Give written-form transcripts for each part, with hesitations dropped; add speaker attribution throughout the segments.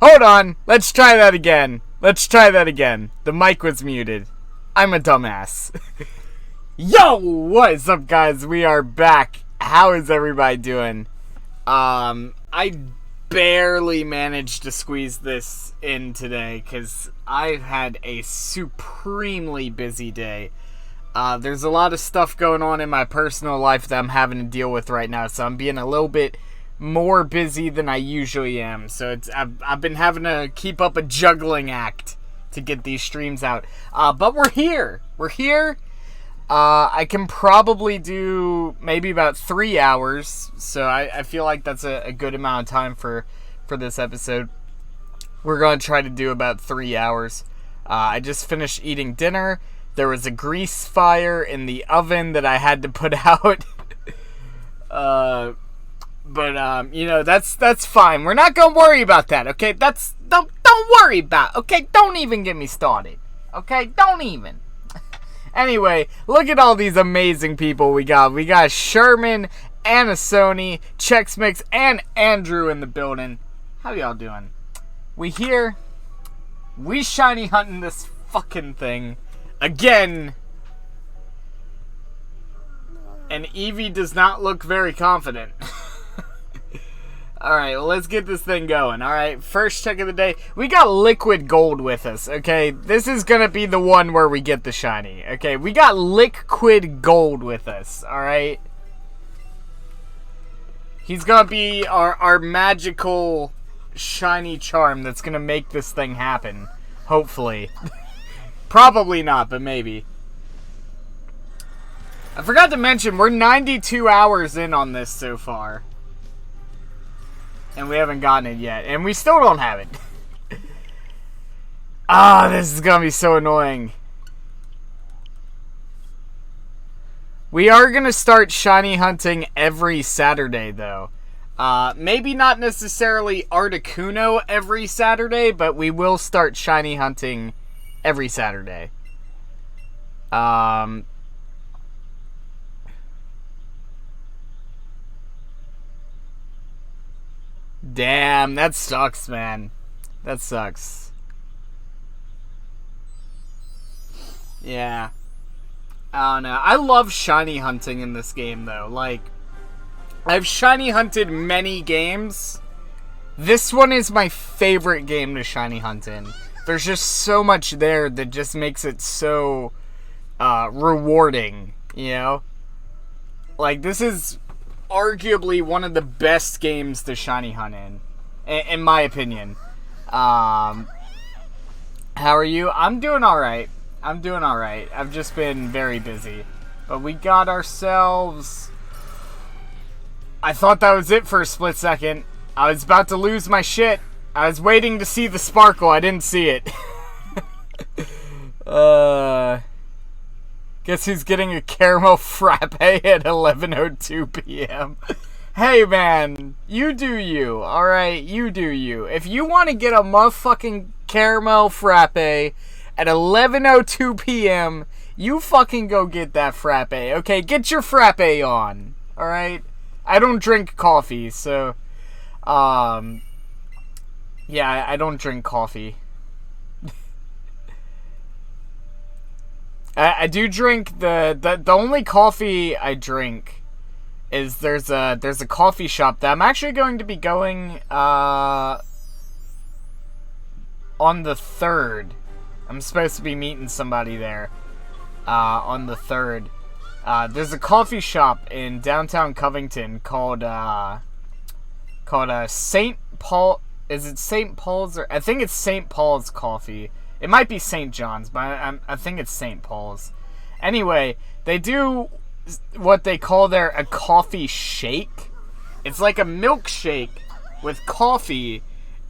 Speaker 1: Hold on. Let's try that again. The mic was muted. I'm a dumbass. Yo, what is up, guys? We are back. How is everybody doing? I barely managed to squeeze this in today because I've had a supremely busy day. There's a lot of stuff going on in my personal life that I'm having to deal with right now, so I'm being a little bit more busy than I usually am. So I've been having to keep up a juggling act to get these streams out. But we're here. I can probably do maybe about 3 hours, so I feel like that's a good amount of time for this episode. We're going to try to do about 3 hours. I just finished eating dinner. There was a grease fire in the oven that I had to put out. But you know, that's fine. We're not going to worry about that, okay? Don't worry about it, okay? Don't even get me started, okay? Don't even. Anyway, look at all these amazing people we got. We got Sherman, Anna Sony, Chex Mix, and Andrew in the building. How y'all doing? We here. We shiny hunting this fucking thing. Again. And eevee does not look very confident. Alright, well, let's get this thing going. Alright, first check of the day. We got liquid gold with us, okay? This is gonna be the one where we get the shiny, okay? We got liquid gold with us, alright? He's gonna be our magical shiny charm that's gonna make this thing happen. Hopefully. Probably not, but maybe. I forgot to mention, we're 92 hours in on this so far. And we haven't gotten it yet. And we still don't have it. This is gonna be so annoying. We are gonna start shiny hunting every Saturday, though. Maybe not necessarily ARTICUNO every Saturday, but we will start shiny hunting every Saturday. Damn, that sucks, man. That sucks. Yeah. I don't know. I love shiny hunting in this game, though. Like, I've shiny hunted many games. This one is my favorite game to shiny hunt in. There's just so much there that just makes it so rewarding, you know? Like, this is arguably one of the best games to shiny hunt in my opinion. How are you? I'm doing alright. I've just been very busy. But we got ourselves... I thought that was it for a split second. I was about to lose my shit. I was waiting to see the sparkle. I didn't see it. Guess who's getting a caramel frappe at 11:02 p.m. Hey, man. You do you. Alright, you do you. If you want to get a motherfucking caramel frappe at 11:02 p.m., you fucking go get that frappe. Okay, get your frappe on. Alright? I don't drink coffee, so... yeah, I don't drink coffee. I do drink the only coffee I drink is there's a coffee shop that I'm actually going to be going on the 3rd. I'm supposed to be meeting somebody there on the 3rd. There's a coffee shop in downtown Covington called St. Paul. Is it St. Paul's? Or I think it's St. Paul's Coffee. It might be St. John's, but I think it's St. Paul's. Anyway, they do what they call there a coffee shake. It's like a milkshake with coffee,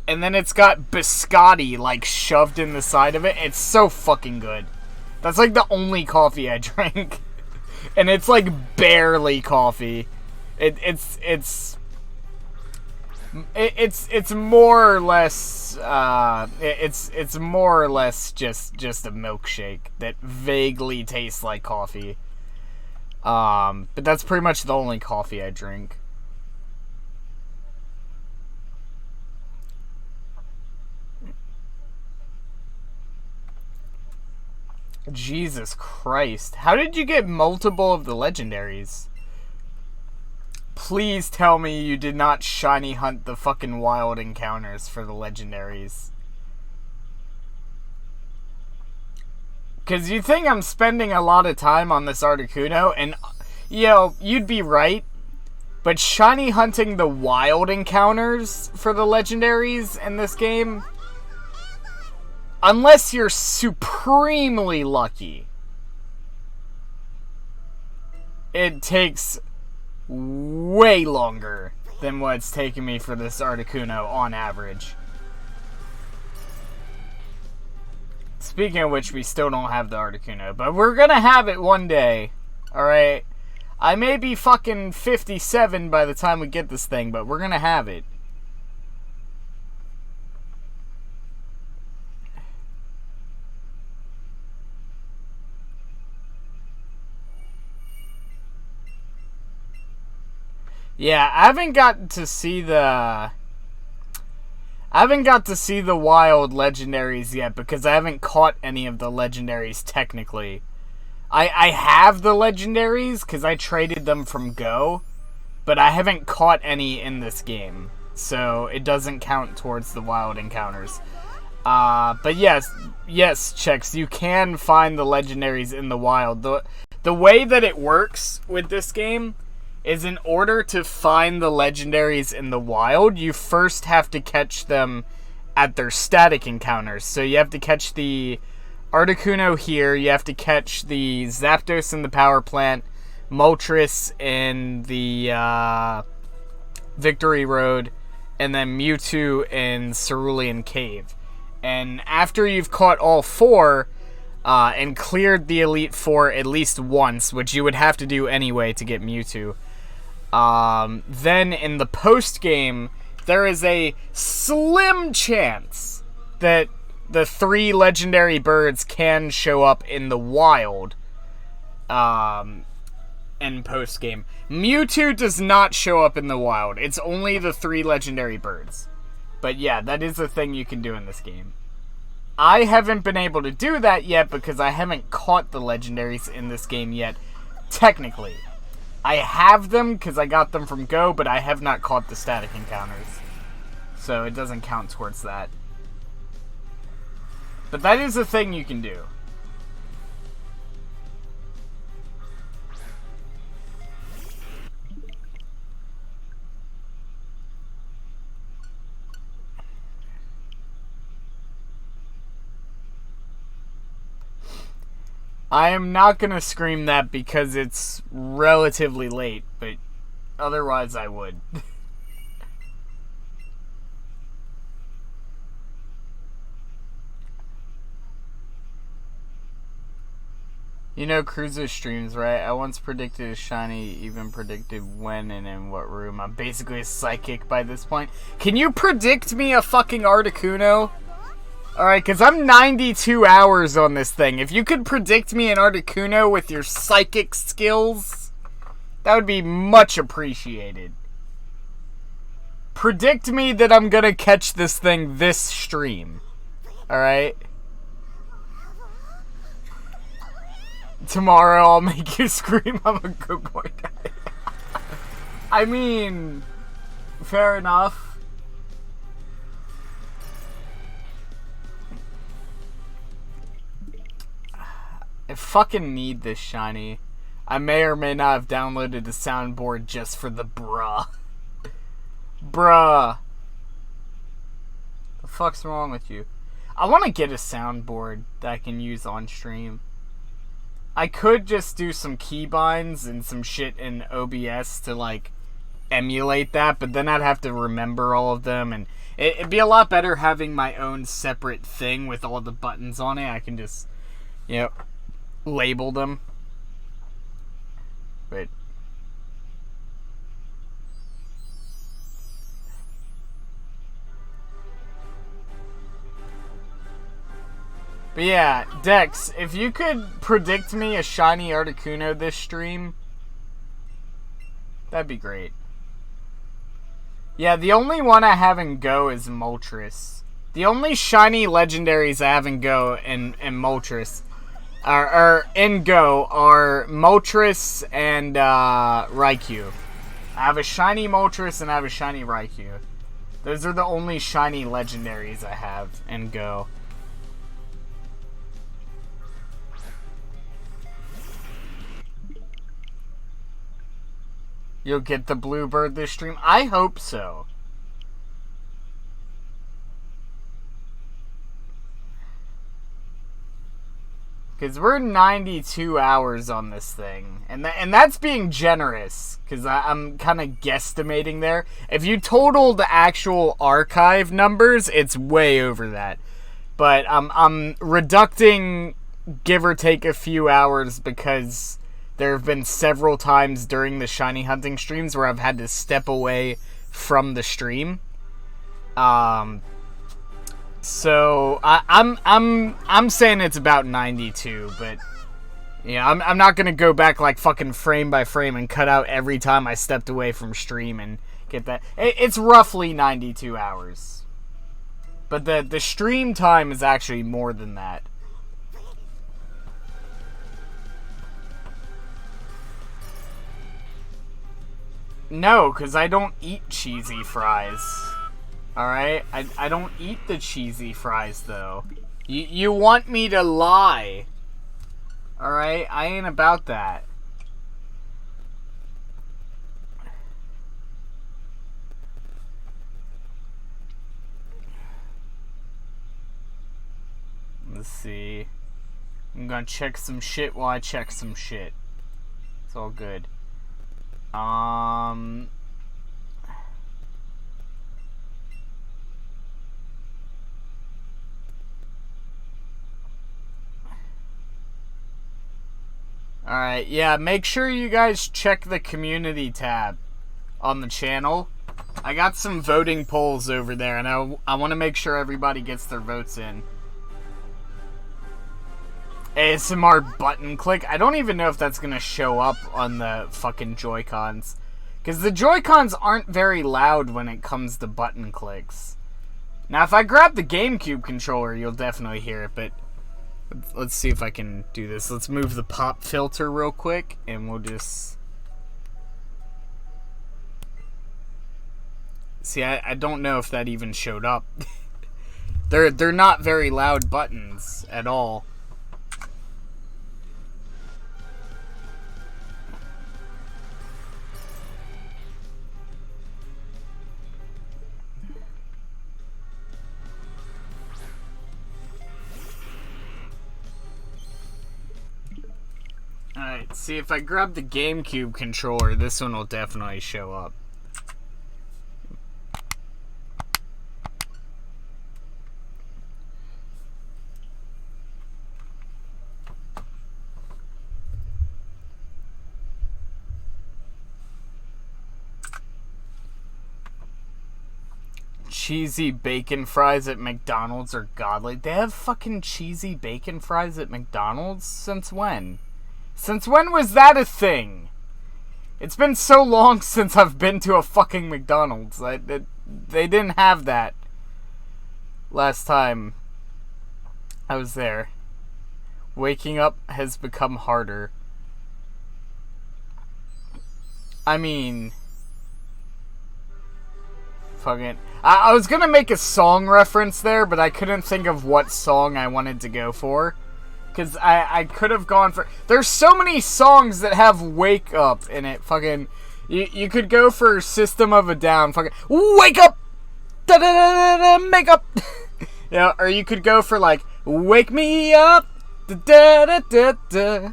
Speaker 1: and then it's got biscotti like shoved in the side of it. It's so fucking good. That's like the only coffee I drink. And it's like barely coffee. It's more or less it's more or less just a milkshake that vaguely tastes like coffee. But that's pretty much the only coffee I drink. Jesus Christ. How did you get multiple of the legendaries? Please tell me you did not shiny hunt the fucking wild encounters for the legendaries. Because you think I'm spending a lot of time on this Articuno, and, you'd be right. But shiny hunting the wild encounters for the legendaries in this game, unless you're supremely lucky, it takes way longer than what it's taken me for this Articuno on average. Speaking of which, we still don't have the Articuno, but we're gonna have it one day, alright? I may be fucking 57 by the time we get this thing, but we're gonna have it. Yeah, I haven't got to see the wild legendaries yet because I haven't caught any of the legendaries technically. I have the legendaries because I traded them from Go, but I haven't caught any in this game, so it doesn't count towards the wild encounters. But yes, Checks, you can find the legendaries in the wild. The way that it works with this game is in order to find the legendaries in the wild, you first have to catch them at their static encounters. So you have to catch the Articuno here, you have to catch the Zapdos in the power plant, Moltres in the Victory Road, and then Mewtwo in Cerulean Cave. And after you've caught all four, and cleared the Elite Four at least once, which you would have to do anyway to get Mewtwo, then in the post-game, there is a slim chance that the 3 legendary birds can show up in the wild, in post-game. Mewtwo does not show up in the wild. It's only the 3 legendary birds. But yeah, that is a thing you can do in this game. I haven't been able to do that yet because I haven't caught the legendaries in this game yet, technically. I have them because I got them from Go, but I have not caught the static encounters. So it doesn't count towards that. But that is a thing you can do. I am not going to scream that because it's relatively late, but otherwise I would. You know Cruiser streams, right? I once predicted a shiny, even predicted when and in what room. I'm basically a psychic by this point. Can you predict me a fucking Articuno? Alright, because I'm 92 hours on this thing. If you could predict me an Articuno with your psychic skills, that would be much appreciated. Predict me that I'm gonna catch this thing this stream. Alright? Tomorrow I'll make you scream I'm a good boy guy. I mean, fair enough. I fucking need this shiny. I may or may not have downloaded the soundboard just for the bruh. Bruh. The fuck's wrong with you? I want to get a soundboard that I can use on stream. I could just do some keybinds and some shit in OBS to, like, emulate that, but then I'd have to remember all of them, and it'd be a lot better having my own separate thing with all the buttons on it. I can just, label them. But yeah, Dex, if you could predict me a shiny Articuno this stream, that'd be great. Yeah, the only one I have in Go is Moltres. The only shiny legendaries I have in Go and Moltres or in Go are Moltres and Raikou. I have a shiny Moltres and I have a shiny Raikou. Those are the only shiny legendaries I have in Go. You'll get the Bluebird this stream? I hope so. Because we're 92 hours on this thing. And that's being generous. Because I'm kind of guesstimating there. If you total the actual archive numbers, it's way over that. But I'm reducting, give or take a few hours, because there have been several times during the shiny hunting streams where I've had to step away from the stream. So I'm saying it's about 92, but yeah, I'm not gonna go back like fucking frame by frame and cut out every time I stepped away from stream and get that. It's roughly 92 hours, but the stream time is actually more than that. No, because I don't eat cheesy fries. Alright? I don't eat the cheesy fries, though. You want me to lie. Alright? I ain't about that. Let's see. I'm gonna check some shit while I check some shit. It's all good. Alright, yeah, make sure you guys check the community tab on the channel. I got some voting polls over there, and I want to make sure everybody gets their votes in. ASMR button click. I don't even know if that's going to show up on the fucking Joy-Cons. Because the Joy-Cons aren't very loud when it comes to button clicks. Now, if I grab the GameCube controller, you'll definitely hear it, but let's see if I can do this. Let's move the pop filter real quick, and we'll just... See, I don't know if that even showed up. They're not very loud buttons at all. Alright, see, if I grab the GameCube controller, this one will definitely show up. Cheesy bacon fries at McDonald's are godly. They have fucking cheesy bacon fries at McDonald's? Since when? Since when was that a thing? It's been so long since I've been to a fucking McDonald's. They didn't have that last time I was there. Waking up has become harder. I mean... Fucking... I was gonna make a song reference there, but I couldn't think of what song I wanted to go for. Because I could have gone for... There's so many songs that have Wake Up in it. Fucking... You could go for System of a Down. Fucking... Wake up! Da-da-da-da-da, make up! You know, or you could go for, like, Wake Me Up! Da-da-da-da-da.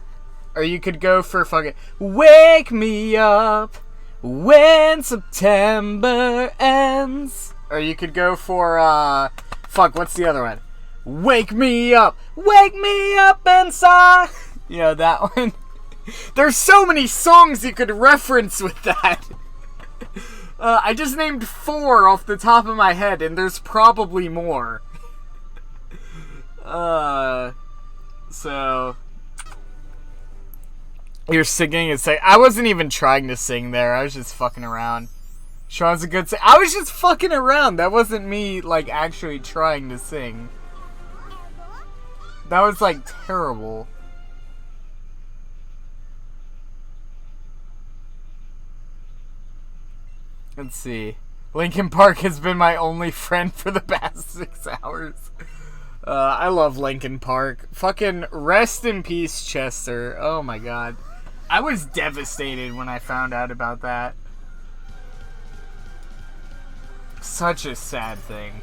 Speaker 1: Or you could go for fucking... Wake Me Up! When September ends. Or you could go for, fuck, what's the other one? Wake me up inside. You know, that one. There's so many songs you could reference with that. I just named 4 off the top of my head, and there's probably more. So... You're singing and saying... I wasn't even trying to sing there. I was just fucking around. Sean's a good singer. I was just fucking around. That wasn't me, like, actually trying to sing. That was, like, terrible. Let's see. Linkin Park has been my only friend for the past 6 hours. I love Linkin Park. Fucking rest in peace, Chester. Oh my god. I was devastated when I found out about that. Such a sad thing.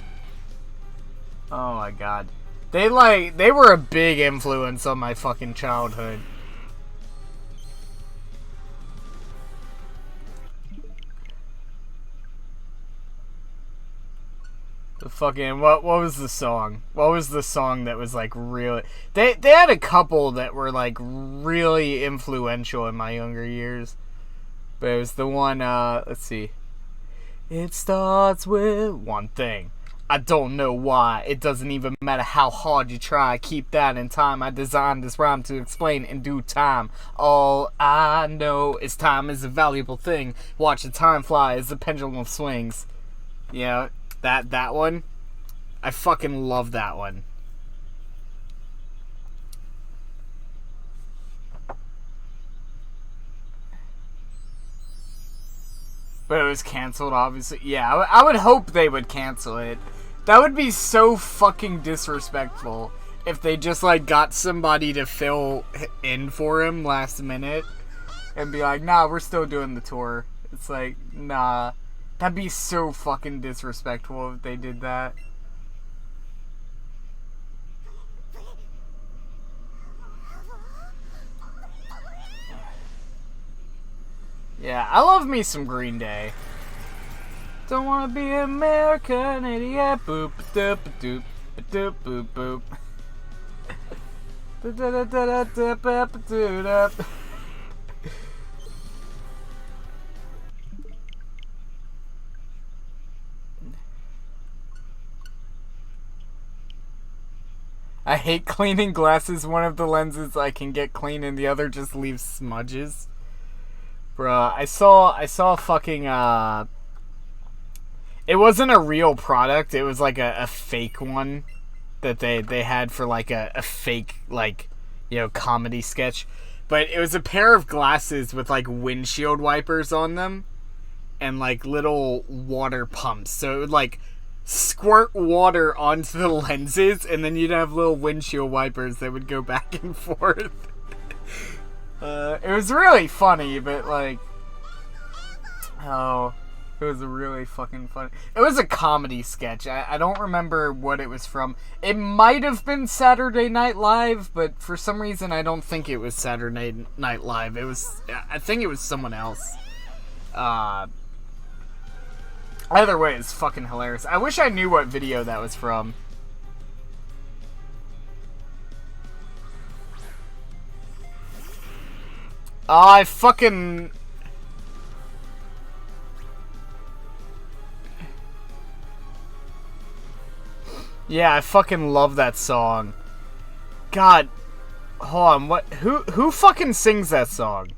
Speaker 1: Oh my god. They were a big influence on my fucking childhood. The fucking what was the song? What was the song that was like really? They had a couple that were like really influential in my younger years, but it was the one. Let's see. It starts with one thing. I don't know why. It doesn't even matter how hard you try. Keep that in time. I designed this rhyme to explain in due time. All I know is time is a valuable thing. Watch the time fly as the pendulum swings. Yeah. That one, I fucking love that one. But it was canceled, obviously. Yeah, I would hope they would cancel it. That would be so fucking disrespectful if they just, like, got somebody to fill in for him last minute and be like, nah, we're still doing the tour. It's like, nah. That'd be so fucking disrespectful if they did that. Yeah, I love me some Green Day. Don't wanna be an American idiot. Boop doop doop doop boop boop. Da da da da da da da da. I hate cleaning glasses. One of the lenses I can get clean and the other just leaves smudges. Bruh, I saw fucking, it wasn't a real product. It was like a fake one that they had for like a fake, like, you know, comedy sketch. But it was a pair of glasses with like windshield wipers on them and like little water pumps. So it would like squirt water onto the lenses, and then you'd have little windshield wipers that would go back and forth. It was really funny, but like, oh, it was really fucking funny. It was a comedy sketch. I don't remember what it was from. It might have been Saturday Night Live, but for some reason I don't think it was Saturday Night Live. I think it was someone else. Either way, it's fucking hilarious. I wish I knew what video that was from. I fucking... Yeah, I fucking love that song. God. Hold on, what? Who fucking sings that song?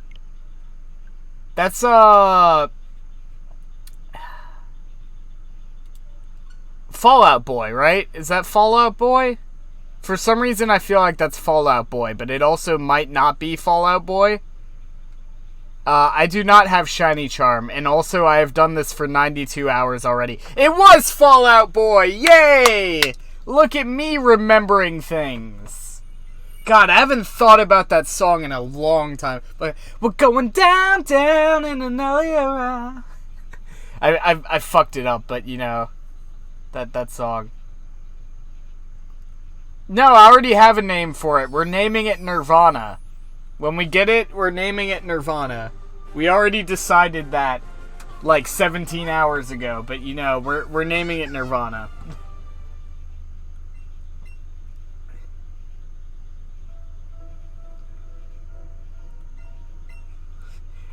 Speaker 1: That's, Fall Out Boy, right? Is that Fall Out Boy? For some reason, I feel like that's Fall Out Boy, but it also might not be Fall Out Boy. I do not have Shiny Charm, and also I have done this for 92 hours already. It was Fall Out Boy! Yay! Look at me remembering things. God, I haven't thought about that song in a long time. But we're going down, down in another era. I fucked it up, but you know... That song. No, I already have a name for it. We're naming it Nirvana. When we get it, we're naming it Nirvana. We already decided that like 17 hours ago, but you know, we're naming it Nirvana.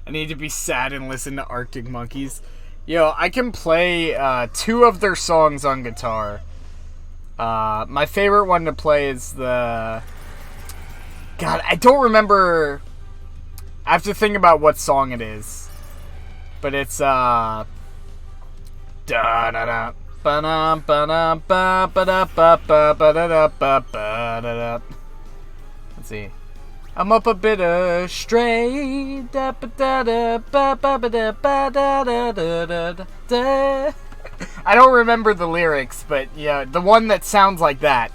Speaker 1: I need to be sad and listen to Arctic Monkeys. Yo, I can play 2 of their songs on guitar. My favorite one to play is the... God, I don't remember... I have to think about what song it is. But it's, Da da da. Ba-da ba-da ba ba-da ba ba ba-da-da ba ba-da-da. Let's see. I'm up a bit astray. I don't remember the lyrics, but yeah, the one that sounds like that.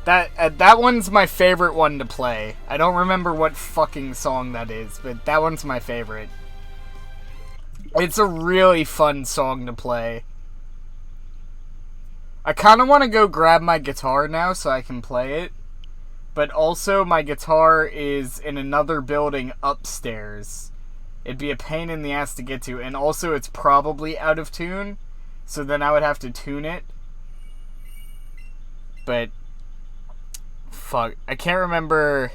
Speaker 1: That one's my favorite one to play. I don't remember what fucking song that is, but that one's my favorite. It's a really fun song to play. I kind of want to go grab my guitar now so I can play it. But also, my guitar is in another building upstairs. It'd be a pain in the ass to get to. And also, it's probably out of tune. So then I would have to tune it. But fuck, I can't remember.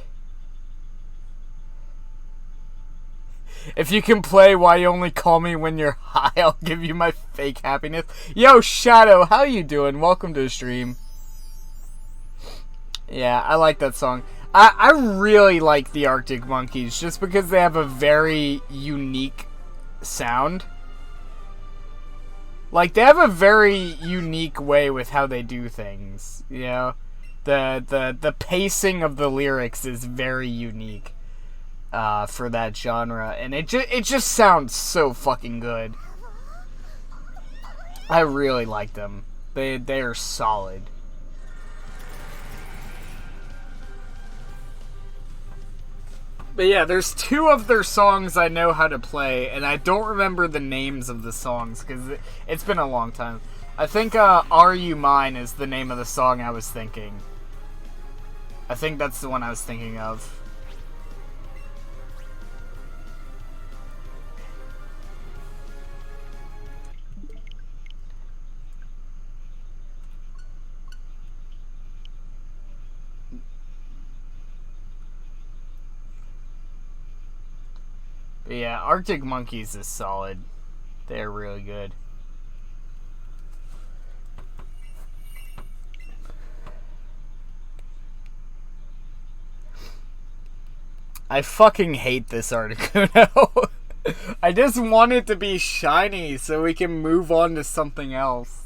Speaker 1: If you can play Why You Only Call Me When You're High, I'll give you my fake happiness. Yo, Shadow, how you doing? Welcome to the stream. Yeah, I like that song. I really like the Arctic Monkeys just because they have a very unique sound. Like, they have a very unique way with how they do things, you know? The pacing of the lyrics is very unique for that genre, and it just sounds so fucking good. I really like them. They are solid. But yeah, there's two of their songs I know how to play, and I don't remember the names of the songs, because it's been a long time. I think Are You Mine is the name of the song I was thinking. I think that's the one I was thinking of. But yeah, Arctic Monkeys is solid. They're really good. I fucking hate this Articuno. I just want it to be shiny so we can move on to something else.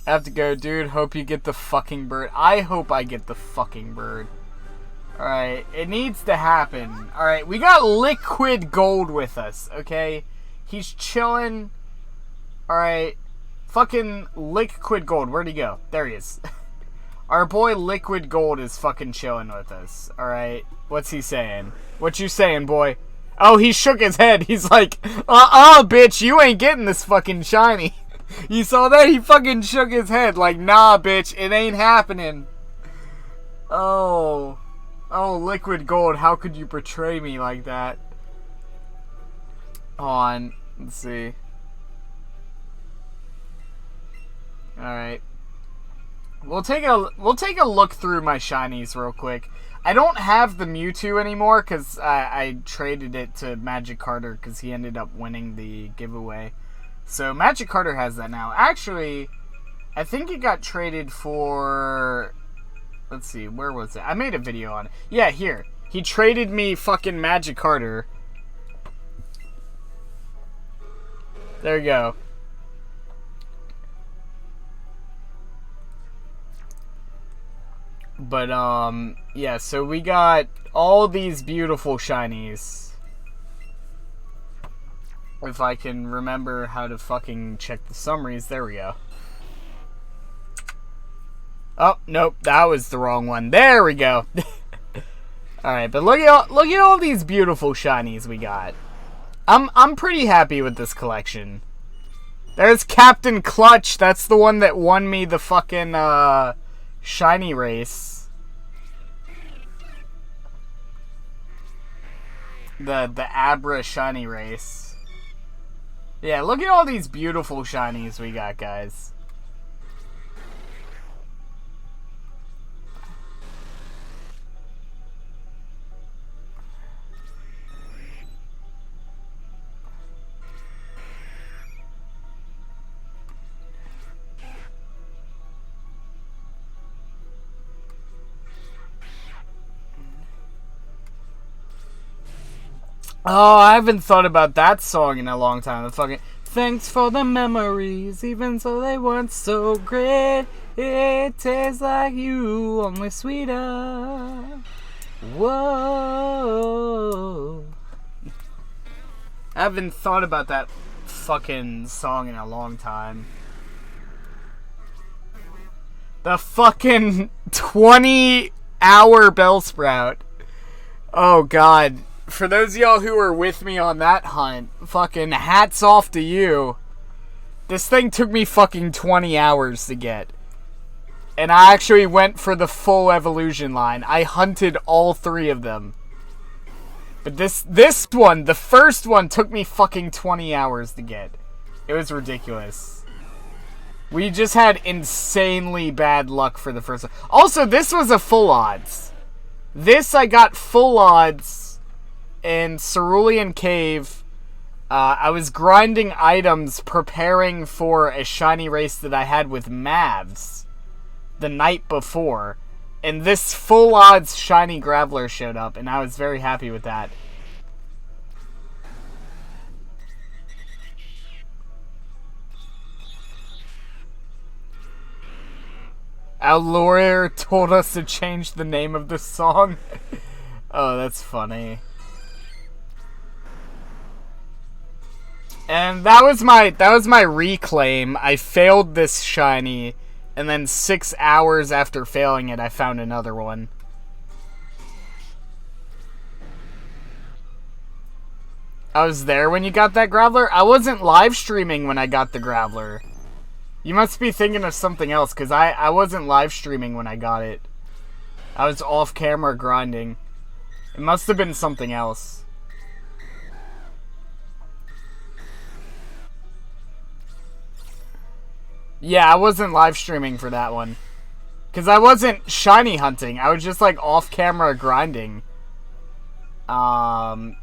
Speaker 1: I have to go, dude. Hope you get the fucking bird. I hope I get the fucking bird. Alright, it needs to happen. Alright, we got Liquid Gold with us, okay? He's chilling. Alright, fucking Liquid Gold. Where'd he go? There he is. Our boy Liquid Gold is fucking chilling with us. Alright, what's he saying? What you saying, boy? Oh, he shook his head. He's like, bitch, you ain't getting this fucking shiny. You saw that? He fucking shook his head like, nah, bitch, it ain't happening. Oh, Liquid Gold, how could you betray me like that? Hold on, let's see. Alright. We'll take a look through my shinies real quick. I don't have the Mewtwo anymore because I traded it to Magic Carter because he ended up winning the giveaway. So Magic Carter has that now. Actually, I think it got traded for... Let's see, where was it? I made a video on it. Yeah, here. He traded me fucking Magic Carter. There you go. But, yeah, so we got all these beautiful shinies. If I can remember how to fucking check the summaries, there we go. Oh, nope, that was the wrong one. There we go. Alright, but look at all these beautiful shinies we got. I'm pretty happy with this collection. There's Captain Clutch. That's the one that won me the fucking shiny race. The Abra shiny race. Yeah, look at all these beautiful shinies we got, guys. Oh, I haven't thought about that song in a long time. The fucking thanks for the memories, even so they weren't so great. It tastes like you, only sweeter. Whoa. I haven't thought about that fucking song in a long time. The fucking 20-hour Bellsprout. Oh, God. For those of y'all who were with me on that hunt, fucking hats off to you. This thing took me fucking 20 hours to get. And I actually went for the full evolution line. I hunted all 3 of them. But this one, the first one, took me fucking 20 hours to get. It was ridiculous. We just had insanely bad luck for the first one. Also, this was a full odds. This I got full odds in Cerulean Cave. I was grinding items preparing for a shiny race that I had with Mavs the night before. And this full odds shiny Graveler showed up, and I was very happy with that. Our lawyer told us to change the name of the song. Oh, that's funny. And that was my reclaim. I failed this shiny, and then 6 hours after failing it, I found another one. I was there when you got that Graveler? I wasn't live streaming when I got the Graveler. You must be thinking of something else, because I wasn't live streaming when I got it. I was off camera grinding. It must have been something else. Yeah, I wasn't live streaming for that one. Because I wasn't shiny hunting. I was just like off camera grinding. But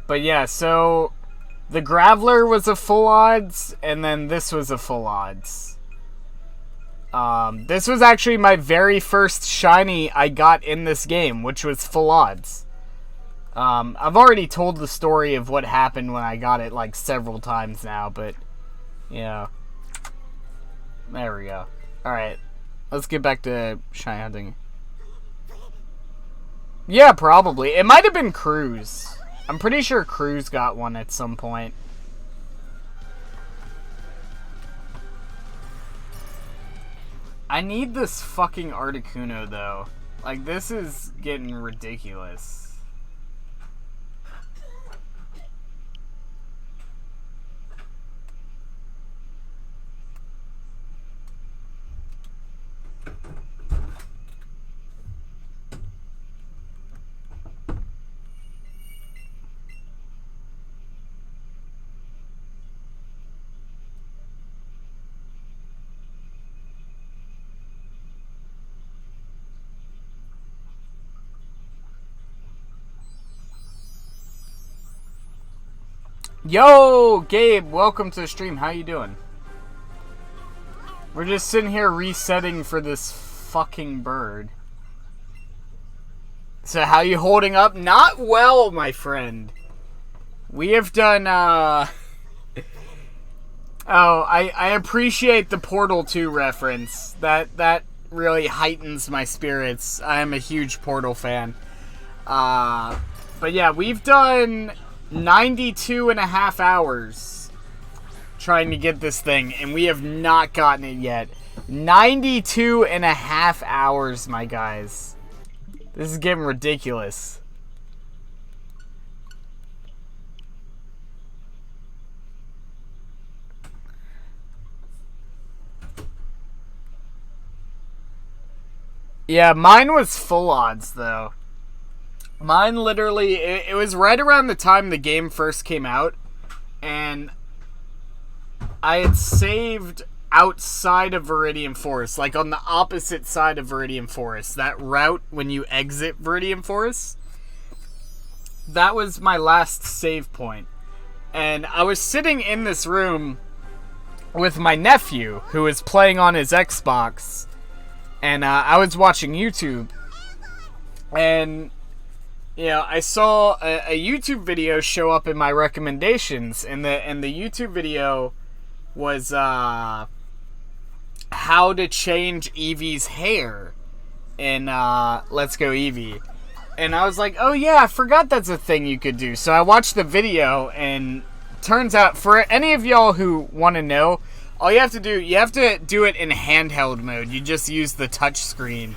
Speaker 1: yeah, so the Graveler was a full odds, and then this was a full odds. This was actually my very first shiny I got in this game, which was full odds. I've already told the story of what happened when I got it like several times now, but yeah. There we go. Alright, let's get back to shiny hunting. Yeah, probably. It might have been Cruz. I'm pretty sure Cruz got one at some point. I need this fucking Articuno, though. Like, this is getting ridiculous. Yo, Gabe, welcome to the stream. How you doing? We're just sitting here resetting for this fucking bird. So how you holding up? Not well, my friend. We have done, Oh, I appreciate the Portal 2 reference. That really heightens my spirits. I am a huge Portal fan. But yeah, we've done 92.5 hours trying to get this thing, and we have not gotten it yet. 92.5 hours, my guys. This is getting ridiculous. Yeah, mine was full odds, though. Mine literally, it was right around the time the game first came out, and I had saved outside of Viridian Forest, like on the opposite side of Viridian Forest, that route when you exit Viridian Forest. That was my last save point. And I was sitting in this room with my nephew, who was playing on his Xbox, and I was watching YouTube, and you know, I saw a YouTube video show up in my recommendations, and the YouTube video was how to change Eevee's hair in Let's Go Eevee. And I was like, oh yeah, I forgot that's a thing you could do. So I watched the video, and turns out, for any of y'all who want to know, all you have to do it in handheld mode. You just use the touch screen.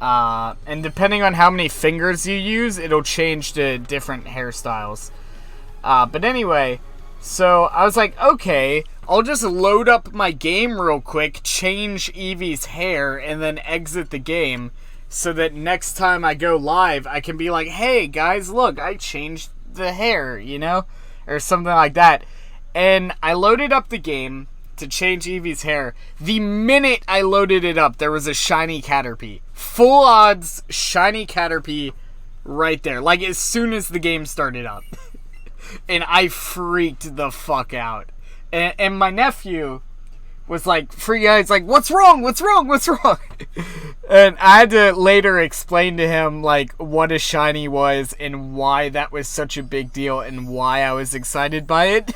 Speaker 1: And depending on how many fingers you use, it'll change to different hairstyles. But anyway, so I was like, okay, I'll just load up my game real quick, change Eevee's hair, and then exit the game, so that next time I go live, I can be like, hey guys, look, I changed the hair, you know? Or something like that. And I loaded up the game to change Eevee's hair. The minute I loaded it up, there was a shiny Caterpie. Full odds, shiny Caterpie right there. Like, as soon as the game started up. And I freaked the fuck out. And my nephew was like, freaking out. He's like, what's wrong? What's wrong? What's wrong? And I had to later explain to him, like, what a shiny was and why that was such a big deal and why I was excited by it.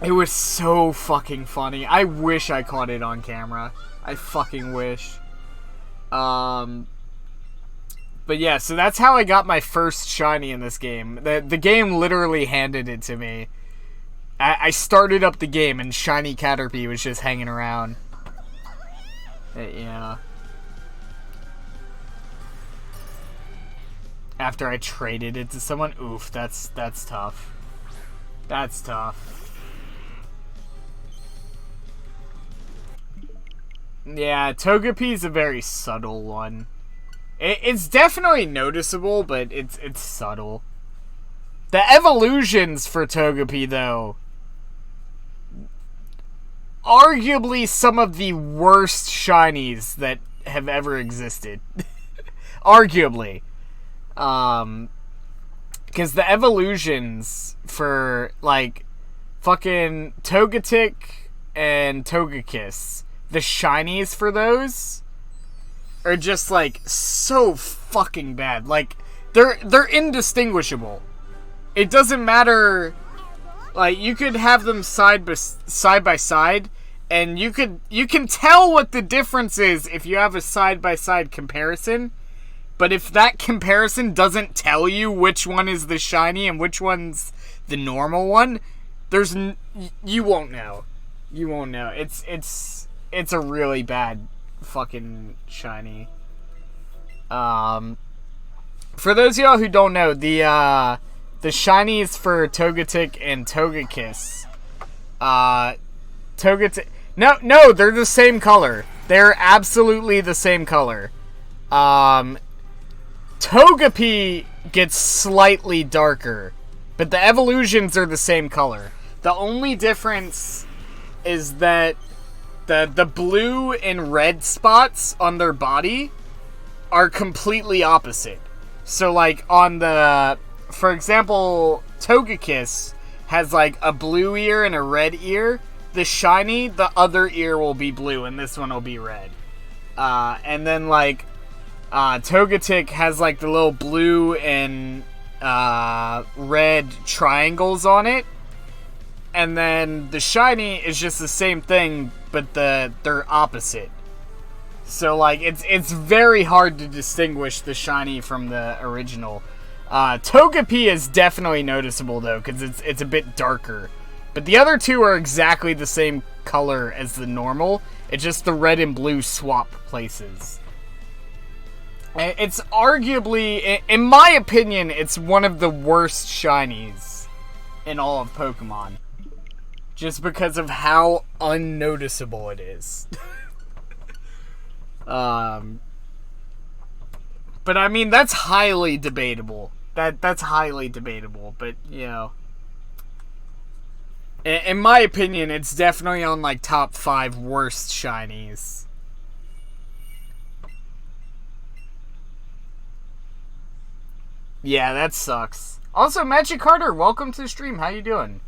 Speaker 1: It was so fucking funny. I wish I caught it on camera. I fucking wish. But yeah, so that's how I got my first shiny in this game. The game literally handed it to me. I started up the game and shiny Caterpie was just hanging around. Yeah. After I traded it to someone, oof, that's tough. That's tough. Yeah, Togepi's a very subtle one. It's definitely noticeable, but it's subtle. The evolutions for Togepi, though, arguably some of the worst shinies that have ever existed. Arguably. Because the evolutions for, like, fucking Togetic and Togekiss, the shinies for those are just, like, so fucking bad. Like, they're indistinguishable. It doesn't matter. Like, you could have them side by side, and you can tell what the difference is if you have a side by side comparison. But if that comparison doesn't tell you which one is the shiny and which one's the normal one, you won't know. You won't know. It's a really bad fucking shiny. For those of y'all who don't know, the shinies for Togetic and Togekiss, Togetic, no, they're the same color. They're absolutely the same color. Togepi gets slightly darker, but the evolutions are the same color. The only difference is that the blue and red spots on their body are completely opposite. So, like, for example, Togekiss has, like, a blue ear and a red ear. The shiny, the other ear will be blue, and this one will be red. And then, like, Togetic has, like, the little blue and red triangles on it. And then the shiny is just the same thing, but they're opposite. So, like, it's very hard to distinguish the shiny from the original. Togepi is definitely noticeable, though, because it's a bit darker. But the other two are exactly the same color as the normal. It's just the red and blue swap places. It's arguably, in my opinion, it's one of the worst shinies in all of Pokemon. Just because of how unnoticeable it is. But I mean, that's highly debatable. That's highly debatable, but, you know. In my opinion, it's definitely on, like, top 5 worst shinies. Yeah, that sucks. Also, Magic Carter, welcome to the stream. How you doing?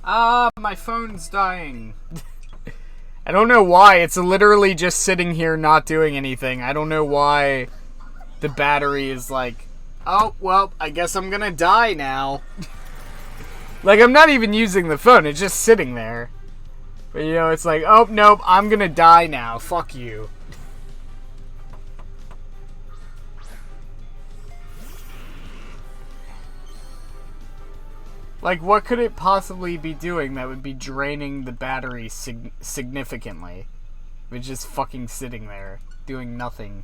Speaker 1: My phone's dying. I don't know why. It's literally just sitting here not doing anything. I don't know why the battery is like, oh, well, I guess I'm gonna die now. Like, I'm not even using the phone. It's just sitting there. But, you know, it's like, oh, nope, I'm gonna die now. Fuck you. Like, what could it possibly be doing that would be draining the battery significantly? If it's just fucking sitting there, doing nothing.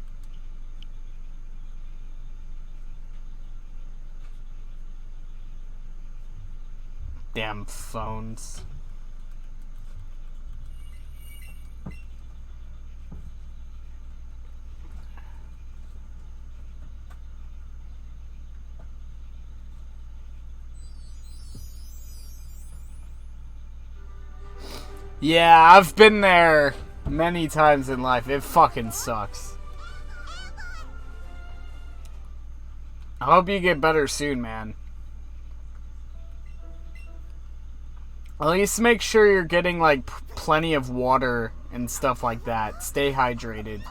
Speaker 1: Damn phones. Yeah, I've been there many times in life. It fucking sucks. I hope you get better soon, man. At least make sure you're getting, like, plenty of water and stuff like that. Stay hydrated.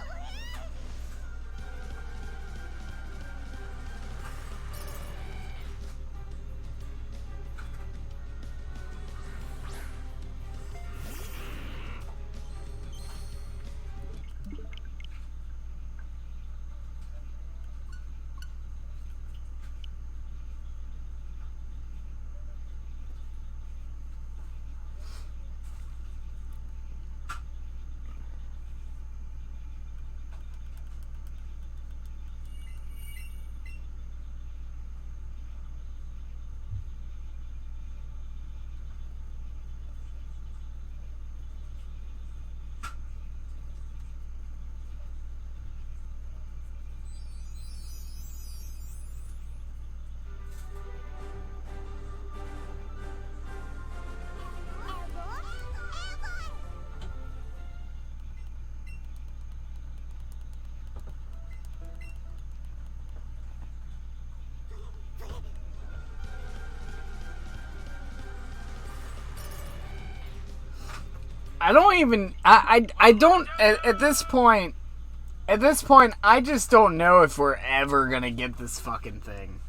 Speaker 1: I don't even... I don't... At this point... At this point, I just don't know if we're ever gonna get this fucking thing.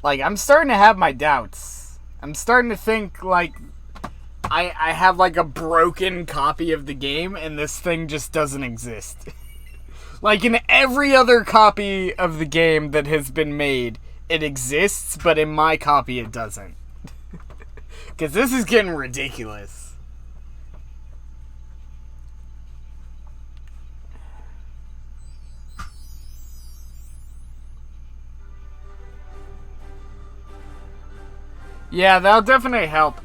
Speaker 1: Like, I'm starting to have my doubts. I'm starting to think, like, I have, like, a broken copy of the game, and this thing just doesn't exist. Like, in every other copy of the game that has been made, it exists, but in my copy, it doesn't. Because this is getting ridiculous. Yeah, that'll definitely help.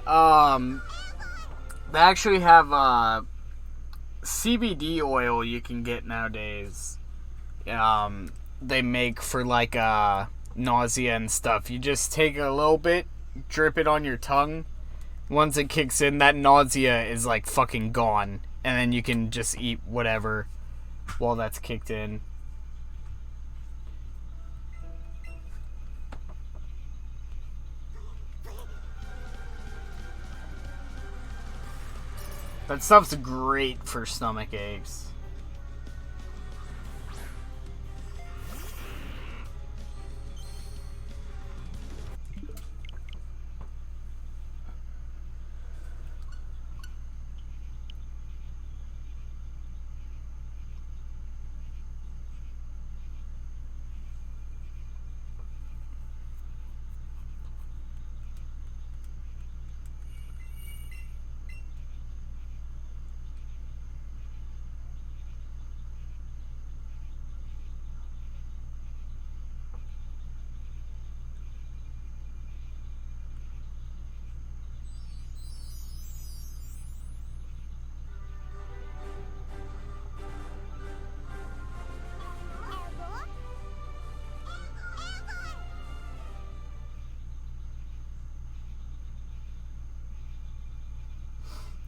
Speaker 1: They actually have CBD oil you can get nowadays. They make for like nausea and stuff. You just take a little bit, drip it on your tongue. Once it kicks in, that nausea is like fucking gone, and then you can just eat whatever while that's kicked in. That stuff's great for stomach aches.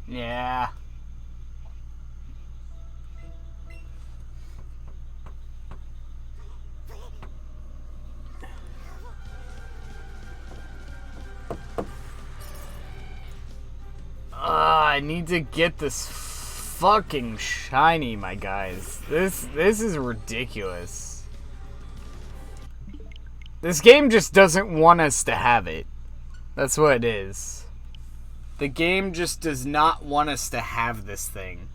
Speaker 1: Yeah. I need to get this fucking shiny, my guys. This is ridiculous. This game just doesn't want us to have it. That's what it is. The game just does not want us to have this thing.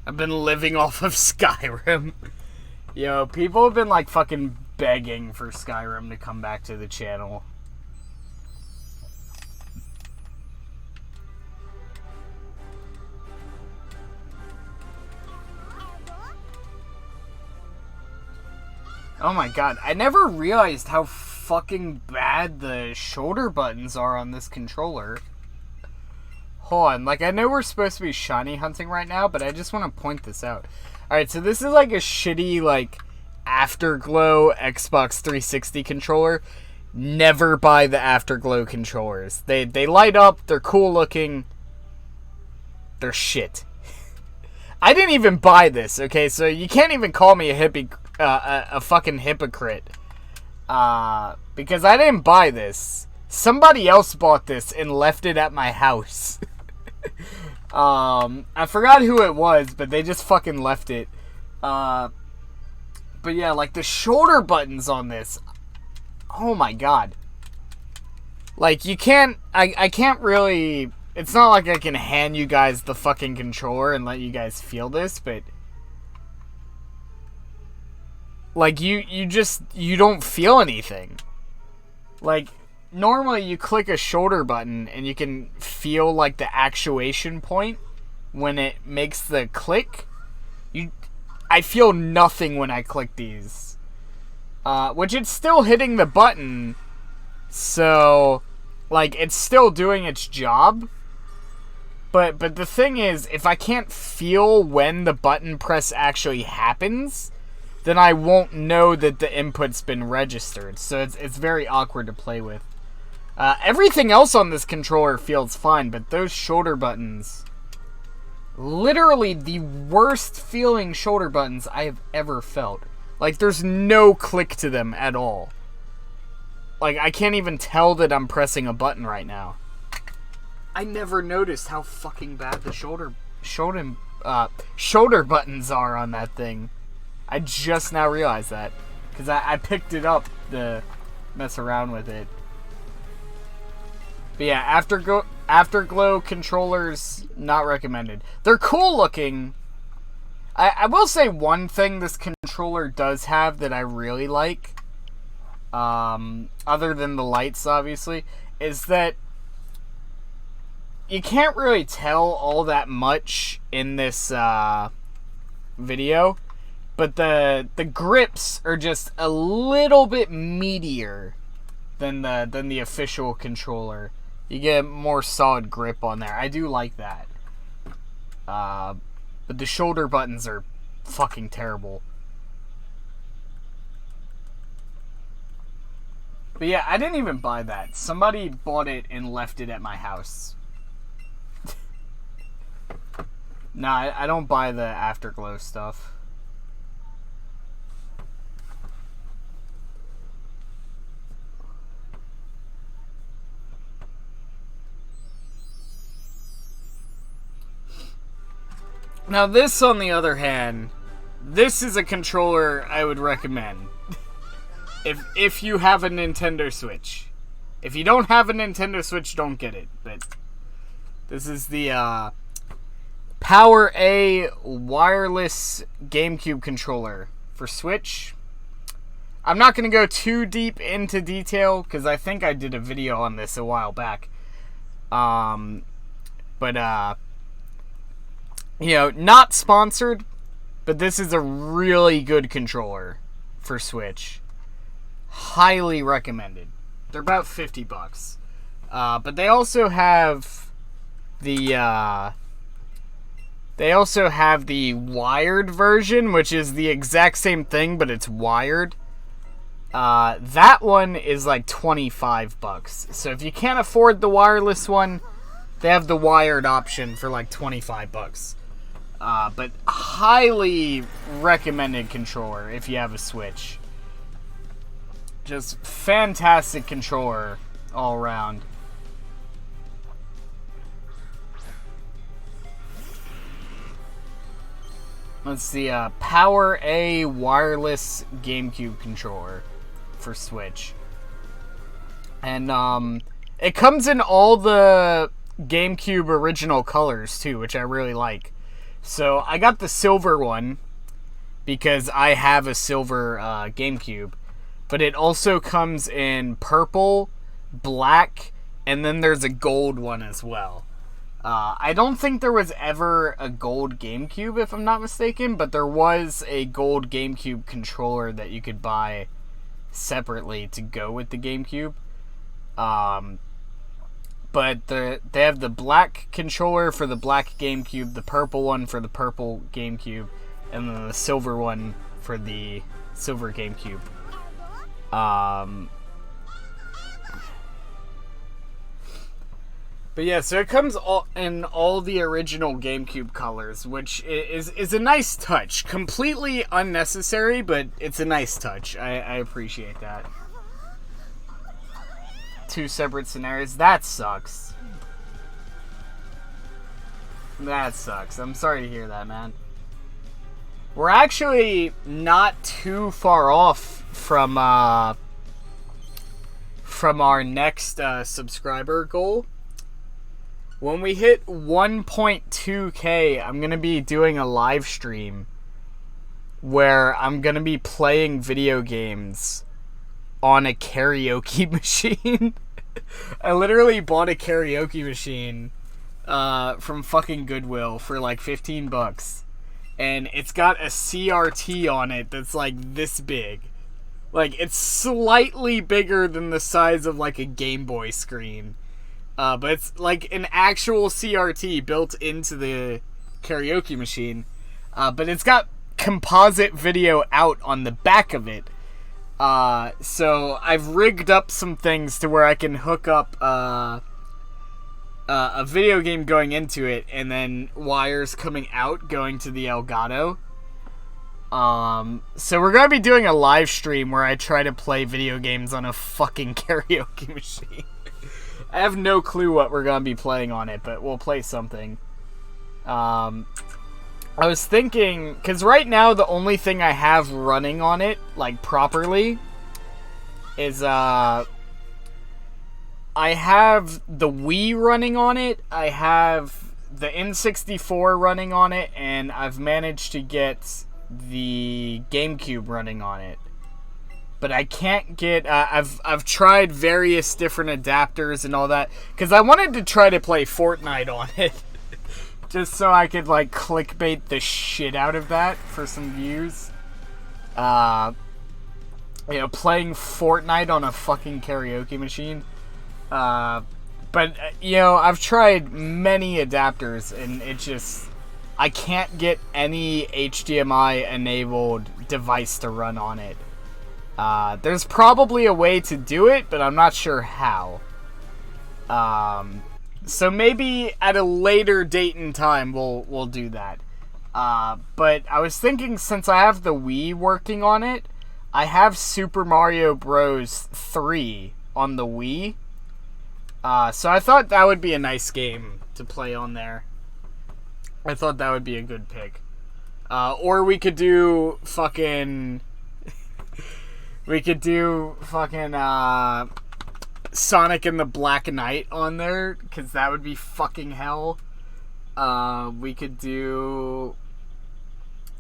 Speaker 1: I've been living off of Skyrim. Yo, people have been like fucking begging for Skyrim to come back to the channel. Oh my god, I never realized how fucking bad the shoulder buttons are on this controller. Hold on, like I know we're supposed to be shiny hunting right now, but I just want to point this out. Alright, so this is like a shitty, like, Afterglow Xbox 360 controller. Never buy the Afterglow controllers. They light up, they're cool looking. They're shit. I didn't even buy this, okay? So you can't even call me a fucking hypocrite. Because I didn't buy this. Somebody else bought this and left it at my house. I forgot who it was, but they just fucking left it. But yeah, like the shoulder buttons on this. Oh my god. Like you can't, I can't really, it's not like I can hand you guys the fucking controller and let you guys feel this, but like you don't feel anything. Like normally you click a shoulder button and you can feel like the actuation point when it makes the click. I feel nothing when I click these. Which it's still hitting the button. So, like, it's still doing its job. But the thing is, if I can't feel when the button press actually happens, then I won't know that the input's been registered. So it's very awkward to play with. Everything else on this controller feels fine, but those shoulder buttons, literally the worst feeling shoulder buttons I have ever felt. Like, there's no click to them at all. Like, I can't even tell that I'm pressing a button right now. I never noticed how fucking bad the shoulder buttons are on that thing. I just now realized that. Because I picked it up to mess around with it. But yeah, Afterglow controllers, not recommended. They're cool looking. I will say one thing this controller does have that I really like, other than the lights, obviously, is that you can't really tell all that much in this video, but the grips are just a little bit meatier than the official controller. You get a more solid grip on there. I do like that. But the shoulder buttons are fucking terrible. But yeah, I didn't even buy that. Somebody bought it and left it at my house. Nah, I don't buy the Afterglow stuff. Now this, on the other hand, this is a controller I would recommend. If you have a Nintendo Switch. If you don't have a Nintendo Switch, don't get it. But this is the Power A wireless GameCube controller for Switch. I'm not going to go too deep into detail because I think I did a video on this a while back. You know, not sponsored, but this is a really good controller for Switch. Highly recommended. They're about $50. But they also have the wired version, which is the exact same thing, but it's wired. That one is like $25. So if you can't afford the wireless one, They have the wired option for like $25. But highly recommended controller if you have a Switch. Just fantastic controller all around. Let's see, Power A wireless GameCube controller for Switch. And it comes in all the GameCube original colors too, which I really like. So I got the silver one because I have a silver GameCube. But it also comes in purple, black, and then there's a gold one as well. I don't think there was ever a gold GameCube, if I'm not mistaken, but there was a gold GameCube controller that you could buy separately to go with the GameCube. But they have the black controller for the black GameCube, the purple one for the purple GameCube, and then the silver one for the silver GameCube. But yeah, so it comes in all the original GameCube colors, which is a nice touch. Completely unnecessary, but it's a nice touch. I appreciate that. 2 separate scenarios. That sucks. That sucks. I'm sorry to hear that, man. We're actually not too far off from our next subscriber goal. When we hit 1.2k, I'm gonna be doing a live stream where I'm gonna be playing video games on a karaoke machine. I literally bought a karaoke machine from fucking Goodwill for like $15. And it's got a CRT on it that's like this big. Like, it's slightly bigger than the size of like a Game Boy screen. But it's like an actual CRT built into the karaoke machine. But it's got composite video out on the back of it. So I've rigged up some things to where I can hook up a video game going into it, and then wires coming out going to the Elgato. So we're gonna be doing a live stream where I try to play video games on a fucking karaoke machine. I have no clue what we're gonna be playing on it, but we'll play something. I was thinking, because right now the only thing I have running on it, like properly, is I have the Wii running on it, I have the N64 running on it, and I've managed to get the GameCube running on it. But I can't get, I've tried various different adapters and all that, because I wanted to try to play Fortnite on it. Just so I could, like, clickbait the shit out of that for some views. You know, playing Fortnite on a fucking karaoke machine. But, you know, I've tried many adapters, and it just, I can't get any HDMI-enabled device to run on it. There's probably a way to do it, but I'm not sure how. So maybe at a later date and time we'll do that. But I was thinking, since I have the Wii working on it, I have Super Mario Bros. 3 on the Wii. So I thought that would be a nice game to play on there. I thought that would be a good pick. Or we could do fucking... we could do fucking, Sonic and the Black Knight on there, because that would be fucking hell. We could do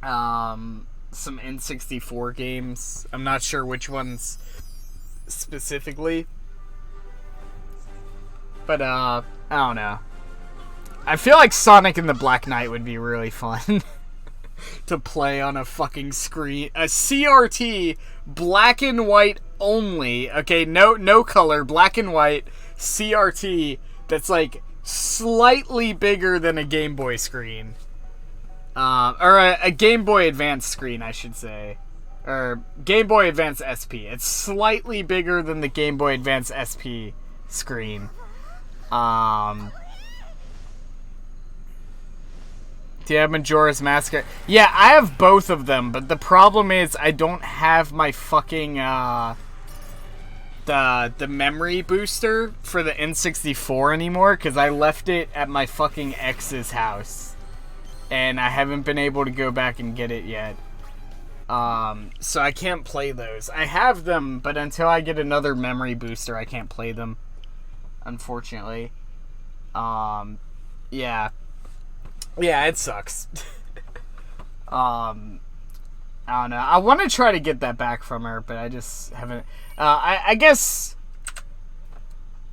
Speaker 1: some N64 games. I'm not sure which ones specifically, but I don't know. I feel like Sonic and the Black Knight would be really fun to play on a fucking screen. A CRT, black and white only. Okay, no color, black and white CRT that's like slightly bigger than a Game Boy screen. Or a Game Boy Advance screen, I should say. Or Game Boy Advance SP. It's slightly bigger than the Game Boy Advance SP screen. Do you have Majora's Mask? Yeah, I have both of them, but the problem is I don't have my fucking, the memory booster for the N64 anymore, because I left it at my fucking ex's house. And I haven't been able to go back and get it yet. So I can't play those. I have them, but until I get another memory booster, I can't play them. Unfortunately. Yeah. Yeah, it sucks. I don't know. I want to try to get that back from her, but I just haven't. I guess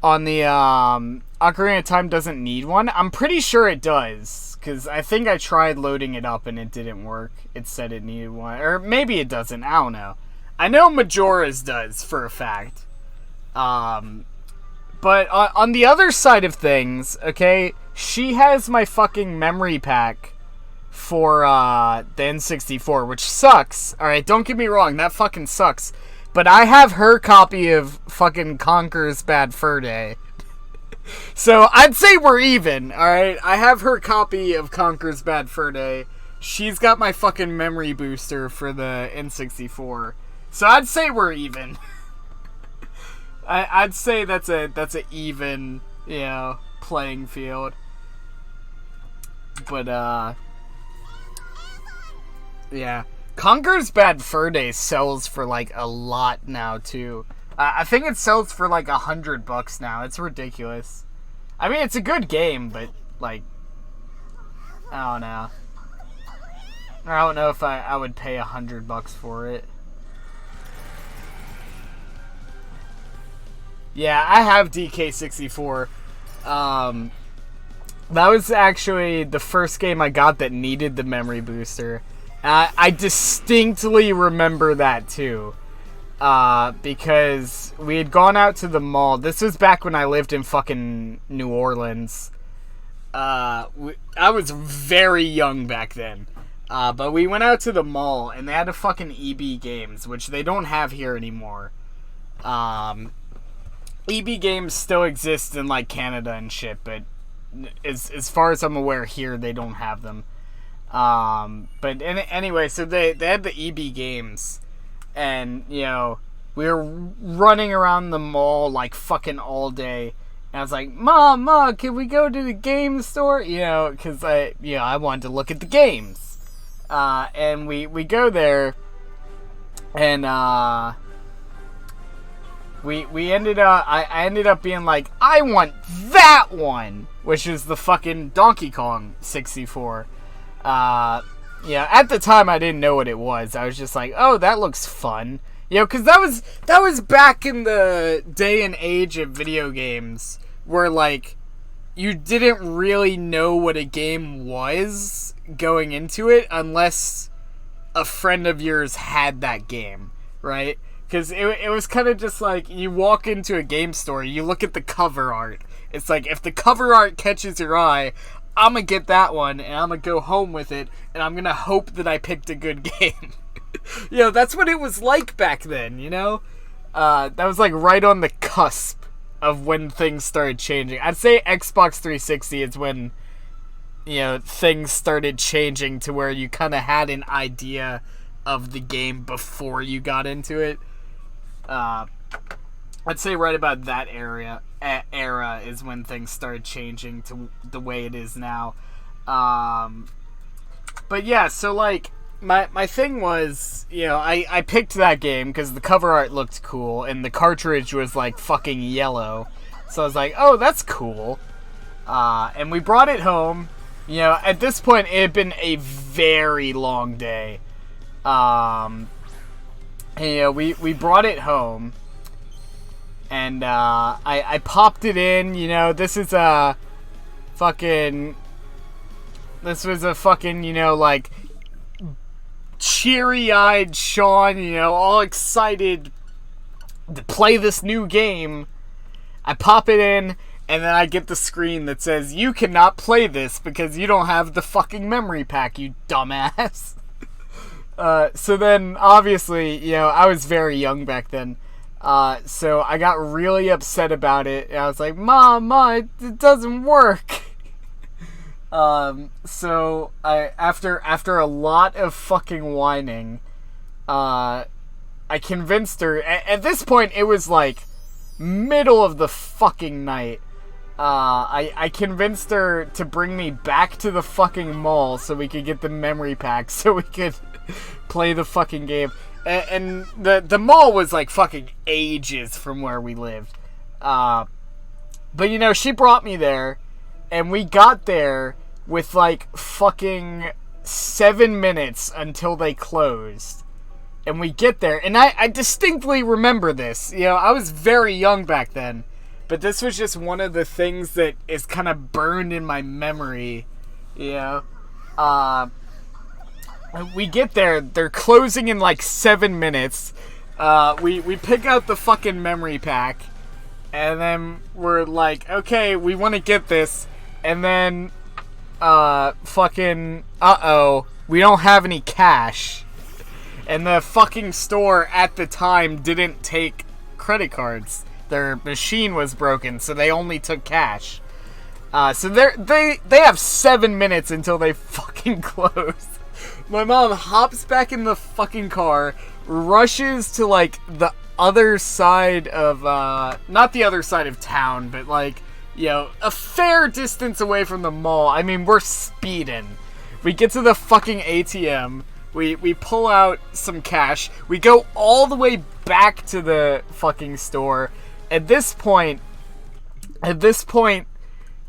Speaker 1: on the Ocarina of Time doesn't need one. I'm pretty sure it does, because I think I tried loading it up and it didn't work. It said it needed one, or maybe it doesn't. I don't know. I know Majora's does for a fact. But on the other side of things, okay, she has my fucking memory pack for the N64, which sucks. Alright, don't get me wrong, that fucking sucks. But I have her copy of fucking Conker's Bad Fur Day. So I'd say we're even, alright? I have her copy of Conker's Bad Fur Day. She's got my fucking memory booster for the N64. So I'd say we're even. I'd say that's a even, you know, playing field. But yeah, Conker's Bad Fur Day sells for like a lot now too. I think it sells for like $100 now. It's ridiculous. I mean, it's a good game, but like, I don't know. I don't know if I would pay $100 for it. Yeah, I have DK64. That was actually the first game I got that needed the memory booster. I distinctly remember that too. Because we had gone out to the mall. This was back when I lived in fucking New Orleans. I was very young back then. But we went out to the mall and they had a fucking EB Games, which they don't have here anymore. EB Games still exist in like Canada and shit, but as far as I'm aware, here they don't have them. But anyway, so they had the EB Games, and you know, we were running around the mall like fucking all day, and I was like, Mom, can we go to the game store? You know, because I wanted to look at the games, and we go there, and we ended up, I ended up being like, I want that one, which is the fucking Donkey Kong 64. Yeah, at the time I didn't know what it was. I was just like, oh, that looks fun. You know, because that was back in the day and age of video games where, like, you didn't really know what a game was going into it unless a friend of yours had that game, right? Because it was kind of just like, you walk into a game store, you look at the cover art. It's like, if the cover art catches your eye, I'm going to get that one, and I'm going to go home with it, and I'm going to hope that I picked a good game. You know, that's what it was like back then, you know? That was like right on the cusp of when things started changing. I'd say Xbox 360 is when, you know, things started changing to where you kind of had an idea of the game before you got into it. I'd say right about that era is when things started changing to the way it is now. But yeah, so like, my thing was, you know, I picked that game because the cover art looked cool and the cartridge was like fucking yellow. So I was like, oh, that's cool. And we brought it home. You know, at this point, it had been a very long day. And, you know, we brought it home. And I popped it in, you know, this was a fucking, you know, like, cheery-eyed Sean, you know, all excited to play this new game. I pop it in, and then I get the screen that says, you cannot play this because you don't have the fucking memory pack, you dumbass. So then, obviously, you know, I was very young back then. So I got really upset about it. And I was like, Mom, it doesn't work. So after a lot of fucking whining, I convinced her. At this point, it was like middle of the fucking night. I convinced her to bring me back to the fucking mall so we could get the memory pack so we could play the fucking game. And the mall was like fucking ages from where we lived. But you know, she brought me there, and we got there with like fucking 7 minutes until they closed. And we get there, and I distinctly remember this. You know, I was very young back then. But this was just one of the things that is kind of burned in my memory, you know. We get there, they're closing in like 7 minutes. We pick out the fucking memory pack, and then we're like, okay, we want to get this, and then, we don't have any cash. And the fucking store at the time didn't take credit cards. Their machine was broken, so they only took cash. So they have 7 minutes until they fucking close. My mom hops back in the fucking car, rushes to like the other side of not the other side of town, but like, you know, a fair distance away from the mall. I mean, we're speeding. We get to the fucking ATM. We pull out some cash. We go all the way back to the fucking store. At this point,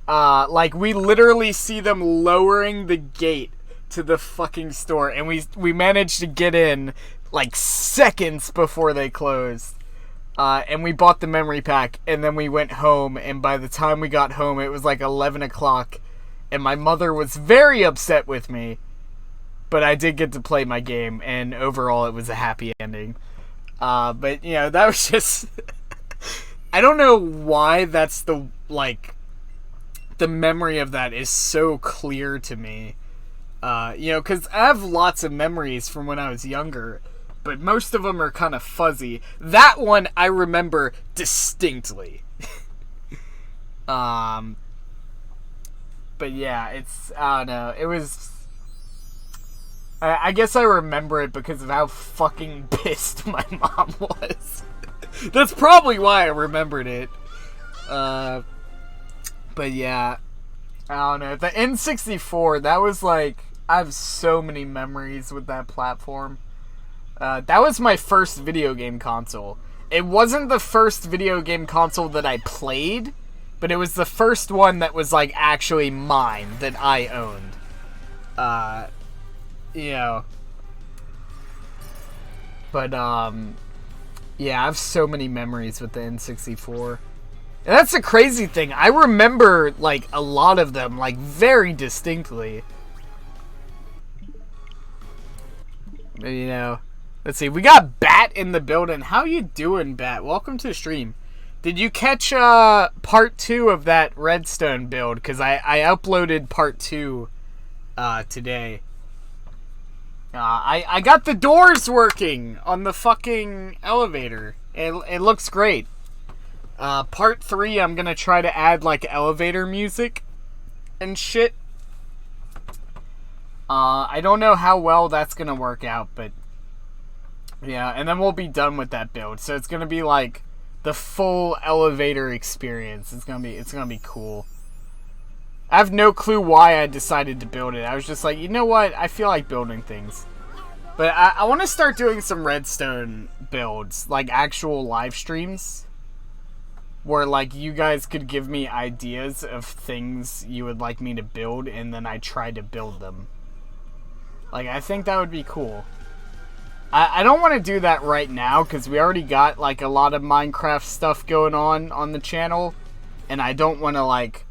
Speaker 1: like, we literally see them lowering the gate to the fucking store, and we managed to get in, like, seconds before they closed. And we bought the memory pack, and then we went home, and by the time we got home, it was like 11 o'clock, and my mother was very upset with me, but I did get to play my game, and overall, it was a happy ending. But, you know, that was just... I don't know why that's the, like, the memory of that is so clear to me. You know, because I have lots of memories from when I was younger, but most of them are kind of fuzzy. That one I remember distinctly. But yeah, it's, I don't know, it was... I guess I remember it because of how fucking pissed my mom was. That's probably why I remembered it. But yeah, I don't know. The N64, that was like, I have so many memories with that platform. That was my first video game console. It wasn't the first video game console that I played, but it was the first one that was like actually mine, that I owned. You know. But, yeah, I have so many memories with the N64. And that's the crazy thing. I remember, like, a lot of them, like, very distinctly. But, you know, let's see. We got Bat in the building. How you doing, Bat? Welcome to the stream. Did you catch part 2 of that redstone build? Because I uploaded part 2 today. I got the doors working on the fucking elevator. It looks great. Part 3, I'm gonna try to add, like, elevator music and shit. I don't know how well that's gonna work out, but... yeah, and then we'll be done with that build. So it's gonna be, like, the full elevator experience. It's gonna be cool. I have no clue why I decided to build it. I was just like, you know what? I feel like building things. But I want to start doing some redstone builds. Like, actual live streams. Where, like, you guys could give me ideas of things you would like me to build. And then I try to build them. Like, I think that would be cool. I don't want to do that right now. Because we already got, like, a lot of Minecraft stuff going on the channel. And I don't want to, like...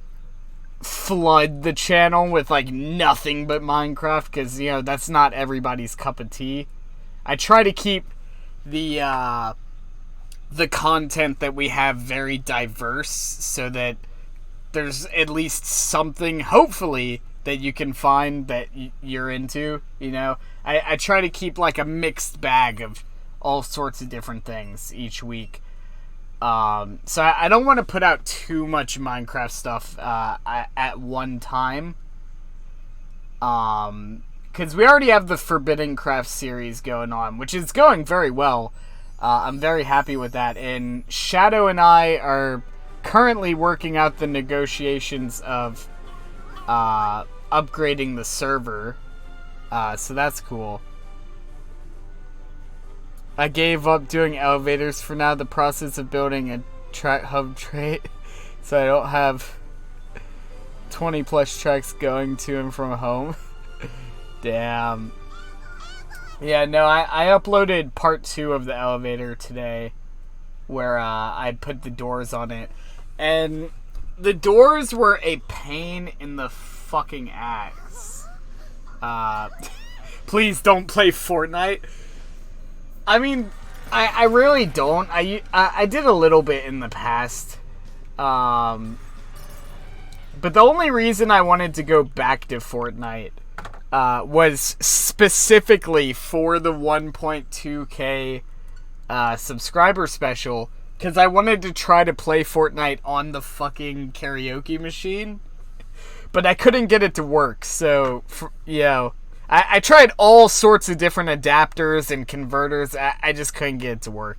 Speaker 1: flood the channel with like nothing but Minecraft, because you know that's not everybody's cup of tea. I try to keep the content that we have very diverse, so that there's at least something, hopefully, that you can find that you're into. You know, I try to keep like a mixed bag of all sorts of different things each week. So I don't want to put out too much Minecraft stuff at one time. Because we already have the Forbidden Craft series going on, which is going very well. I'm very happy with that. And Shadow and I are currently working out the negotiations of upgrading the server. So that's cool. I gave up doing elevators for now. The process of building a hub trait, so I don't have 20 plus tracks going to and from home. Damn. Yeah, no, I uploaded part 2 of the elevator today, where I put the doors on it, and the doors were a pain in the fucking ass. Please don't play Fortnite. I mean, I really don't. I did a little bit in the past. But the only reason I wanted to go back to Fortnite was specifically for the 1.2k subscriber special, because I wanted to try to play Fortnite on the fucking karaoke machine, but I couldn't get it to work. So, I tried all sorts of different adapters and converters. I just couldn't get it to work.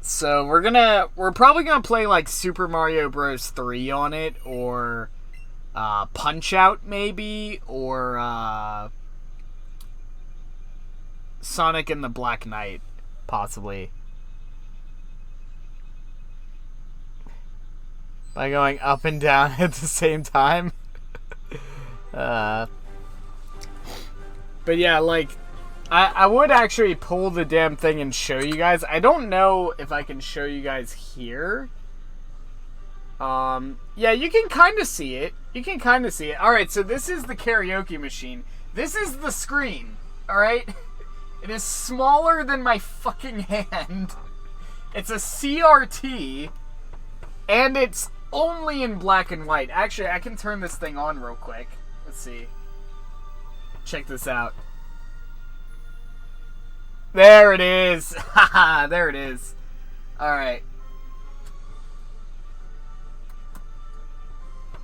Speaker 1: So we're probably gonna play like Super Mario Bros. 3 on it, or Punch Out maybe, or Sonic and the Black Knight, possibly. By going up and down at the same time. But yeah, like, I would actually pull the damn thing and show you guys. I don't know if I can show you guys here. Yeah, you can kind of see it. Alright, so this is the karaoke machine. This is the screen, alright? It is smaller than my fucking hand. It's a CRT, and it's only in black and white. Actually, I can turn this thing on real quick. Let's see. Check this out. There it is. Haha, there it is. Alright.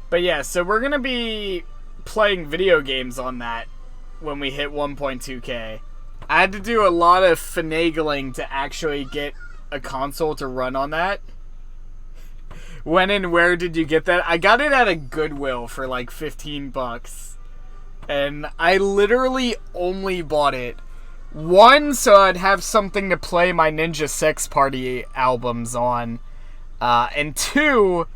Speaker 1: But yeah, so we're going to be playing video games on that when we hit 1.2k. I had to do a lot of finagling to actually get a console to run on that. When and where did you get that? I got it at a Goodwill for like 15 bucks. And I literally only bought it, one, so I'd have something to play my Ninja Sex Party albums on, and two,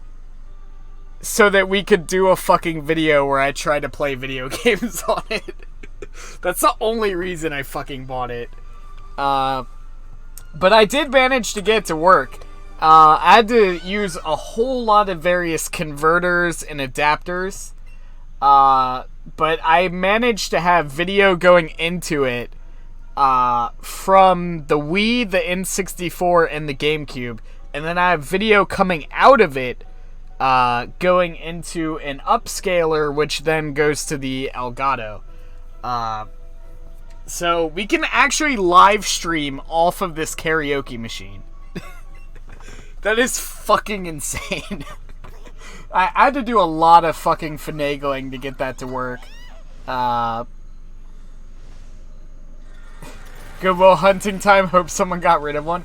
Speaker 1: so that we could do a fucking video where I try to play video games on it. That's the only reason I fucking bought it. But I did manage to get it to work. I had to use a whole lot of various converters and adapters. But I managed to have video going into it from the Wii, the N64, and the GameCube. And then I have video coming out of it going into an upscaler, which then goes to the Elgato. So we can actually live stream off of this karaoke machine. That is fucking insane. I had to do a lot of fucking finagling to get that to work. Goodwill hunting time. Hope someone got rid of one.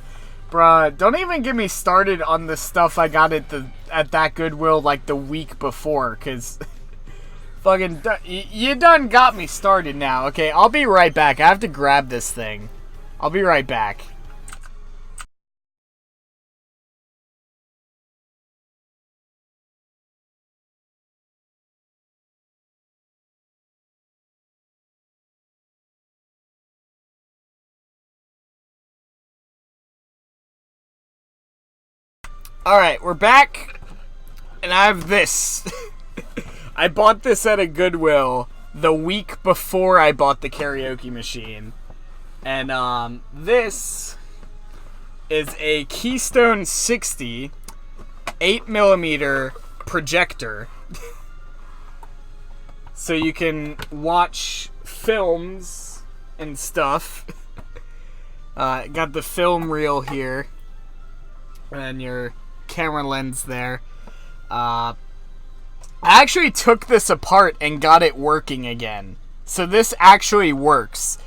Speaker 1: Bruh, don't even get me started on the stuff I got at that Goodwill like the week before, cause fucking you done got me started now. Okay, I'll be right back. I have to grab this thing. I'll be right back. Alright, we're back, and I have this. I bought this at a Goodwill the week before I bought the karaoke machine. And, this is a Keystone 60 8mm projector. So you can watch films and stuff. Got the film reel here. And your camera lens there. I actually took this apart and got it working again. So this actually works.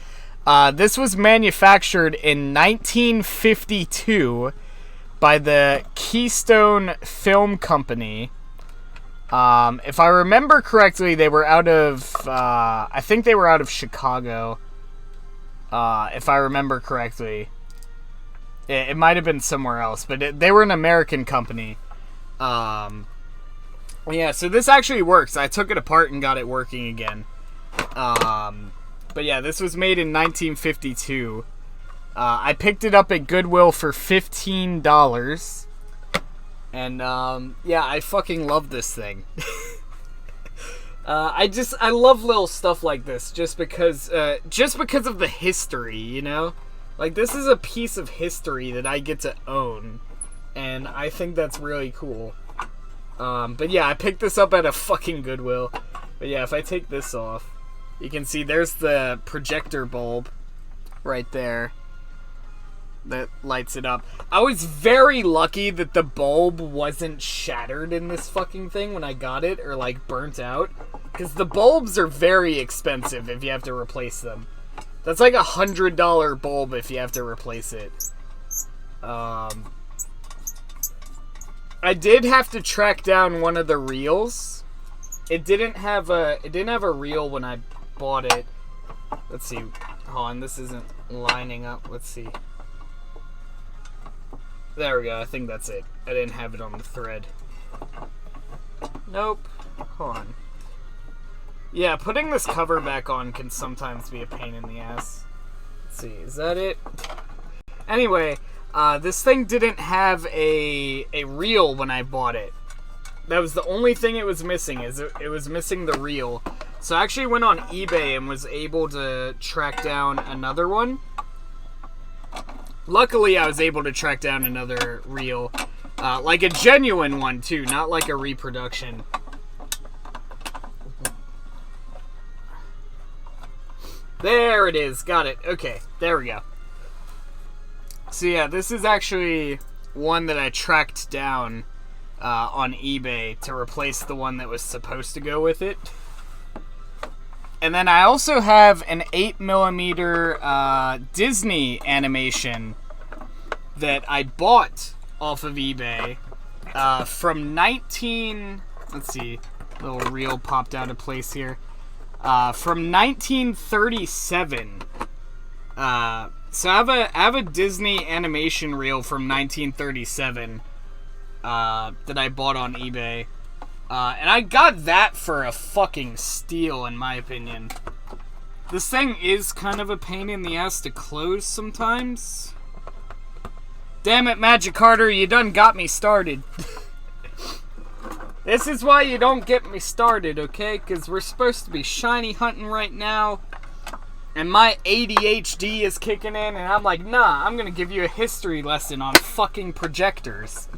Speaker 1: This was manufactured in 1952 by the Keystone Film Company. If I remember correctly, they were out of, I think they were out of Chicago. If I remember correctly. It might have been somewhere else, but they were an American company. Yeah, so this actually works. I took it apart and got it working again. But yeah, this was made in 1952. I picked it up at Goodwill for $15. And, yeah, I fucking love this thing. I love little stuff like this just because of the history, you know? Like, this is a piece of history that I get to own. And I think that's really cool. But yeah, I picked this up at a fucking Goodwill. But yeah, if I take this off, you can see there's the projector bulb right there that lights it up. I was very lucky that the bulb wasn't shattered in this fucking thing when I got it, or like burnt out, because the bulbs are very expensive if you have to replace them. That's like $100 bulb if you have to replace it. I did have to track down one of the reels. It didn't have a reel when I bought it. Let's see. Hold on, this isn't lining up. Let's see. There we go. I think that's it. I didn't have it on the thread. Nope. Hold on. Yeah, putting this cover back on can sometimes be a pain in the ass. Let's see. Is that it? Anyway, this thing didn't have a reel when I bought it. That was the only thing it was missing. It was missing the reel. So I actually went on eBay and was able to track down another one. Luckily, I was able to track down another reel. Like a genuine one, too. Not like a reproduction. There it is. Got it. Okay. There we go. So yeah, this is actually one that I tracked down on eBay to replace the one that was supposed to go with it. And then I also have an 8mm Disney animation that I bought off of eBay from let's see, little reel popped out of place here. From 1937. So I have a Disney animation reel from 1937 that I bought on eBay. And I got that for a fucking steal, in my opinion. This thing is kind of a pain in the ass to close sometimes. Damn it, Magic Carter, you done got me started. This is why you don't get me started, okay? Because we're supposed to be shiny hunting right now. And my ADHD is kicking in, and I'm like, nah, I'm gonna give you a history lesson on fucking projectors.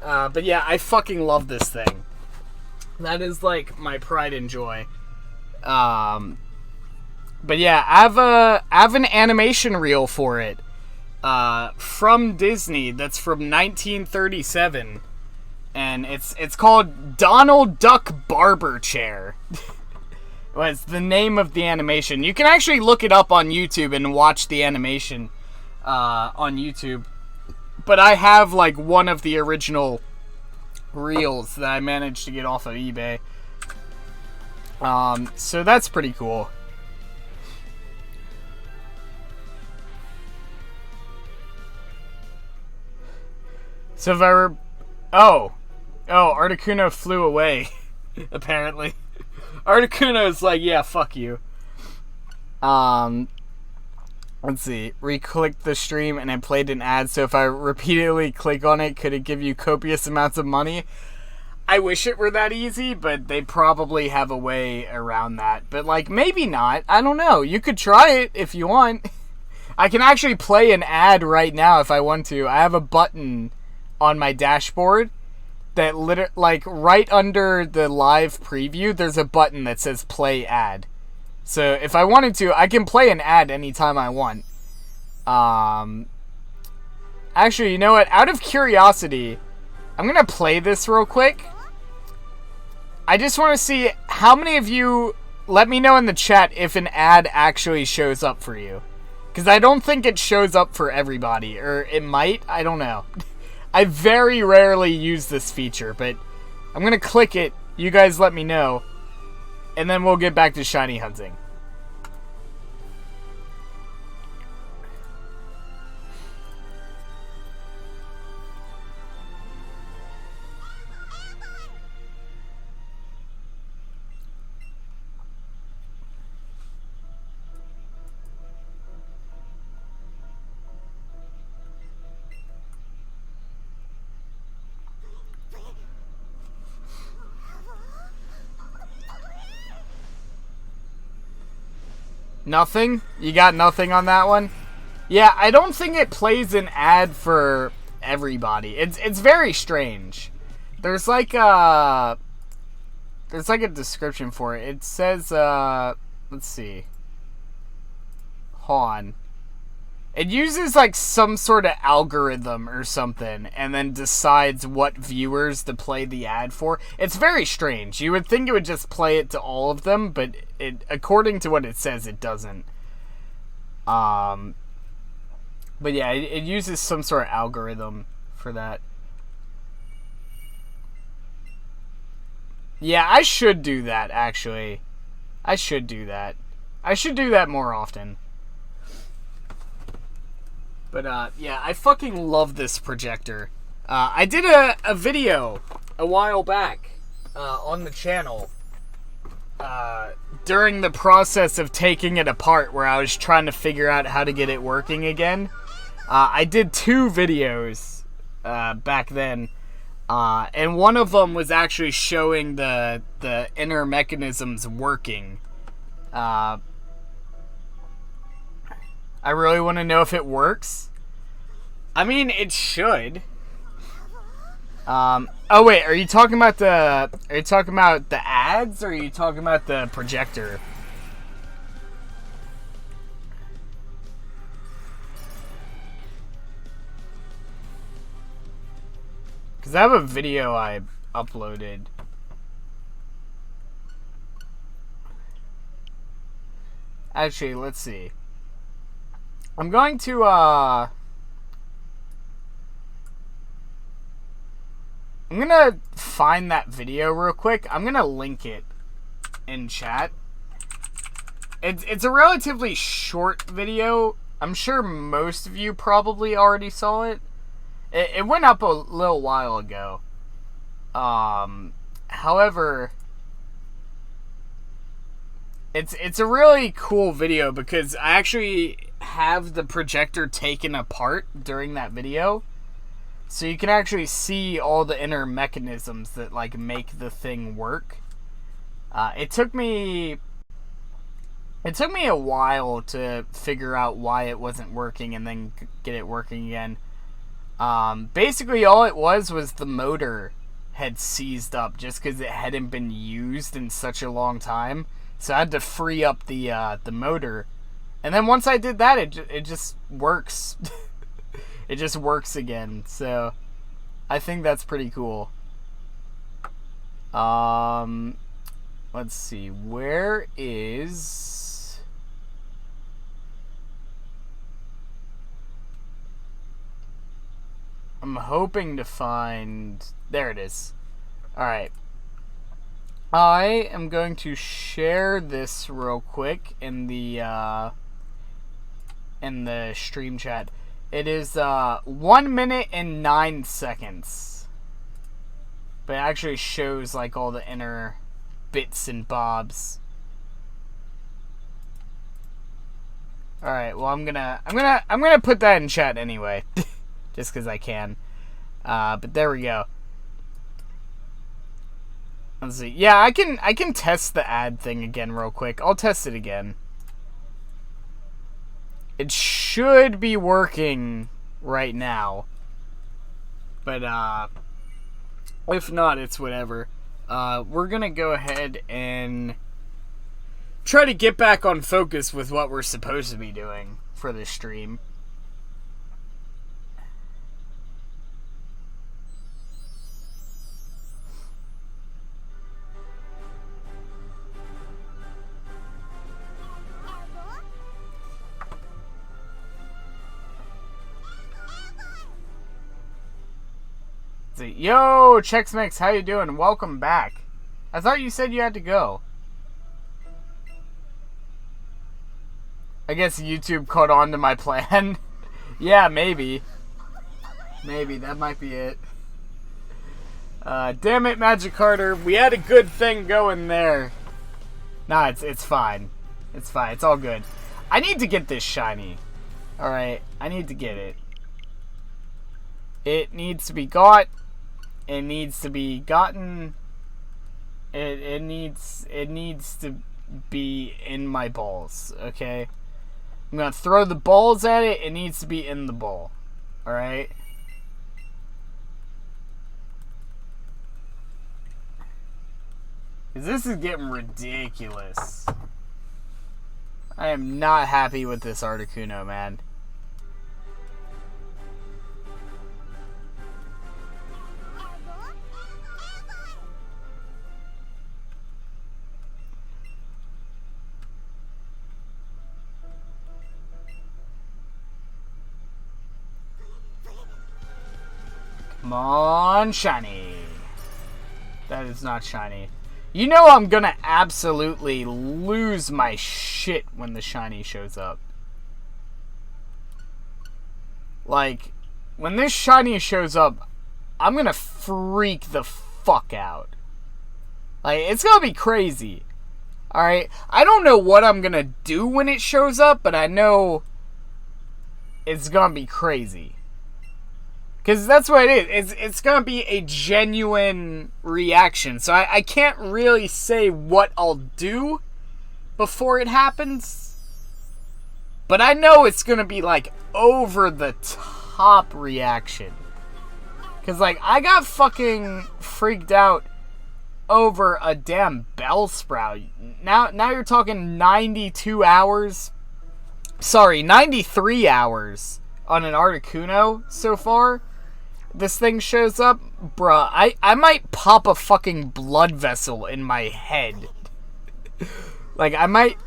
Speaker 1: But yeah, I fucking love this thing. That is like my pride and joy. But yeah, I have an animation reel for it. From Disney that's from 1937. And it's called Donald Duck Barber Chair. Was the name of the animation. You can actually look it up on YouTube and watch the animation on YouTube. But I have like one of the original reels that I managed to get off of eBay. So that's pretty cool. So if I were... Oh, Articuno flew away, apparently. Articuno is like, yeah, fuck you. Let's see. Re-clicked the stream and it played an ad, so if I repeatedly click on it, could it give you copious amounts of money? I wish it were that easy, but they probably have a way around that. But, like, maybe not. I don't know. You could try it if you want. I can actually play an ad right now if I want to. I have a button on my dashboard that like right under the live preview, there's a button that says play ad. So if I wanted to, I can play an ad anytime I want. Actually, you know what? Out of curiosity, I'm gonna play this real quick. I just want to see how many of you, let me know in the chat if an ad actually shows up for you. Because I don't think it shows up for everybody, or it might, I don't know. I very rarely use this feature, but I'm going to click it, you guys let me know, and then we'll get back to shiny hunting. Nothing? You got nothing on that one? Yeah, I don't think it plays an ad for everybody. It's very strange. There's like a description for it. It says let's see. Hold on. It uses like some sort of algorithm or something and then decides what viewers to play the ad for. It's very strange. You would think it would just play it to all of them, but it, according to what it says, it doesn't. But yeah, it uses some sort of algorithm for that. Yeah, I should do that, actually. I should do that. I should do that more often. But, yeah, I fucking love this projector. I did a video a while back on the channel during the process of taking it apart where I was trying to figure out how to get it working again. I did 2 videos back then, and one of them was actually showing the inner mechanisms working. I really want to know if it works. I mean, it should. Oh wait, are you talking about the ads, or are you talking about the projector? Because I have a video I uploaded. Actually, let's see. I'm going to, I'm gonna find that video real quick. I'm gonna link it in chat. It's a relatively short video. I'm sure most of you probably already saw it. It went up a little while ago. However, it's a really cool video because I actually have the projector taken apart during that video, so you can actually see all the inner mechanisms that like make the thing work. It took me a while to figure out why it wasn't working and then get it working again. Basically all it was the motor had seized up just because it hadn't been used in such a long time. So I had to free up the motor, and then once I did that, it just works. It just works again. So I think that's pretty cool. Let's see, where is? I'm hoping to find. There it is. All right. I am going to share this real quick in the stream chat. It is 1 minute and 9 seconds, but it actually shows like all the inner bits and bobs. All right, well I'm gonna put that in chat anyway, just because I can. But there we go. Let's see. Yeah, I can test the ad thing again real quick. I'll test it again. It should be working right now. But if not, it's whatever. We're gonna go ahead and try to get back on focus with what we're supposed to be doing for this stream. Let's see. Yo, Chex how you doing? Welcome back. I thought you said you had to go. I guess YouTube caught on to my plan. Yeah, maybe. Maybe, that might be it. Damn it, Magic Carter. We had a good thing going there. Nah, it's fine. It's fine. It's all good. I need to get this shiny. Alright, I need to get it. It needs to be got. It needs to be gotten. It needs to be in my balls, okay? I'm gonna throw the balls at it. It needs to be in the ball. Alright? This is getting ridiculous. I am not happy with this Articuno, man. Come on, shiny. That is not shiny. You know I'm gonna absolutely lose my shit when the shiny shows up. Like, when this shiny shows up, I'm gonna freak the fuck out. Like, it's gonna be crazy. Alright? I don't know what I'm gonna do when it shows up, but I know it's gonna be crazy. Because that's what it is. It's going to be a genuine reaction. So I can't really say what I'll do before it happens. But I know it's going to be like over the top reaction. Because like I got fucking freaked out over a damn Bellsprout. Now you're talking 92 hours. Sorry, 93 hours on an Articuno so far. This thing shows up, bruh, I might pop a fucking blood vessel in my head. Like, I might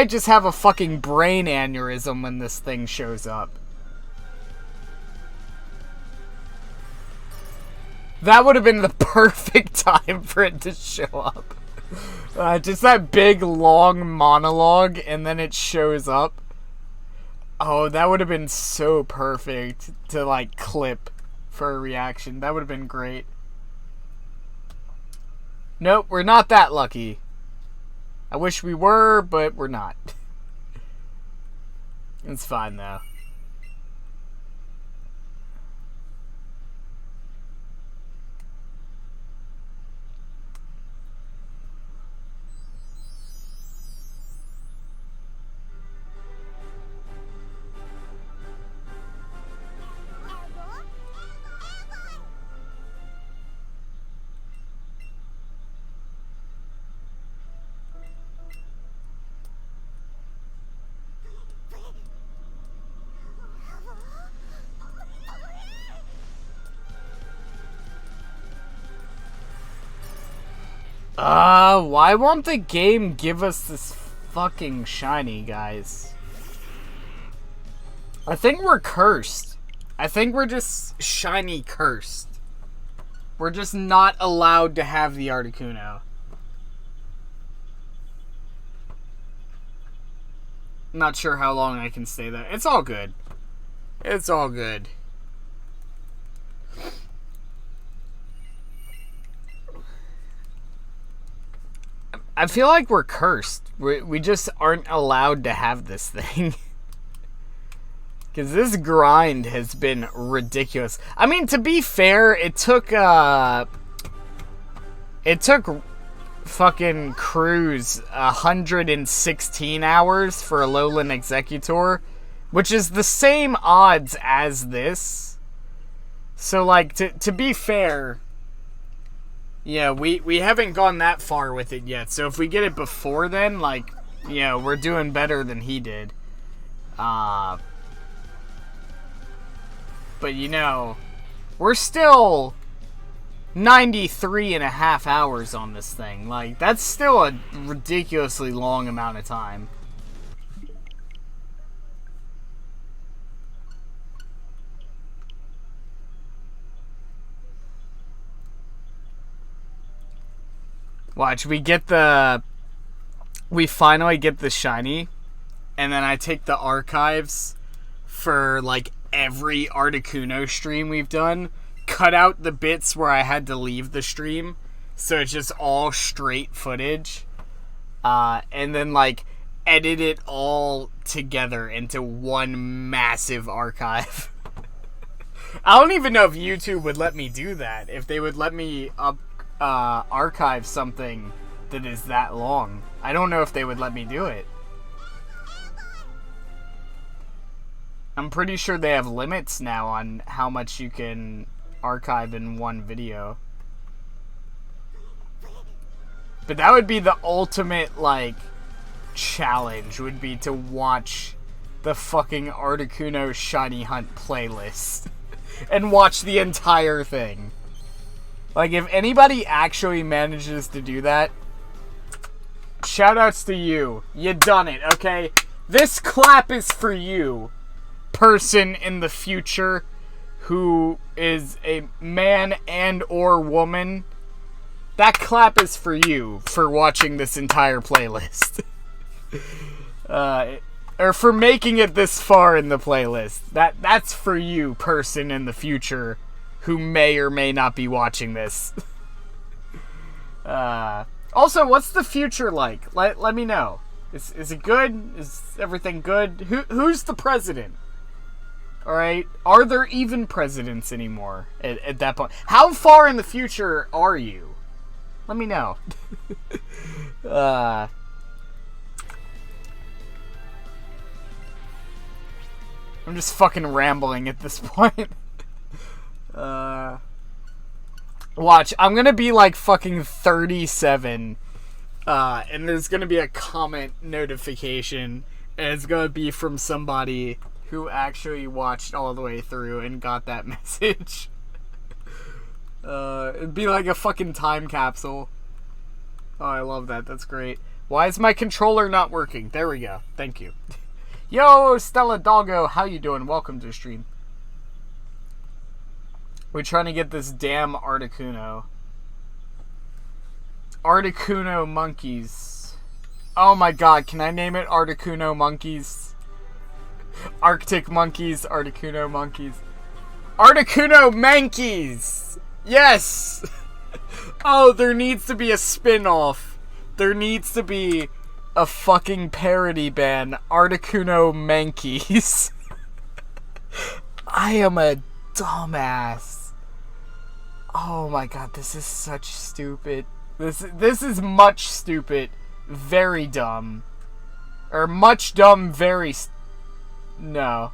Speaker 1: just have a fucking brain aneurysm when this thing shows up. That would have been the perfect time for it to show up. Just that big, long monologue, and then it shows up. Oh, that would have been so perfect to, like, clip for a reaction. That would have been great. Nope, we're not that lucky. I wish we were, but we're not. It's fine, though. Why won't the game give us this fucking shiny, guys? I think we're cursed. I think we're just shiny cursed. We're just not allowed to have the Articuno. Not sure how long I can stay that. It's all good. It's all good. I feel like we're cursed. We just aren't allowed to have this thing. Because this grind has been ridiculous. I mean, to be fair, it took fucking Cruz 116 hours for a Lowland Executor, which is the same odds as this. So, like, to be fair, yeah, we haven't gone that far with it yet. So if we get it before then, like, yeah, we're doing better than he did. But, you know, we're still 93 and a half hours on this thing. Like, that's still a ridiculously long amount of time. Watch, we finally get the shiny, and then I take the archives for, like, every Articuno stream we've done, cut out the bits where I had to leave the stream, so it's just all straight footage, and then, like, edit it all together into one massive archive. I don't even know if YouTube would let me do that, if they would let me archive something that is that long. I don't know if they would let me do it. I'm pretty sure they have limits now on how much you can archive in one video. But that would be the ultimate, like, challenge, would be to watch the fucking Articuno Shiny Hunt playlist. And watch the entire thing. Like, if anybody actually manages to do that, shoutouts to you. You done it, okay? This clap is for you, person in the future who is a man and or woman. That clap is for you for watching this entire playlist. Or for making it this far in the playlist. That's for you, person in the future who may or may not be watching this. Also, what's the future like? Let me know. Is it good? Is everything good? Who's the president? Alright? Are there even presidents anymore at that point? How far in the future are you? Let me know. I'm just fucking rambling at this point. Watch, I'm gonna be like fucking 37, and there's gonna be a comment notification, and it's gonna be from somebody who actually watched all the way through and got that message. It'd be like a fucking time capsule. Oh, I love that. That's great. Why is my controller not working? There we go. Thank you. Yo, Stella Doggo, how you doing? Welcome to the stream. We're trying to get this damn Articuno. Articuno monkeys. Oh my god, can I name it Articuno monkeys? Arctic monkeys, Articuno monkeys. Articuno mankeys! Yes! Oh, there needs to be a spin-off. There needs to be a fucking parody band, Articuno Mankeys. I am a dumbass. Oh my god, this is such stupid. This is much stupid, very dumb. Or much dumb, very... No.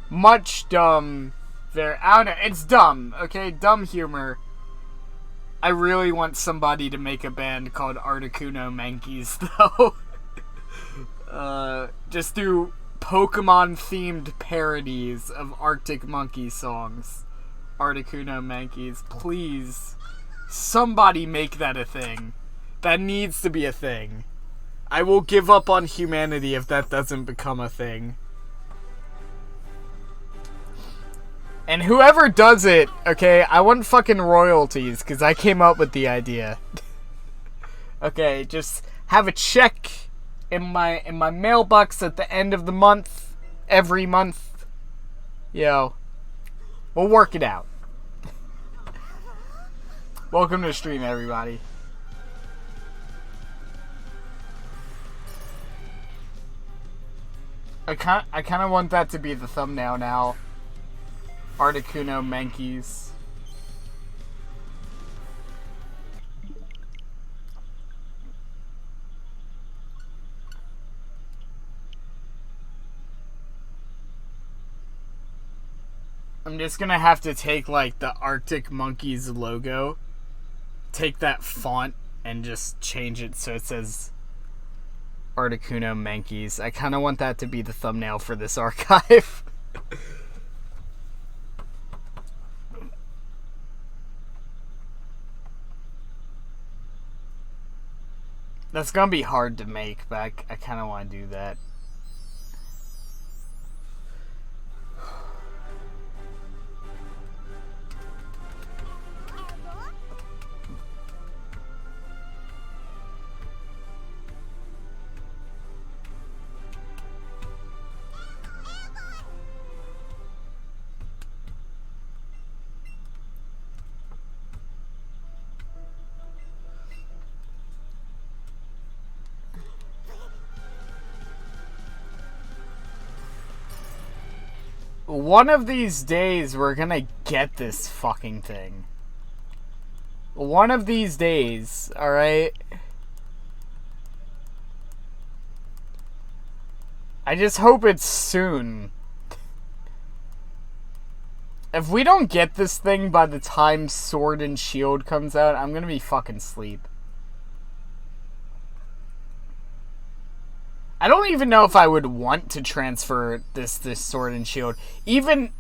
Speaker 1: Much dumb, very... I don't know, it's dumb, okay? Dumb humor. I really want somebody to make a band called Articuno Mankeys, though. Just do Pokemon-themed parodies of Arctic Monkey songs. Articuno Mankeys. Please. Somebody make that a thing. That needs to be a thing. I will give up on humanity if that doesn't become a thing. And whoever does it, okay, I want fucking royalties, because I came up with the idea. Okay, just have a check in my mailbox at the end of the month, every month. Yo, we'll work it out. Welcome to the stream, everybody. I kind of want that to be the thumbnail now. Articuno Mankeys. I'm just gonna have to take, like, the Arctic Monkeys logo, take that font, and just change it so it says Articuno Mankeys. I kind of want that to be the thumbnail for this archive. That's gonna be hard to make, but I kind of want to do that. One of these days, we're gonna get this fucking thing. One of these days, alright? I just hope it's soon. If we don't get this thing by the time Sword and Shield comes out, I'm gonna be fucking asleep. I don't even know if I would want to transfer this Sword and Shield. Even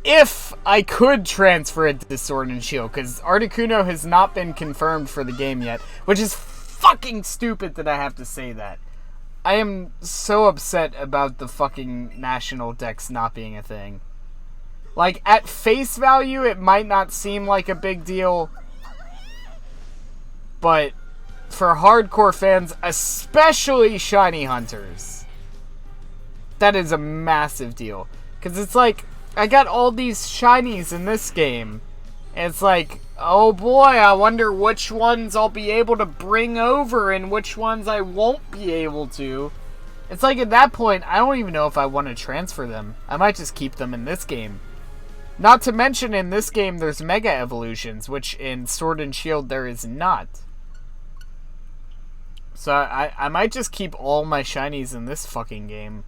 Speaker 1: if I could transfer it to Sword and Shield, because Articuno has not been confirmed for the game yet, which is fucking stupid that I have to say that. I am so upset about the fucking national decks not being a thing. Like, at face value, it might not seem like a big deal, but for hardcore fans, especially shiny hunters, that is a massive deal. Because it's like, I got all these shinies in this game, and it's like, oh boy, I wonder which ones I'll be able to bring over and which ones I won't be able to. It's like, at that point, I don't even know if I want to transfer them. I might just keep them in this game. Not to mention, in this game, there's Mega Evolutions, which in Sword and Shield there is not. So I might just keep all my shinies in this fucking game.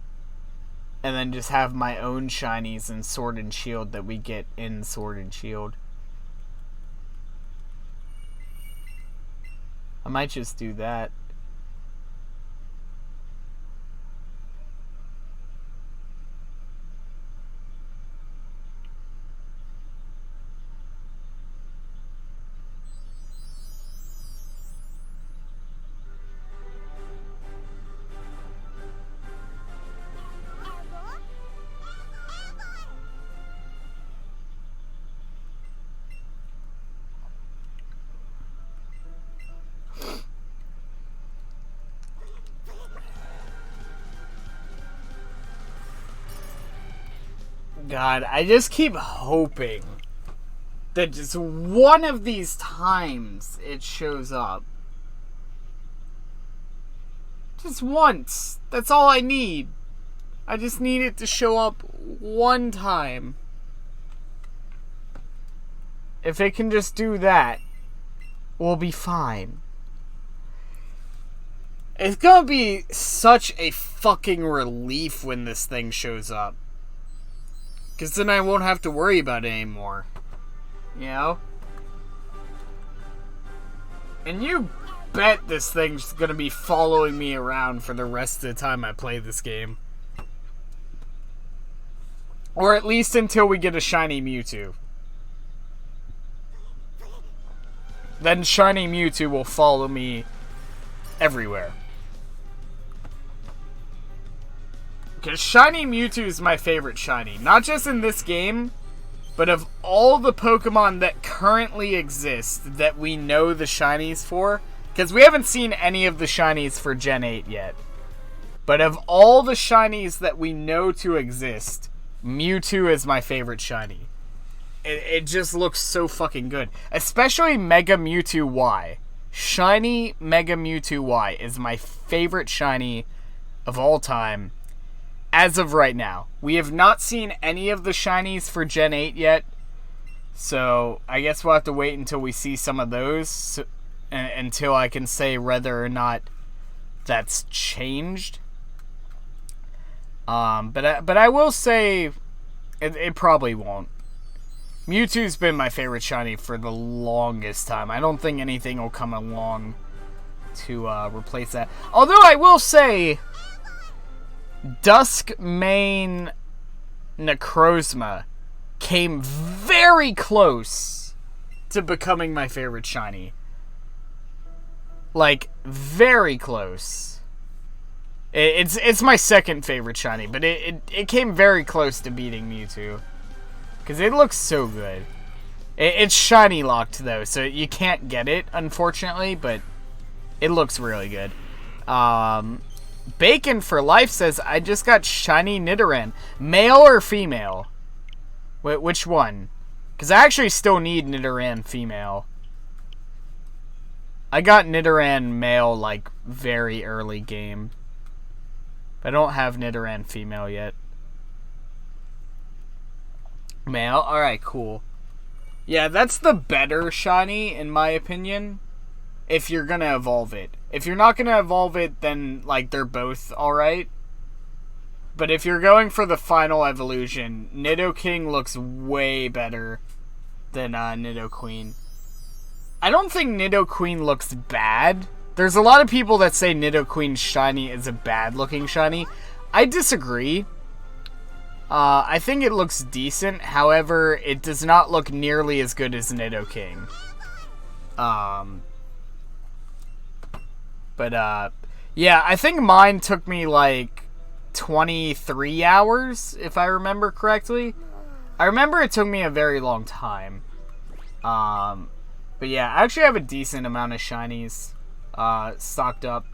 Speaker 1: And then just have my own shinies in Sword and Shield that we get in Sword and Shield. I might just do that. God, I just keep hoping that just one of these times it shows up. Just once. That's all I need. I just need it to show up one time. If it can just do that, we'll be fine. It's gonna be such a fucking relief when this thing shows up. Because then I won't have to worry about it anymore. You know? And you bet this thing's gonna be following me around for the rest of the time I play this game. Or at least until we get a shiny Mewtwo. Then shiny Mewtwo will follow me everywhere. Because shiny Mewtwo is my favorite shiny. Not just in this game, but of all the Pokemon that currently exist that we know the shinies for. Because we haven't seen any of the shinies for Gen 8 yet. But of all the shinies that we know to exist, Mewtwo is my favorite shiny. It just looks so fucking good. Especially Mega Mewtwo Y. Shiny Mega Mewtwo Y is my favorite shiny of all time. As of right now. We have not seen any of the shinies for Gen 8 yet. So, I guess we'll have to wait until we see some of those. Until I can say whether or not that's changed. But I will say it probably won't. Mewtwo's been my favorite shiny for the longest time. I don't think anything will come along to replace that. Although I will say, Duskmane Necrozma came very close to becoming my favorite shiny. Like, very close. It's my second favorite shiny, but it came very close to beating Mewtwo. Because it looks so good. It's shiny locked, though, so you can't get it, unfortunately, but it looks really good. Bacon for Life says, I just got shiny Nidoran. Male or female? Wait, which one? Because I actually still need Nidoran female. I got Nidoran male, like, very early game. But I don't have Nidoran female yet. Male? Alright, cool. Yeah, that's the better shiny, in my opinion, if you're gonna evolve it. If you're not gonna evolve it, then, like, they're both alright. But if you're going for the final evolution, Nidoking looks way better than Nidoqueen. I don't think Nidoqueen looks bad. There's a lot of people that say Nidoqueen's shiny is a bad-looking shiny. I disagree. I think it looks decent. However, it does not look nearly as good as Nidoking. Yeah, I think mine took me like 23 hours, if I remember correctly. I remember it took me a very long time. But yeah, I actually have a decent amount of shinies stocked up.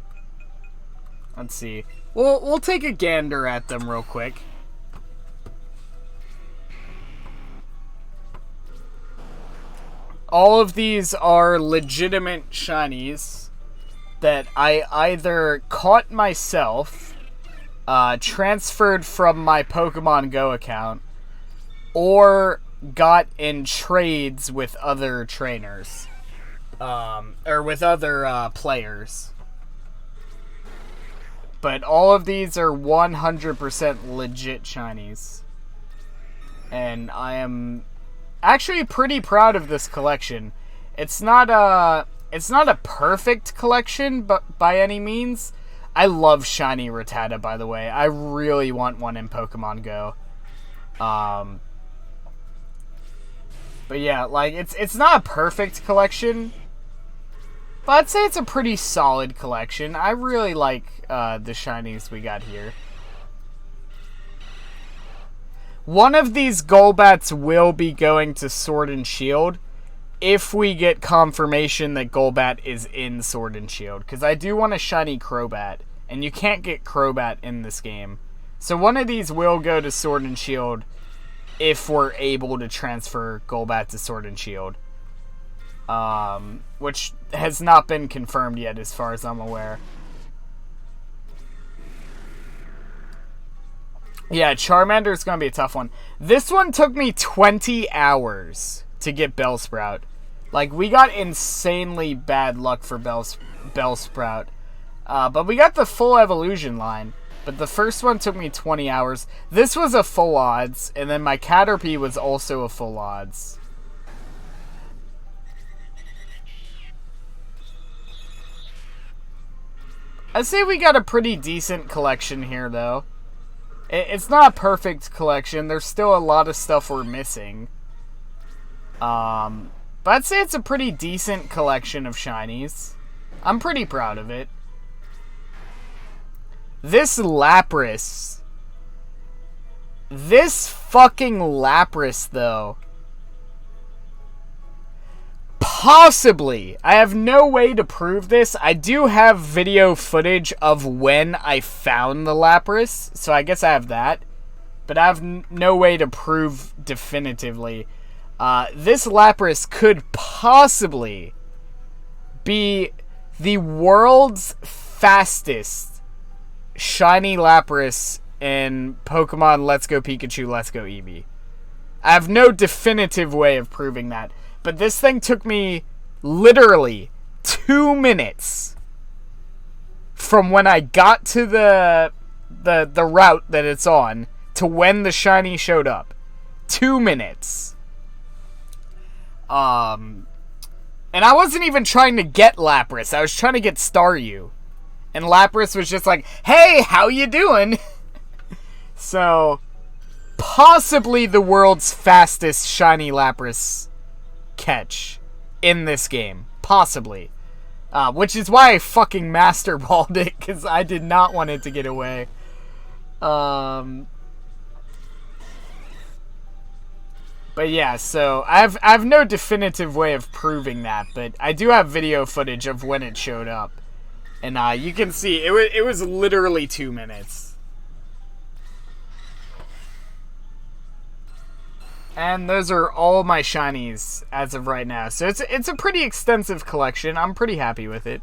Speaker 1: Let's see. We'll take a gander at them real quick. All of these are legitimate shinies that I either caught myself, transferred from my Pokemon Go account, or got in trades with other trainers. Or with other players. But all of these are 100% legit shinies. And I am actually pretty proud of this collection. It's not a perfect collection, but by any means. I love shiny Rattata, by the way. I really want one in Pokemon Go. But yeah, like it's not a perfect collection, but I'd say it's a pretty solid collection. I really like the shinies we got here. One of these Golbats will be going to Sword and Shield if we get confirmation that Golbat is in Sword and Shield. Because I do want a shiny Crobat, and you can't get Crobat in this game. So one of these will go to Sword and Shield if we're able to transfer Golbat to Sword and Shield. Which has not been confirmed yet as far as I'm aware. Yeah, Charmander's gonna be a tough one. This one took me 20 hours to get Bellsprout. Like, we got insanely bad luck for Bellsprout. But we got the full evolution line. But the first one took me 20 hours. This was a full odds, and then my Caterpie was also a full odds. I'd say we got a pretty decent collection here, though. It's not a perfect collection. There's still a lot of stuff we're missing. But I'd say it's a pretty decent collection of shinies. I'm pretty proud of it. This Lapras. This fucking Lapras, though. Possibly. I have no way to prove this. I do have video footage of when I found the Lapras, so I guess I have that. But I have no way to prove definitively. This Lapras could possibly be the world's fastest shiny Lapras in Pokemon Let's Go Pikachu, Let's Go Eevee. I have no definitive way of proving that. But this thing took me literally 2 minutes from when I got to the route that it's on to when the shiny showed up. 2 minutes. And I wasn't even trying to get Lapras. I was trying to get Staryu. And Lapras was just like, hey, how you doing? So, possibly the world's fastest shiny Lapras catch in this game. Possibly. Which is why I fucking Master Balled it, because I did not want it to get away. But yeah, so I have no definitive way of proving that, but I do have video footage of when it showed up. And you can see, it was literally 2 minutes. And those are all my shinies as of right now. So it's a pretty extensive collection. I'm pretty happy with it.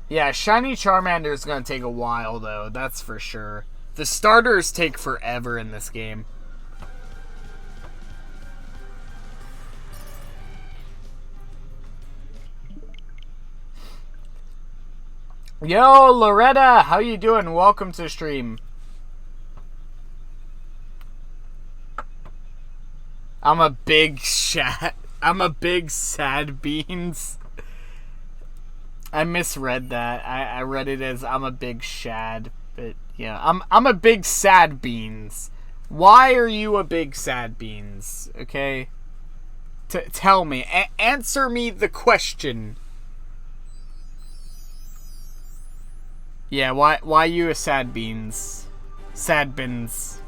Speaker 1: Yeah, shiny Charmander is going to take a while, though. That's for sure. The starters take forever in this game. Yo, Loretta, how you doing? Welcome to stream. I'm a big sad beans. I misread that. I read it as I'm a big shad, but yeah, I'm a big sad beans. Why are you a big sad beans? Okay, tell me. Answer me the question. Yeah, why you a sad beans? Sad beans.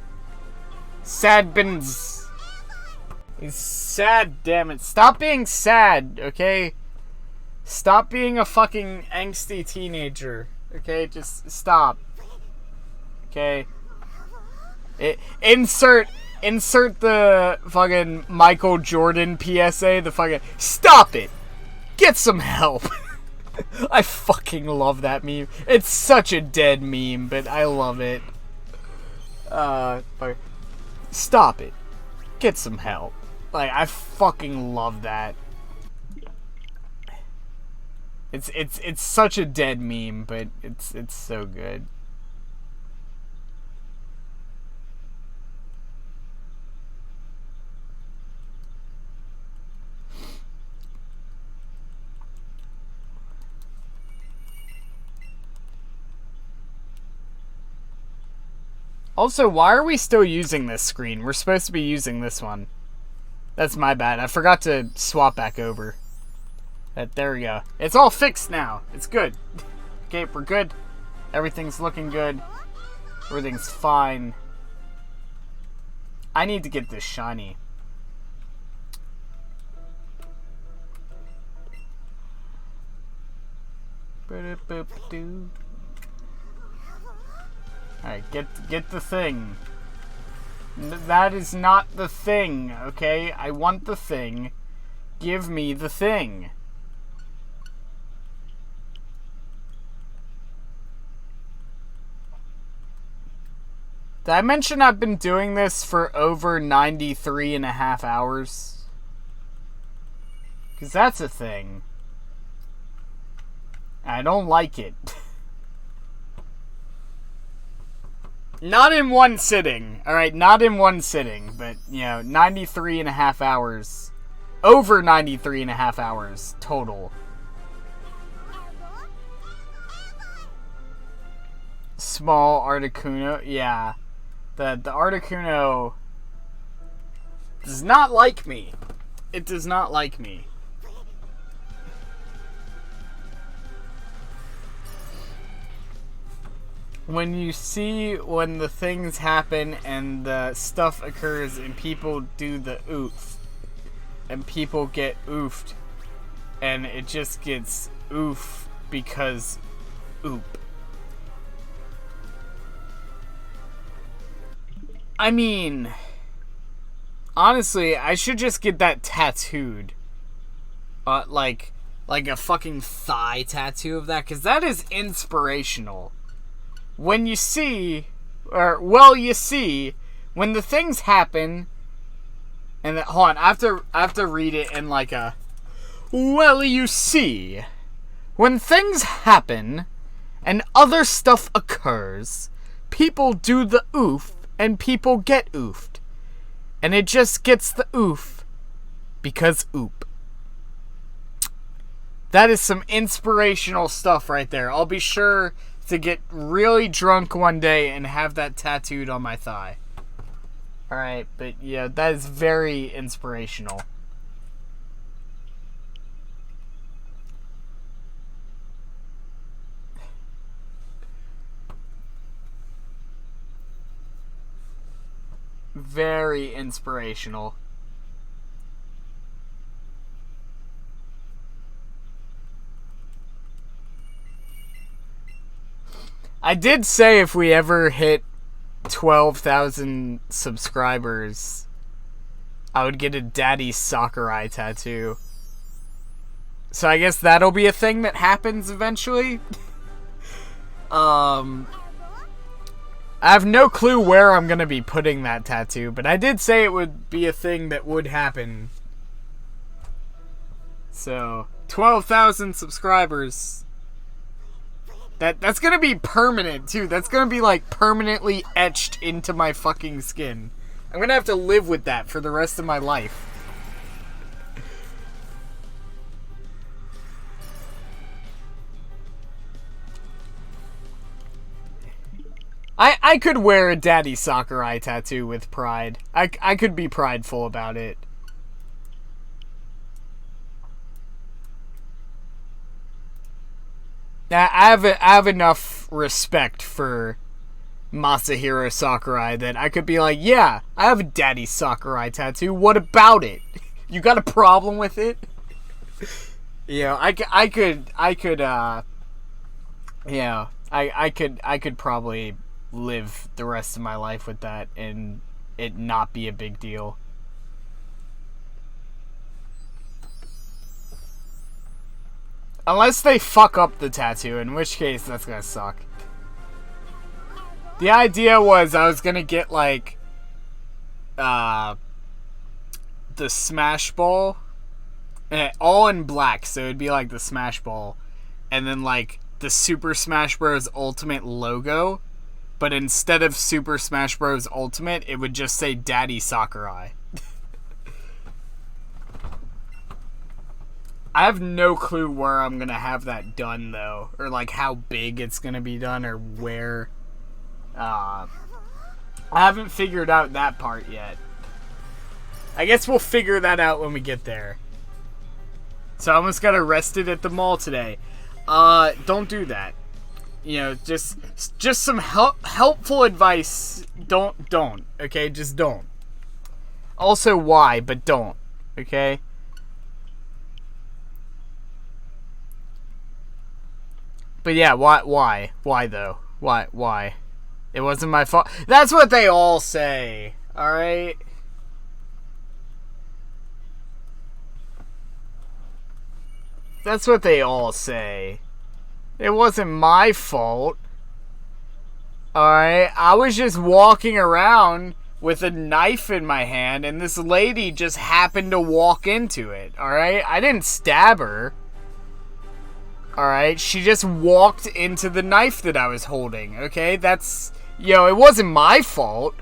Speaker 1: Sad beans. He's sad, damn it. Stop being sad, okay? Stop being a fucking angsty teenager, okay? Just stop. Okay? Insert the fucking Michael Jordan PSA, the fucking stop it. Get some help. I fucking love that meme. It's such a dead meme, but I love it. Stop it. Get some help. Like, I fucking love that. It's such a dead meme, but it's so good. Also, why are we still using this screen? We're supposed to be using this one. That's my bad. I forgot to swap back over. There we go. It's all fixed now. It's good. Okay, we're good. Everything's looking good. Everything's fine. I need to get this shiny. Alright, get the thing. That is not the thing, okay? I want the thing. Give me the thing. Did I mention I've been doing this for over 93.5 hours? Because that's a thing. I don't like it. Not in one sitting. Alright, not in one sitting. But, 93.5 hours. Over 93.5 hours total. Small Articuno. Yeah. The Articuno does not like me. It does not like me. When the things happen and the stuff occurs and people do the oof. And people get oofed. And it just gets oof because oop. I mean, honestly, I should just get that tattooed. Like a fucking thigh tattoo of that, because that is inspirational. When you see, when the things happen, and hold on, I have to read it in like a, well, you see, when things happen, and other stuff occurs, people do the oof, and people get oofed. And it just gets the oof, because oop. That is some inspirational stuff right there. I'll be sure to get really drunk one day and have that tattooed on my thigh. Alright, but yeah, that is very inspirational. Very inspirational. I did say if we ever hit 12,000 subscribers, I would get a Daddy Sakurai tattoo. So I guess that'll be a thing that happens eventually. I have no clue where I'm gonna be putting that tattoo, but I did say it would be a thing that would happen. So, 12,000 subscribers. That's gonna be permanent, too. That's gonna be, like, permanently etched into my fucking skin. I'm gonna have to live with that for the rest of my life. I could wear a Daddy Sakurai tattoo with pride. I could be prideful about it. I have enough respect for Masahiro Sakurai that I could be like, yeah, I have a Daddy Sakurai tattoo. What about it? You got a problem with it? You know, I could probably live the rest of my life with that and it not be a big deal. Unless they fuck up the tattoo, in which case that's gonna suck. The idea was I was gonna get like the Smash Ball, all in black, so it'd be like the Smash Ball, and then like the Super Smash Bros. Ultimate logo, but instead of Super Smash Bros. Ultimate, it would just say Daddy Sakurai. I have no clue where I'm gonna have that done, though, or like how big it's gonna be done, or where. I haven't figured out that part yet. I guess we'll figure that out when we get there. So I almost got arrested at the mall today. Don't do that. You know, just some helpful advice. Don't. Okay, just don't. Also, why? But don't. Okay. But yeah, why? Why though? Why? It wasn't my fault. That's what they all say. Alright? That's what they all say. It wasn't my fault. Alright? I was just walking around with a knife in my hand, and this lady just happened to walk into it. Alright? I didn't stab her. Alright? She just walked into the knife that I was holding. Okay? That's... Yo, it wasn't my fault.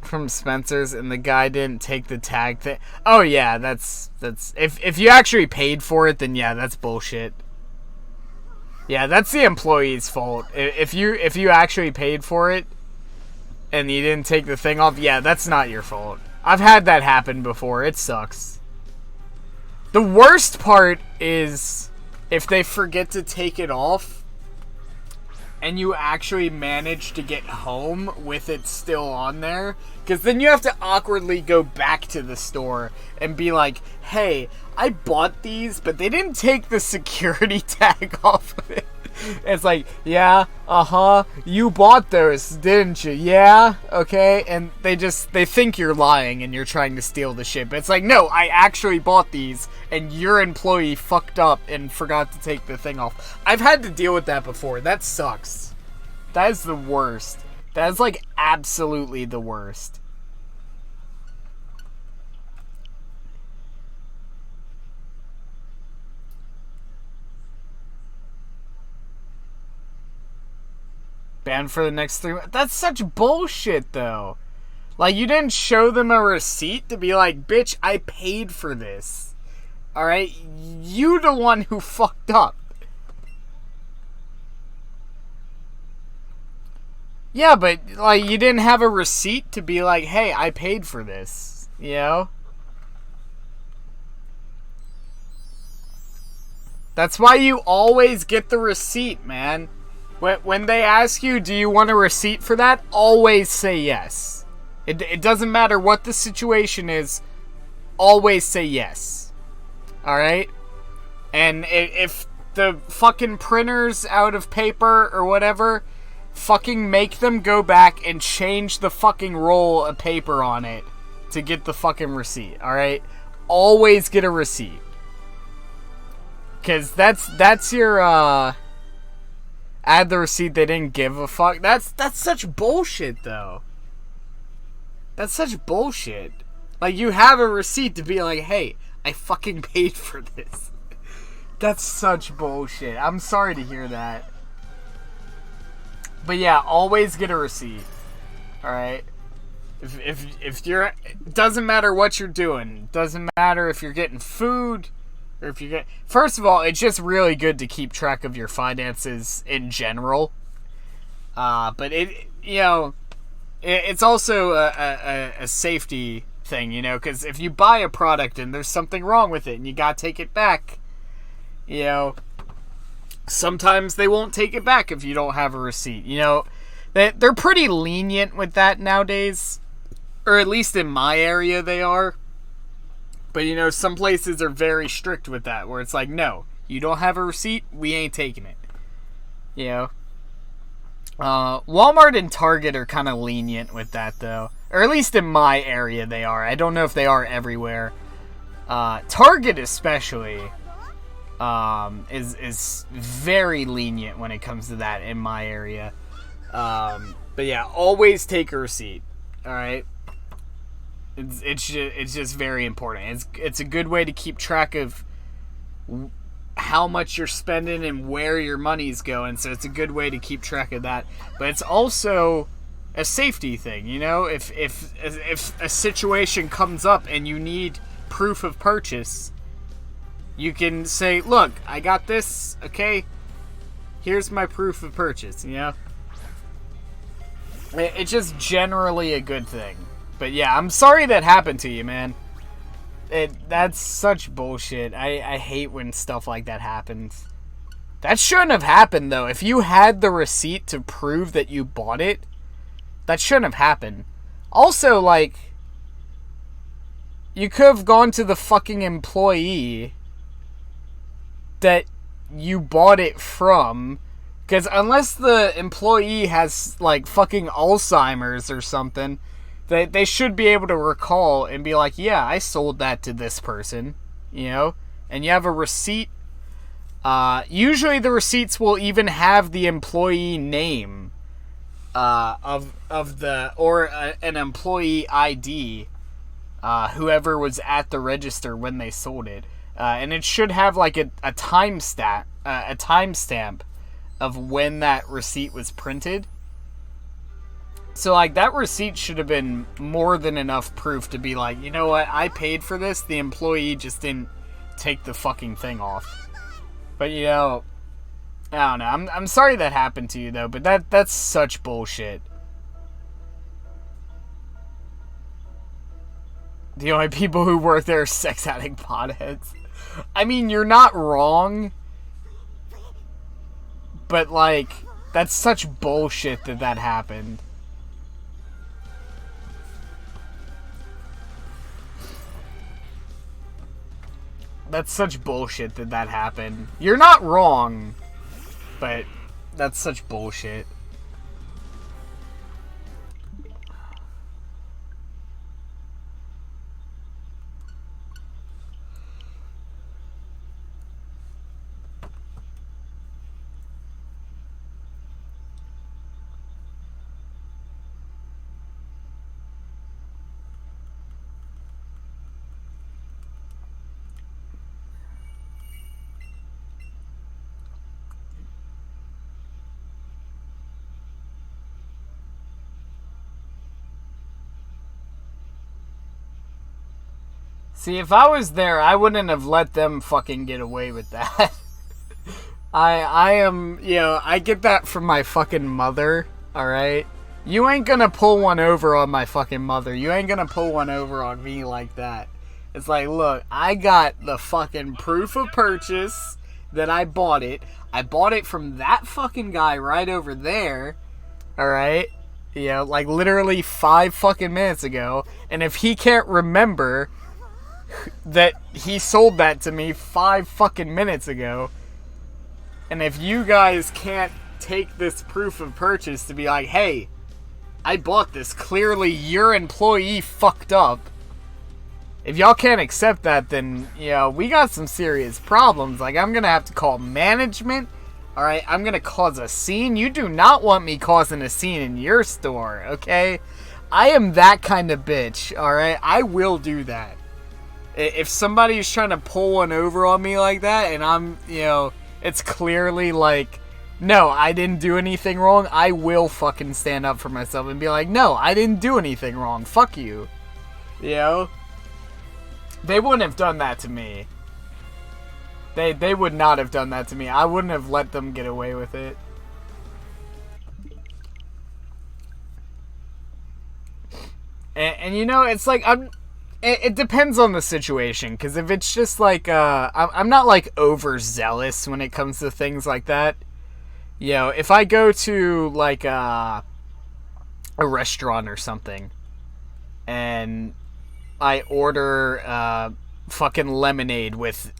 Speaker 1: From Spencer's, and the guy didn't take the tag thing. Oh yeah, that's if you actually paid for it, then yeah, that's bullshit. Yeah, that's the employee's fault. If you actually paid for it and you didn't take the thing off, yeah, that's not your fault. I've had that happen before. It sucks. The worst part is if they forget to take it off and you actually manage to get home with it still on there, because then you have to awkwardly go back to the store and be like, hey, I bought these, but they didn't take the security tag off of it. It's like, yeah, you bought those, didn't you? Yeah, okay. And they think you're lying and you're trying to steal the shit. But it's like, no, I actually bought these and your employee fucked up and forgot to take the thing off. I've had to deal with that before. That sucks. That is the worst. That is like absolutely the worst. Banned for the next 3 months. That's such bullshit, though. Like, you didn't show them a receipt to be like, bitch, I paid for this. Alright? You the one who fucked up. Yeah, but, like, you didn't have a receipt to be like, hey, I paid for this. You know? That's why you always get the receipt, man. When they ask you, do you want a receipt for that? Always say yes. It doesn't matter what the situation is. Always say yes. Alright? And if the fucking printer's out of paper or whatever, fucking make them go back and change the fucking roll of paper on it to get the fucking receipt. Alright? Always get a receipt. Because that's your, add the receipt, they didn't give a fuck. That's such bullshit, though. That's such bullshit. Like, you have a receipt to be like, hey, I fucking paid for this. That's such bullshit. I'm sorry to hear that. But yeah, always get a receipt. Alright? If you're... It doesn't matter what you're doing. It doesn't matter if you're getting food... Or if you get... First of all, it's just really good to keep track of your finances in general. But it's also a safety thing, you know, because if you buy a product and there's something wrong with it and you gotta take it back, you know, sometimes they won't take it back if you don't have a receipt. You know, they're pretty lenient with that nowadays, or at least in my area they are. But, you know, some places are very strict with that, where it's like, no, you don't have a receipt, we ain't taking it. You know? Walmart and Target are kind of lenient with that, though. Or at least in my area they are. I don't know if they are everywhere. Target especially is very lenient when it comes to that in my area. But yeah, always take a receipt. Alright? It's just very important. It's a good way to keep track of how much you're spending and where your money's going, so it's a good way to keep track of that. But it's also a safety thing, you know? If a situation comes up and you need proof of purchase, you can say, look, I got this, okay? Here's my proof of purchase, you know? It's just generally a good thing. But yeah, I'm sorry that happened to you, man. That's such bullshit. I hate when stuff like that happens. That shouldn't have happened, though. If you had the receipt to prove that you bought it, that shouldn't have happened. Also, like, you could have gone to the fucking employee that you bought it from. Because unless the employee has, like, fucking Alzheimer's or something, they should be able to recall and be like, yeah, I sold that to this person, you know? And you have a receipt. Usually the receipts will even have the employee name of the, or an employee ID, whoever was at the register when they sold it. And it should have like a timestamp of when that receipt was printed. So, like, that receipt should have been more than enough proof to be like, you know what, I paid for this, the employee just didn't take the fucking thing off. But, you know, I don't know, I'm sorry that happened to you, though, but that's such bullshit. The only people who work there are sex addict potheads. I mean, you're not wrong, but, like, that's such bullshit that happened. That's such bullshit that happened. You're not wrong, but that's such bullshit. See, if I was there, I wouldn't have let them fucking get away with that. I am, you know, I get that from my fucking mother, alright? You ain't gonna pull one over on my fucking mother. You ain't gonna pull one over on me like that. It's like, look, I got the fucking proof of purchase that I bought it. I bought it from that fucking guy right over there, alright? You know, like literally 5 fucking minutes ago. And if he can't remember that he sold that to me 5 fucking minutes ago, and if you guys can't take this proof of purchase to be like, hey, I bought this, clearly your employee fucked up, if y'all can't accept that, then, you know, we got some serious problems. Like, I'm gonna have to call management, alright? I'm gonna cause a scene. You do not want me causing a scene in your store, okay? I am that kind of bitch, alright? I will do that. If somebody's trying to pull one over on me like that, and I'm, it's clearly like, no, I didn't do anything wrong, I will fucking stand up for myself and be like, no, I didn't do anything wrong. Fuck you. They wouldn't have done that to me. They would not have done that to me. I wouldn't have let them get away with it. And it's like, it depends on the situation, because if it's just like, I'm not like overzealous when it comes to things like that. If I go to like a restaurant or something, and I order fucking lemonade with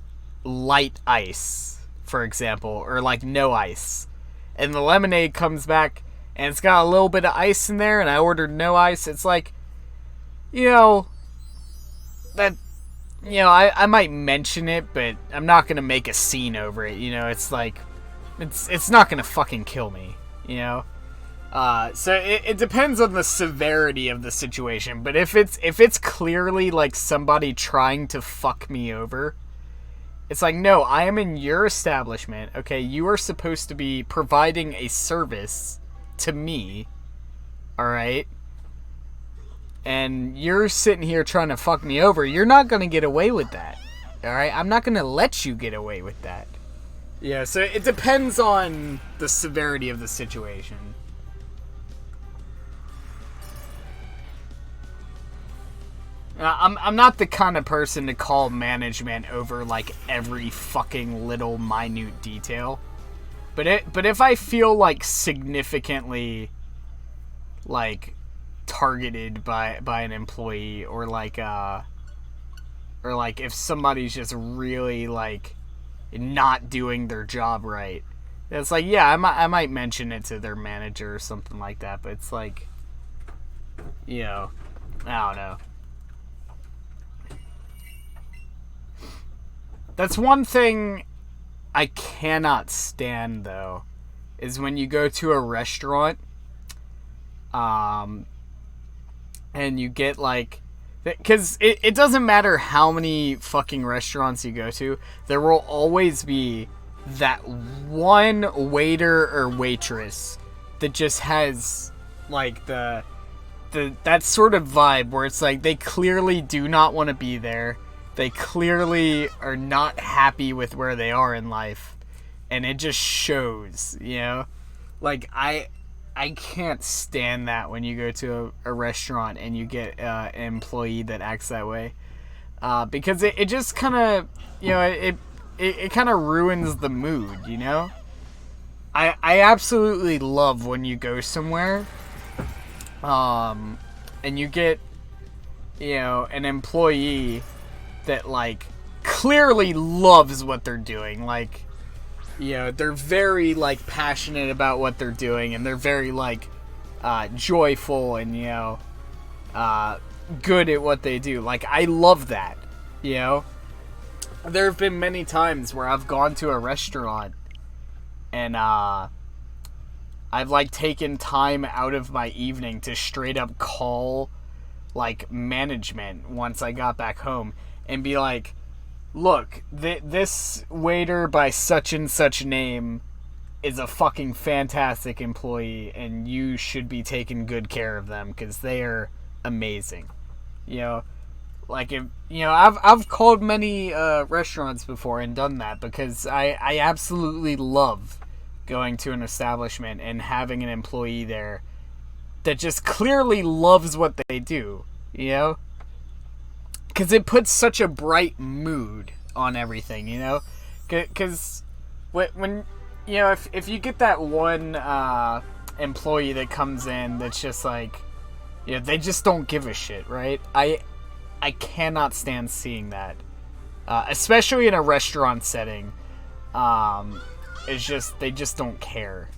Speaker 1: light ice, for example, or like no ice, and the lemonade comes back and it's got a little bit of ice in there, and I ordered no ice, it's like, that, I might mention it, but I'm not gonna make a scene over it. It's like, it's not gonna fucking kill me. So it depends on the severity of the situation. But if it's clearly like somebody trying to fuck me over, it's like, no, I am in your establishment. Okay, you are supposed to be providing a service to me. All right. And you're sitting here trying to fuck me over. You're not going to get away with that. Alright? I'm not going to let you get away with that. Yeah, so it depends on the severity of the situation. I'm not the kind of person to call management over, like, every fucking little minute detail. But if I feel, like, significantly, like, targeted by an employee, or like if somebody's just really like not doing their job right, it's like, yeah, I might mention it to their manager or something like that. But it's like, I don't know. That's one thing I cannot stand, though, is when you go to a restaurant and you get, like, because it doesn't matter how many fucking restaurants you go to, there will always be that one waiter or waitress that just has, like, that sort of vibe where it's like, they clearly do not want to be there. They clearly are not happy with where they are in life. And it just shows, Like, I can't stand that when you go to a restaurant and you get an employee that acts that way. Because it just kind of, it kind of ruins the mood, I absolutely love when you go somewhere, and you get, an employee that, like, clearly loves what they're doing, like, they're very, like, passionate about what they're doing, and they're very, like, joyful and, good at what they do. Like, I love that, There have been many times where I've gone to a restaurant and, I've, like, taken time out of my evening to straight up call, like, management once I got back home and be like, look, this waiter by such and such name is a fucking fantastic employee, and you should be taking good care of them because they are amazing. Like, if I've called many restaurants before and done that because I absolutely love going to an establishment and having an employee there that just clearly loves what they do. Because it puts such a bright mood on everything, Because when if you get that one employee that comes in that's just like, they just don't give a shit, right? I cannot stand seeing that, especially in a restaurant setting. It's just, they just don't care,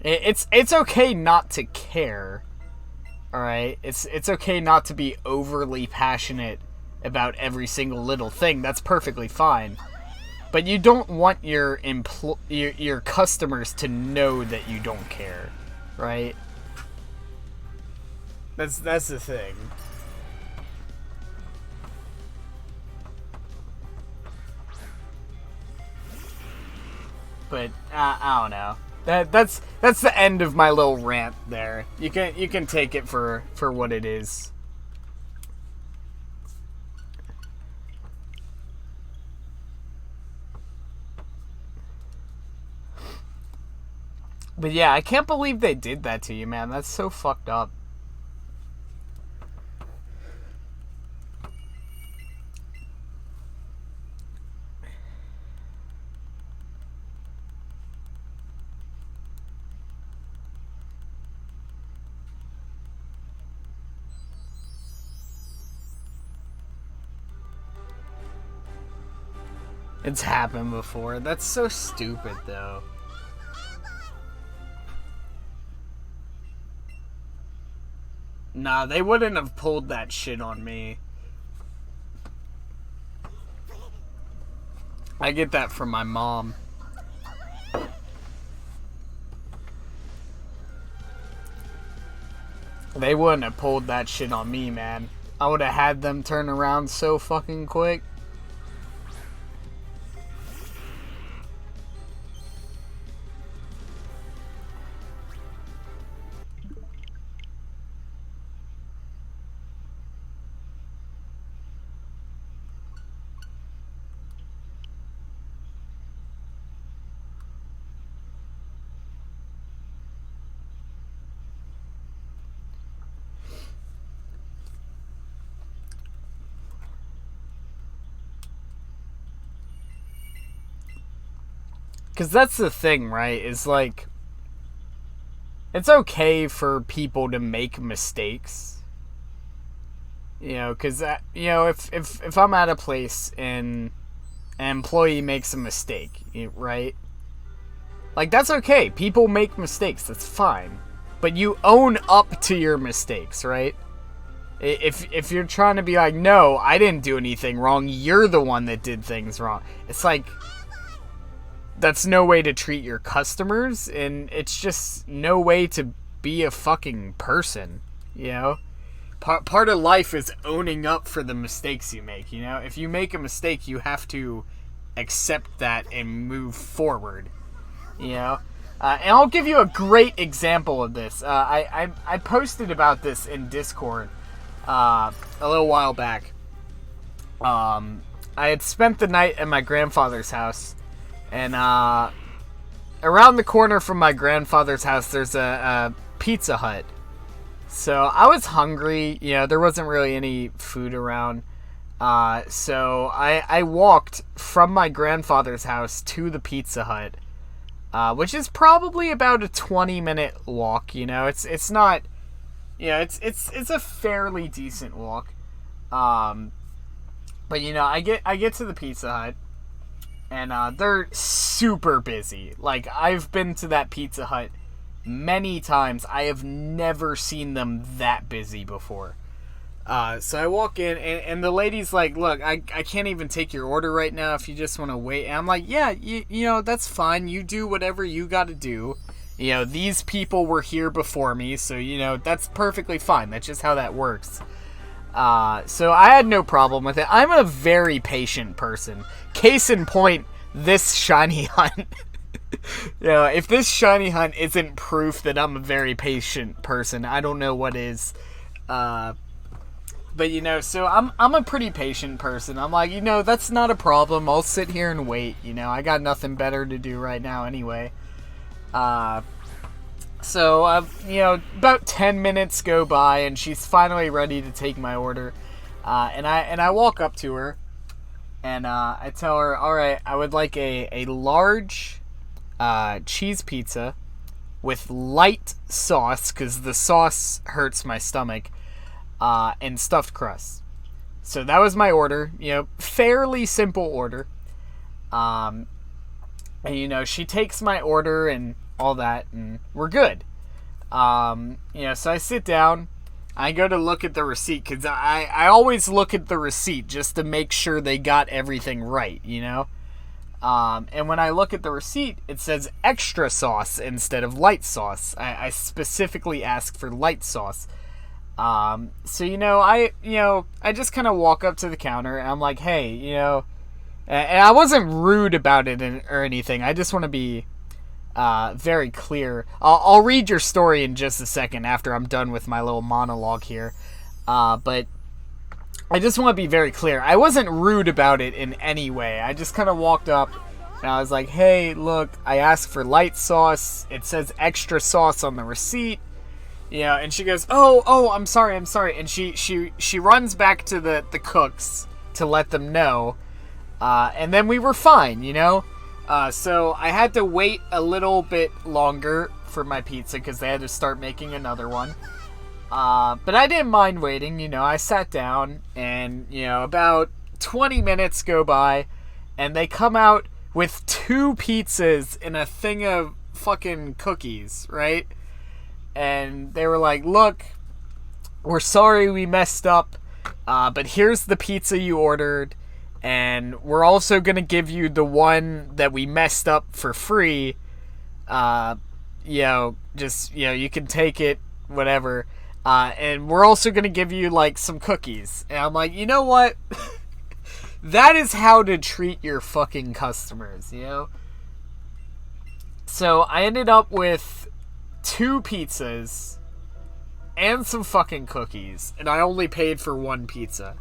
Speaker 1: It's okay not to care. Alright, it's okay not to be overly passionate about every single little thing. That's perfectly fine. But you don't want your customers to know that you don't care. right? That's the thing. But I don't know. That's the end of my little rant there. You can take it for what it is. But yeah, I can't believe they did that to you, man. That's so fucked up. It's happened before. That's so stupid, though. Nah, they wouldn't have pulled that shit on me. I get that from my mom. They wouldn't have pulled that shit on me, man. I would have had them turn around so fucking quick. Because that's the thing, right? Is like, it's okay for people to make mistakes. You know, because, you know, if I'm at a place and an employee makes a mistake, right? Like, that's okay. People make mistakes. That's fine. But you own up to your mistakes, right? If you're trying to be like, no, I didn't do anything wrong. You're the one that did things wrong. It's like, that's no way to treat your customers, and it's just no way to be a fucking person, you know? Part of life is owning up for the mistakes you make, you know? If you make a mistake, you have to accept that and move forward, you know? And I'll give you a great example of this. I posted about this in Discord a little while back. I had spent the night at my grandfather's house, and around the corner from my grandfather's house, there's a Pizza Hut. So I was hungry. You know, there wasn't really any food around. So I walked from my grandfather's house to the Pizza Hut, which is probably about a 20-minute walk. You know, it's not. Yeah, it's a fairly decent walk. But you know, I get to the Pizza Hut. And they're super busy. Like, I've been to that Pizza Hut many times. I have never seen them that busy before. So I walk in, and the lady's like, look, I can't even take your order right now if you just want to wait. And I'm like, yeah, you know, that's fine. You do whatever you got to do. You know, these people were here before me, so, you know, that's perfectly fine. That's just how that works. So I had no problem with it. I'm a very patient person. Case in point, this shiny hunt. You know, if this shiny hunt isn't proof that I'm a very patient person, I don't know what is. But you know, so I'm a pretty patient person. I'm like, you know, that's not a problem. I'll sit here and wait. You know, I got nothing better to do right now anyway. So, you know, about 10 minutes go by, and she's finally ready to take my order. And I walk up to her, and I tell her, all right, I would like a large cheese pizza with light sauce, because the sauce hurts my stomach, and stuffed crust. So that was my order, you know, fairly simple order. And, you know, she takes my order and all that, and we're good. You know, so I sit down, I go to look at the receipt, because I always look at the receipt just to make sure they got everything right, you know? And when I look at the receipt, it says extra sauce instead of light sauce. I specifically asked for light sauce. So, I just kind of walk up to the counter and I'm like, hey, and I wasn't rude about it or anything. I just want to be very clear. I'll read your story in just a second after I'm done with my little monologue here. But I just want to be very clear. I wasn't rude about it in any way. I just kind of walked up and I was like, hey, look, I asked for light sauce. It says extra sauce on the receipt. And she goes, oh, I'm sorry. And she runs back to the cooks to let them know. And then we were fine, So I had to wait a little bit longer for my pizza because they had to start making another one. But I didn't mind waiting, I sat down and, about 20 minutes go by and they come out with 2 pizzas and a thing of fucking cookies, right? And they were like, look, we're sorry we messed up, but here's the pizza you ordered, and we're also going to give you the one that we messed up for free. You can take it, whatever. And we're also going to give you, some cookies. And I'm like, you know what? That is how to treat your fucking customers, So I ended up with 2 pizzas and some fucking cookies, and I only paid for 1 pizza.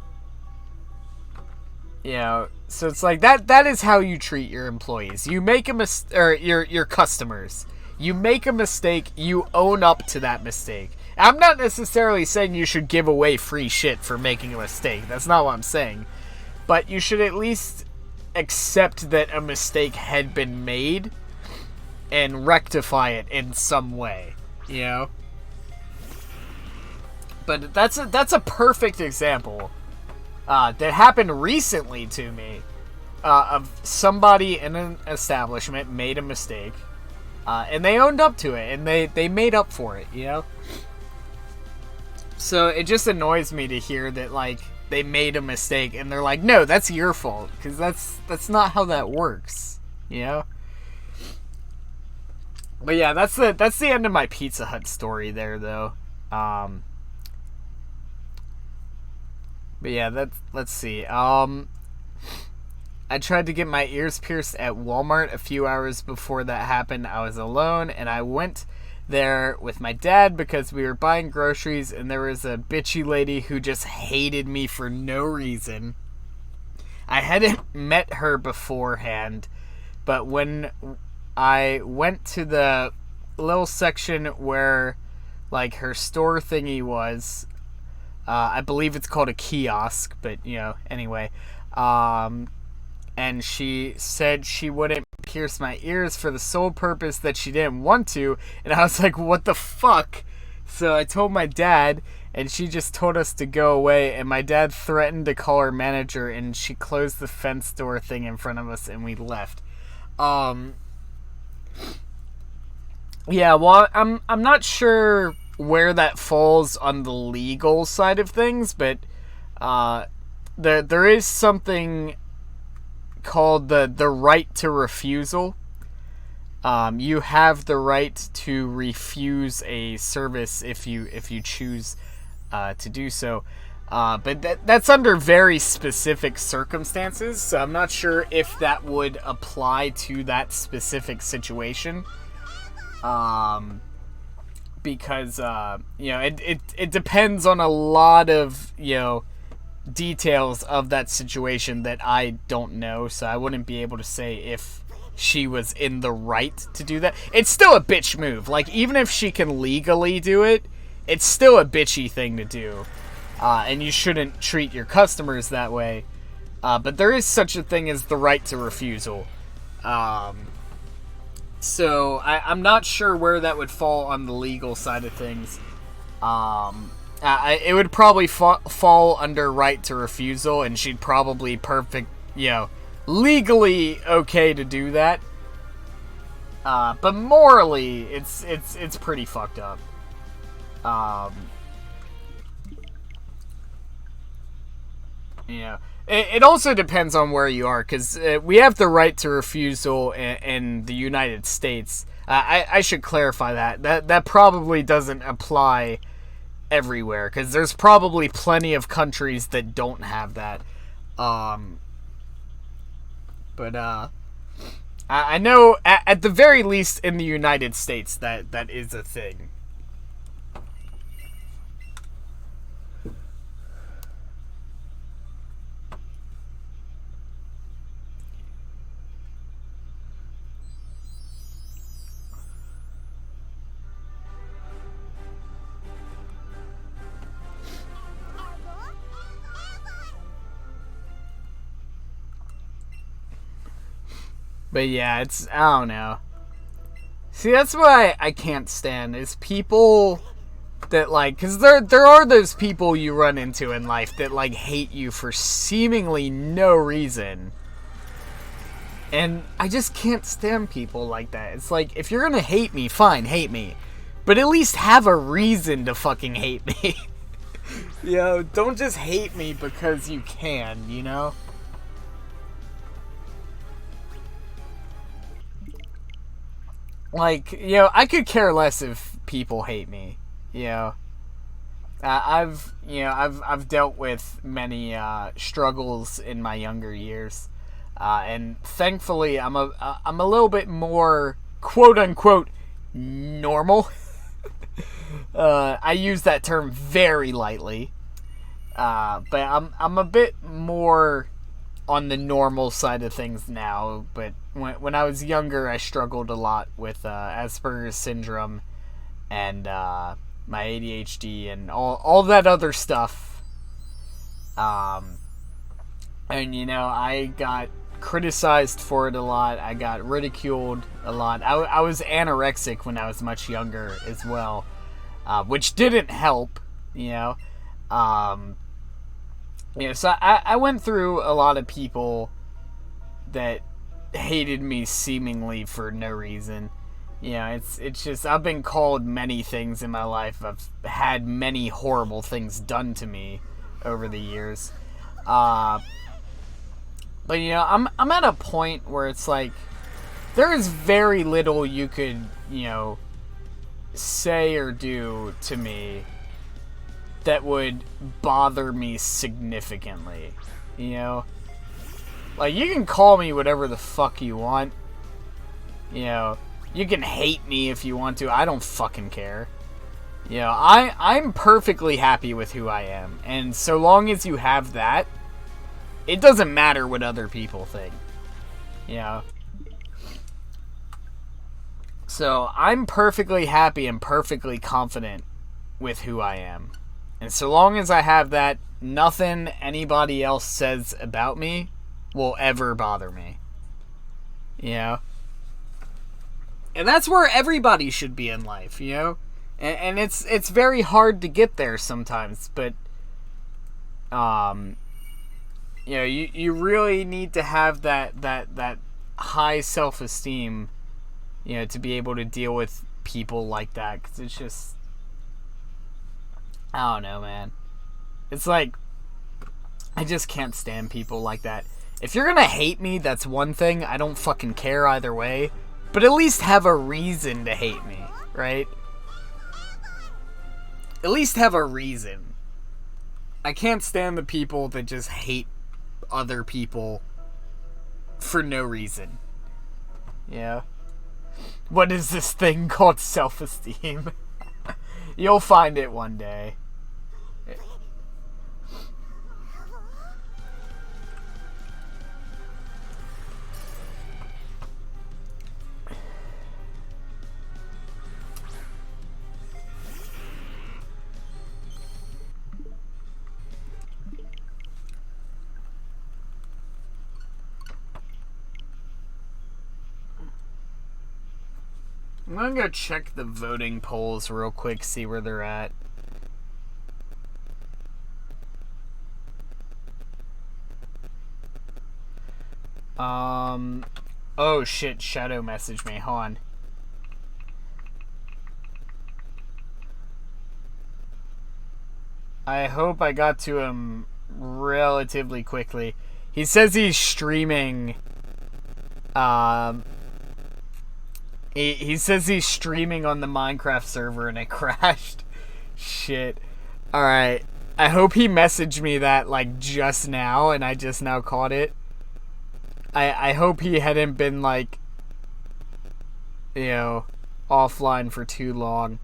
Speaker 1: So it's like that is how you treat your employees. You make a or your customers. You make a mistake, you own up to that mistake. I'm not necessarily saying you should give away free shit for making a mistake. That's not what I'm saying. But you should at least accept that a mistake had been made and rectify it in some way, But that's a perfect example that happened recently to me of somebody in an establishment made a mistake, and they owned up to it, and they made up for it, So it just annoys me to hear that, they made a mistake, and they're like, no, that's your fault, because that's not how that works, But yeah, that's the end of my Pizza Hut story there, though. But yeah, let's see. I tried to get my ears pierced at Walmart a few hours before that happened. I was alone, and I went there with my dad because we were buying groceries, and there was a bitchy lady who just hated me for no reason. I hadn't met her beforehand, but when I went to the little section where, her store thingy was, I believe it's called a kiosk, but, anyway, and she said she wouldn't pierce my ears for the sole purpose that she didn't want to, and I was like, what the fuck? So I told my dad, and she just told us to go away, and my dad threatened to call her manager, and she closed the fence door thing in front of us, and we left. Yeah, well, I'm not sure where that falls on the legal side of things, but there is something called the right to refusal. You have the right to refuse a service if you choose to do so. But that's under very specific circumstances, so I'm not sure if that would apply to that specific situation. Because, it depends on a lot of, details of that situation that I don't know, so I wouldn't be able to say if she was in the right to do that. It's still a bitch move. Even if she can legally do it, it's still a bitchy thing to do. And you shouldn't treat your customers that way. But there is such a thing as the right to refusal. So I'm not sure where that would fall on the legal side of things. It would probably fall under right to refusal, and she'd probably legally okay to do that. But morally, it's pretty fucked up. It also depends on where you are, because we have the right to refusal in the United States. I should clarify that probably doesn't apply everywhere, because there's probably plenty of countries that don't have that. But I know at the very least in the United States that is a thing. But yeah, I don't know. See, that's what I can't stand, is people that, like, because there are those people you run into in life that, like, hate you for seemingly no reason. And I just can't stand people like that. It's like, if you're gonna hate me, fine, hate me. But at least have a reason to fucking hate me. Don't just hate me because you can, you know? Like, I could care less if people hate me. I've dealt with many struggles in my younger years, and thankfully I'm a little bit more quote unquote normal. I use that term very lightly, but I'm a bit more on the normal side of things now. But when I was younger, I struggled a lot with Asperger's syndrome and my ADHD and all that other stuff. And I got criticized for it a lot. I got ridiculed a lot. I was anorexic when I was much younger as well, which didn't help. So I went through a lot of people that hated me seemingly for no reason. It's just, I've been called many things in my life. I've had many horrible things done to me over the years. But I'm at a point where it's like, there is very little you could, say or do to me that would bother me significantly. Like, you can call me whatever the fuck you want. You can hate me if you want to. I don't fucking care. I'm perfectly happy with who I am. And so long as you have that, it doesn't matter what other people think. So I'm perfectly happy and perfectly confident with who I am. And so long as I have that, nothing anybody else says about me will ever bother me. And that's where everybody should be in life, And it's very hard to get there sometimes, but you really need to have that high self-esteem, to be able to deal with people like that, because it's just, I don't know, man. It's like, I just can't stand people like that. If you're gonna hate me, that's one thing. I don't fucking care either way. But at least have a reason to hate me, right? At least have a reason. I can't stand the people that just hate other people for no reason. What is this thing called self-esteem? You'll find it one day. I'm gonna go check the voting polls real quick, see where they're at. Oh shit, Shadow messaged me, hold on. I hope I got to him relatively quickly. He says he's streaming. He says he's streaming on the Minecraft server and it crashed. Shit. Alright. I hope he messaged me that, like, just now and I just now caught it. I hope he hadn't been, like, you know, offline for too long.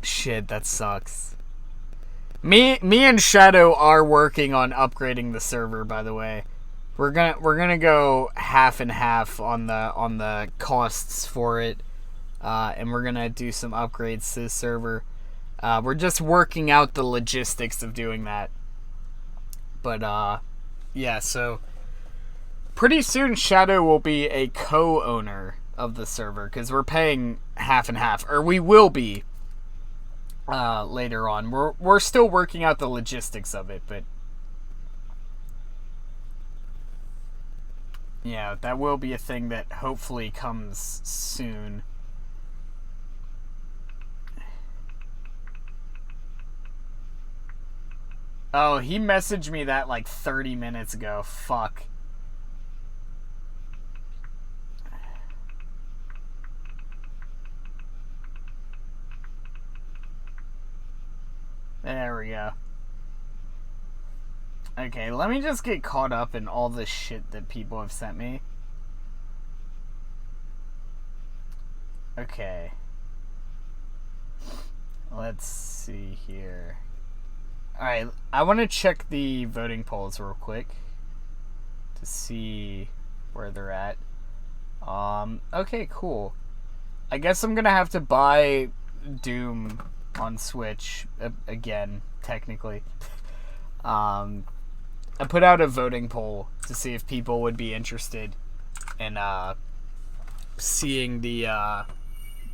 Speaker 1: Shit, that sucks. Me and Shadow are working on upgrading the server, by the way. We're gonna go half and half on the costs for it, and we're gonna do some upgrades to the server. We're just working out the logistics of doing that. But yeah, so pretty soon Shadow will be a co-owner of the server because we're paying half and half, or we will be later on. We're still working out the logistics of it, but yeah, that will be a thing that hopefully comes soon. Oh, he messaged me that like 30 minutes ago. Fuck. There we go. Okay, let me just get caught up in all the shit that people have sent me. Okay. Let's see here. Alright, I want to check the voting polls real quick to see where they're at. Okay, cool. I guess I'm gonna have to buy Doom on Switch again, technically. I put out a voting poll to see if people would be interested in seeing the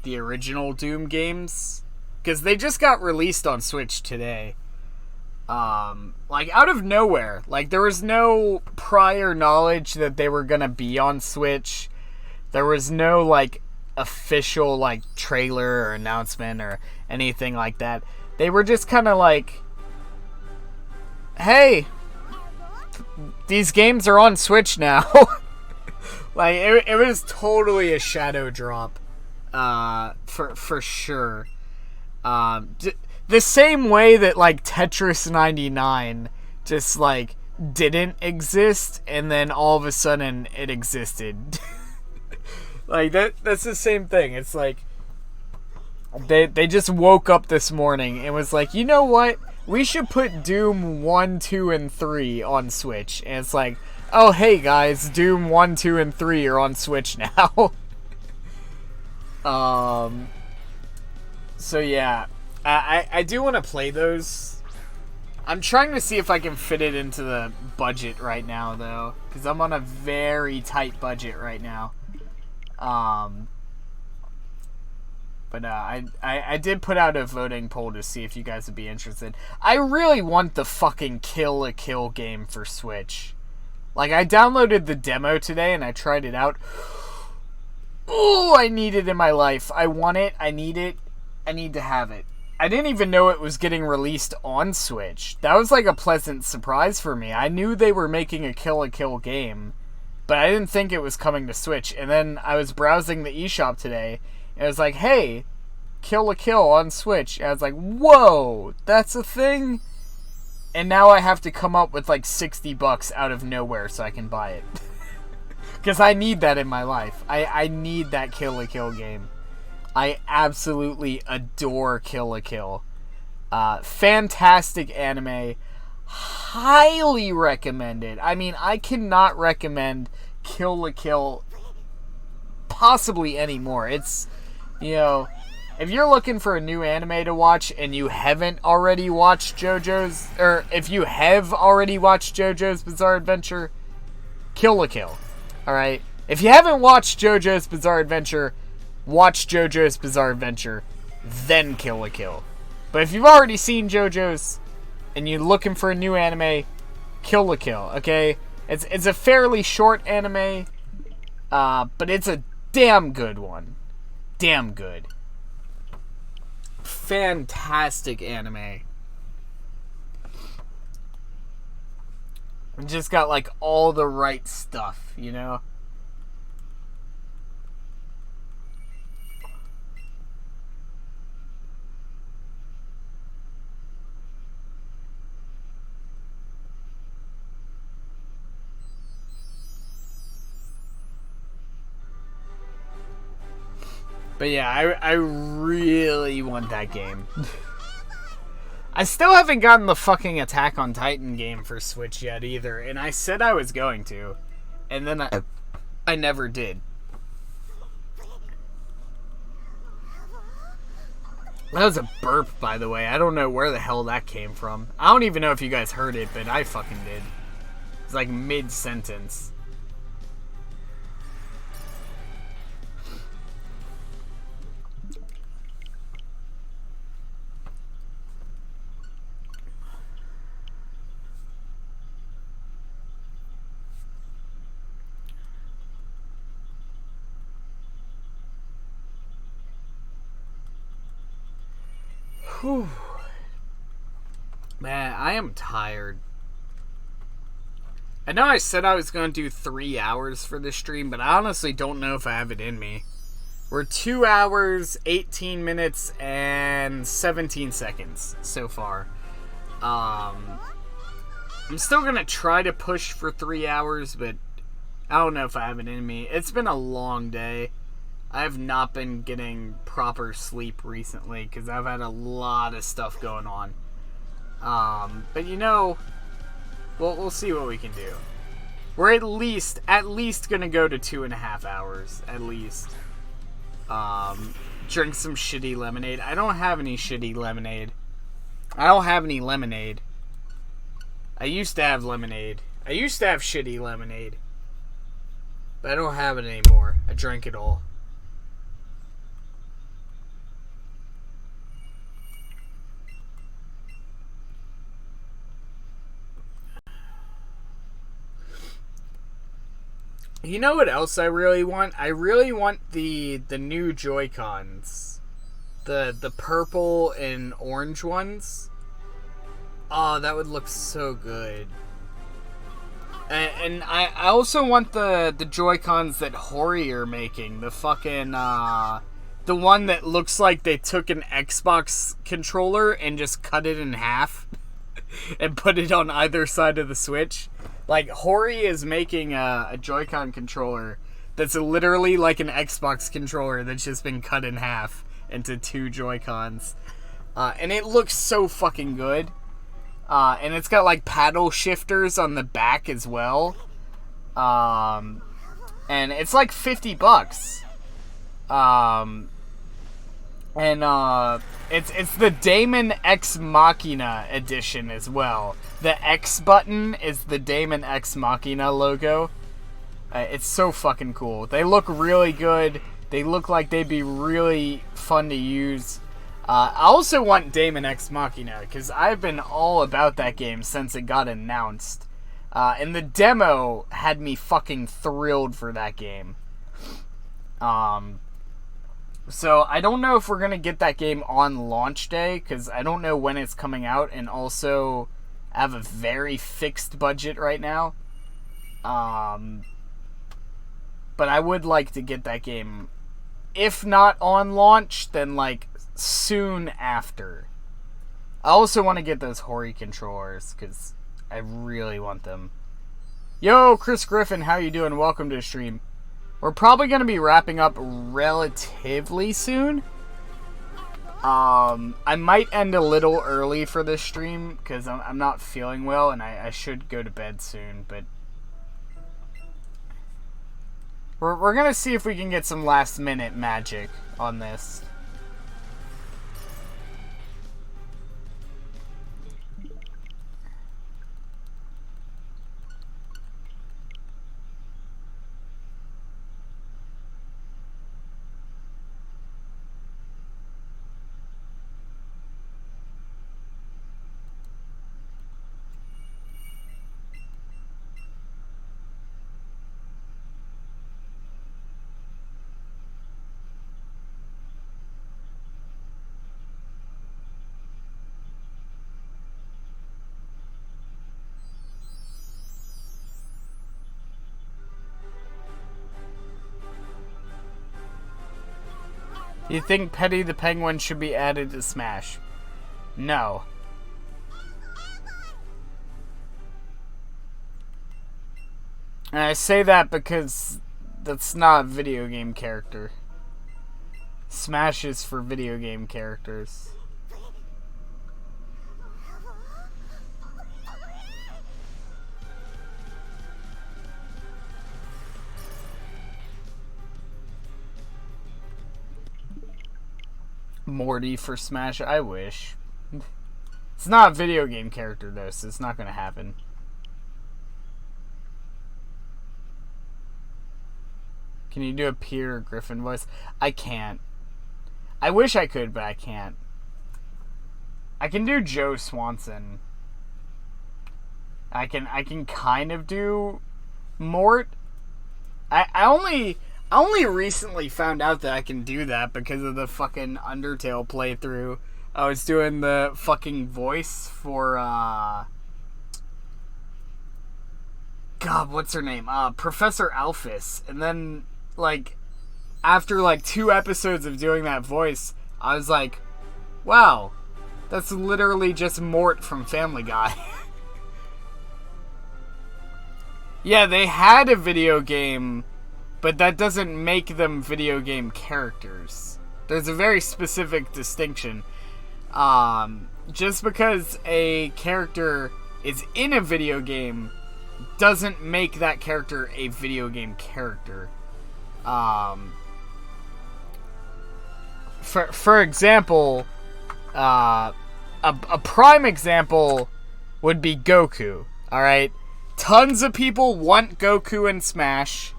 Speaker 1: original Doom games, because they just got released on Switch today. Like out of nowhere. Like there was no prior knowledge that they were gonna be on Switch. There was no like official like trailer or announcement or anything like that. They were just kind of like, hey, these games are on Switch now. Like it was totally a shadow drop, for sure. The same way that like Tetris 99 just like didn't exist and then all of a sudden it existed. Like that's the same thing. It's like they just woke up this morning and was like, you know what? We should put Doom 1, 2, and 3 on Switch. And it's like, oh hey guys, Doom 1, 2, and 3 are on Switch now. So yeah. I do want to play those. I'm trying to see if I can fit it into the budget right now, though. Because I'm on a very tight budget right now. But I did put out a voting poll to see if you guys would be interested. I really want the fucking Kill la Kill game for Switch. Like, I downloaded the demo today and I tried it out. Ooh, I need it in my life. I want it. I need it. I need to have it. I didn't even know it was getting released on Switch. That was like a pleasant surprise for me. I knew they were making a Kill la Kill game, but I didn't think it was coming to Switch. And then I was browsing the eShop today, and it was like, hey, Kill la Kill on Switch. And I was like, whoa, that's a thing? And now I have to come up with like $60 out of nowhere so I can buy it. Because I need that in my life. I need that Kill la Kill game. I absolutely adore Kill la Kill. Fantastic anime. Highly recommended. I mean, I cannot recommend Kill la Kill possibly anymore. It's, you know, if you're looking for a new anime to watch and you haven't already watched JoJo's, or if you have already watched JoJo's Bizarre Adventure, Kill la Kill. Alright? If you haven't watched JoJo's Bizarre Adventure, watch JoJo's Bizarre Adventure, then Kill la Kill. But if you've already seen JoJo's and you're looking for a new anime, Kill la Kill, okay? It's a fairly short anime, but it's a damn good one. Damn good. Fantastic anime. It just got like all the right stuff, you know? But yeah, I really want that game. I still haven't gotten the fucking Attack on Titan game for Switch yet either, and I said I was going to, and then I never did. That was a burp, by the way. I don't know where the hell that came from. I don't even know if you guys heard it, but I fucking did. It's like mid-sentence. Whew. Man, I am tired. I know I said I was going to do 3 hours for this stream, but I honestly don't know if I have it in me. We're 2 hours, 18 minutes, and 17 seconds so far. I'm still going to try to push for 3 hours, but I don't know if I have it in me. It's been a long day. I have not been getting proper sleep recently because I've had a lot of stuff going on. But you know, we'll see what we can do. We're at least gonna go to 2.5 hours, at least. Drink some shitty lemonade. I don't have any shitty lemonade. I don't have any lemonade. I used to have lemonade. I used to have shitty lemonade. But I don't have it anymore. I drank it all. You know what else I really want? I really want the new Joy-Cons. The purple and orange ones. Oh, that would look so good. And I also want the Joy-Cons that Hori are making. The fucking, the one that looks like they took an Xbox controller and just cut it in half and put it on either side of the Switch. Like, Hori is making a Joy-Con controller that's literally like an Xbox controller that's just been cut in half into 2 Joy-Cons. And it looks so fucking good. And it's got, like, paddle shifters on the back as well. And it's like $50. It's the Daemon Ex Machina edition as well. The X button is the Daemon Ex Machina logo. It's so fucking cool. They look really good. They look like they'd be really fun to use. I also want Daemon Ex Machina, because I've been all about that game since it got announced. And the demo had me fucking thrilled for that game. So I don't know if we're going to get that game on launch day, because I don't know when it's coming out, and also I have a very fixed budget right now. But I would like to get that game, if not on launch, then like soon after. I also want to get those Hori controllers, because I really want them. Yo, Chris Griffin, how you doing? Welcome to the stream. We're probably going to be wrapping up relatively soon. I might end a little early for this stream, because I'm not feeling well, and I should go to bed soon, but we're going to see if we can get some last minute magic on this. You think Petty the Penguin should be added to Smash? No. And I say that because that's not a video game character. Smash is for video game characters. Morty for Smash, I wish. It's not a video game character though, so it's not gonna happen. Can you do a Peter Griffin voice? I can't. I wish I could, but I can't. I can do Joe Swanson. I can kind of do Mort. I only recently found out that I can do that because of the fucking Undertale playthrough. I was doing the fucking voice for God, what's her name? Professor Alphys. And then like after like 2 episodes of doing that voice, I was like, wow, that's literally just Mort from Family Guy. Yeah, they had a video game, but that doesn't make them video game characters. There's a very specific distinction. Just because a character is in a video game doesn't make that character a video game character. For example, a prime example would be Goku. Alright? Tons of people want Goku in Smash.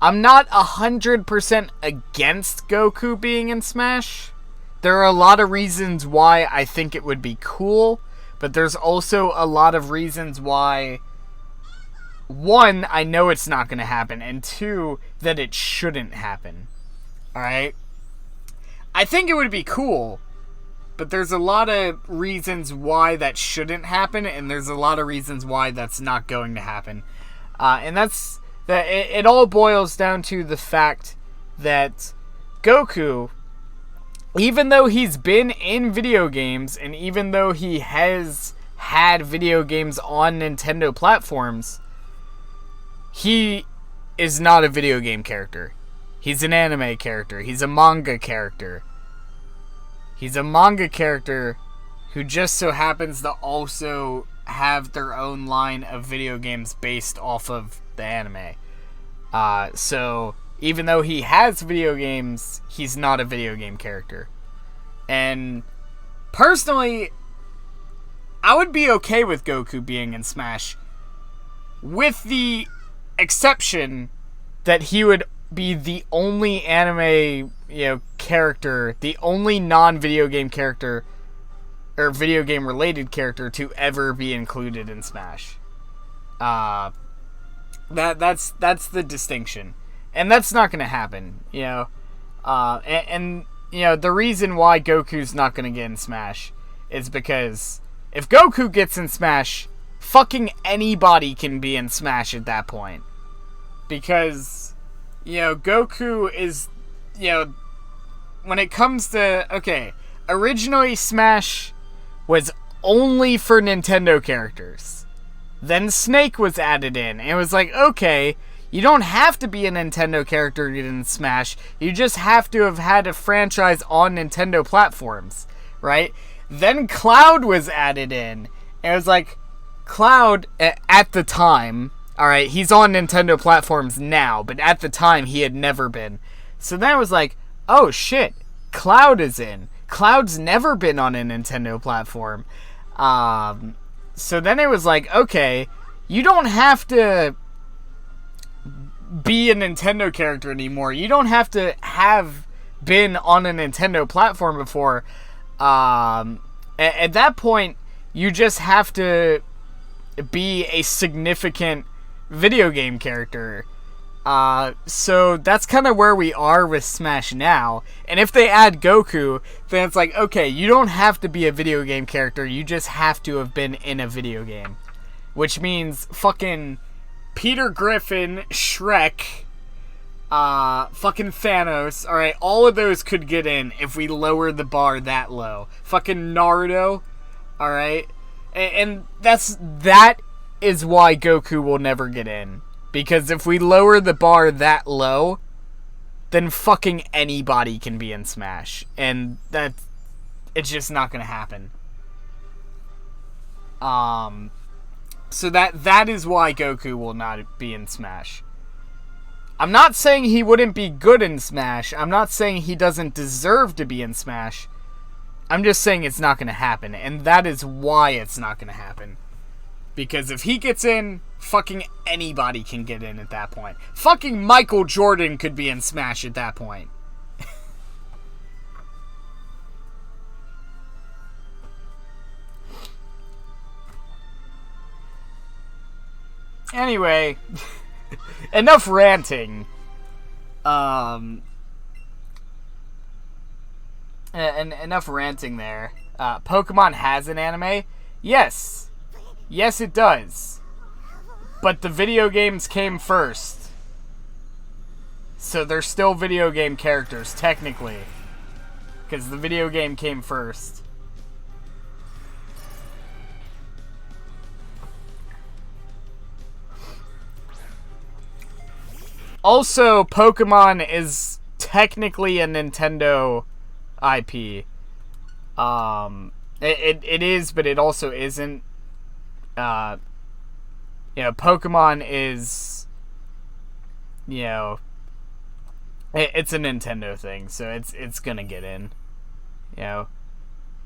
Speaker 1: I'm not 100% against Goku being in Smash. There are a lot of reasons why I think it would be cool, but there's also a lot of reasons why, 1, I know it's not going to happen, and 2, that it shouldn't happen. Alright? I think it would be cool, but there's a lot of reasons why that shouldn't happen, and there's a lot of reasons why that's not going to happen. And that's that. It all boils down to the fact that Goku, even though he's been in video games, and even though he has had video games on Nintendo platforms, he is not a video game character. He's an anime character. He's a manga character. He's a manga character who just so happens to also have their own line of video games based off of the anime. So, even though he has video games, he's not a video game character. And, personally, I would be okay with Goku being in Smash, with the exception that he would be the only anime, character, the only non-video game character, or video game related character to ever be included in Smash. That's the distinction. And that's not gonna happen, the reason why Goku's not gonna get in Smash is because if Goku gets in Smash, fucking anybody can be in Smash at that point. Because Goku is, when it comes to, originally Smash was only for Nintendo characters. Then Snake was added in, and it was like, okay, you don't have to be a Nintendo character in Smash, you just have to have had a franchise on Nintendo platforms, right? Then Cloud was added in, and it was like, Cloud, at the time, alright, he's on Nintendo platforms now, but at the time he had never been. So then it was like, oh shit, Cloud is in. Cloud's never been on a Nintendo platform. So then it was like, okay, you don't have to be a Nintendo character anymore. You don't have to have been on a Nintendo platform before. At that point, you just have to be a significant video game character. So that's kind of where we are with Smash now. And if they add Goku, then it's like, okay, you don't have to be a video game character, you just have to have been in a video game. Which means fucking Peter Griffin, Shrek, fucking Thanos. Alright, all of those could get in if we lower the bar that low. Fucking Naruto. Alright? And that is why Goku will never get in. Because if we lower the bar that low, then fucking anybody can be in Smash. And it's just not gonna happen. So that is why Goku will not be in Smash. I'm not saying he wouldn't be good in Smash. I'm not saying he doesn't deserve to be in Smash. I'm just saying it's not going to happen. And that is why it's not going to happen. Because if he gets in, fucking anybody can get in at that point. Fucking Michael Jordan could be in Smash at that point. Anyway, enough ranting. Enough ranting there. Pokemon has an anime? Yes. Yes, it does. But the video games came first. So they're still video game characters, technically. Because the video game came first. Also, Pokemon is technically a Nintendo IP. It is, but it also isn't. Pokemon is, it's a Nintendo thing, so it's gonna get in.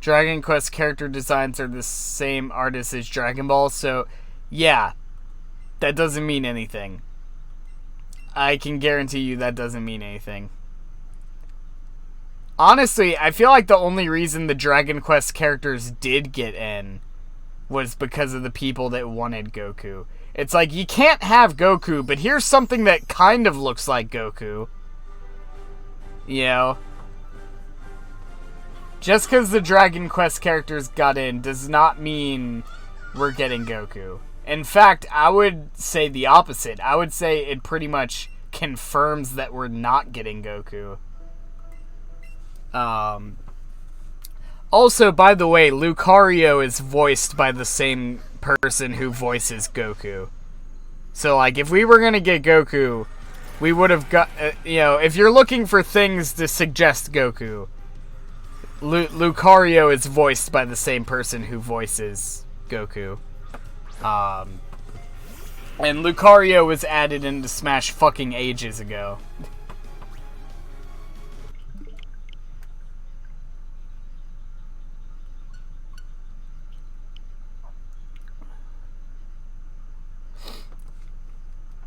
Speaker 1: Dragon Quest character designs are the same artist as Dragon Ball, so yeah, that doesn't mean anything. I can guarantee you that doesn't mean anything. Honestly, I feel like the only reason the Dragon Quest characters did get in was because of the people that wanted Goku. It's like, you can't have Goku, but here's something that kind of looks like Goku. Just because the Dragon Quest characters got in does not mean we're getting Goku. In fact, I would say the opposite. I would say it pretty much confirms that we're not getting Goku. Also, by the way, Lucario is voiced by the same person who voices Goku. So, like, if we were gonna get Goku, we would have got, if you're looking for things to suggest Goku, Lucario is voiced by the same person who voices Goku. And Lucario was added into Smash fucking ages ago.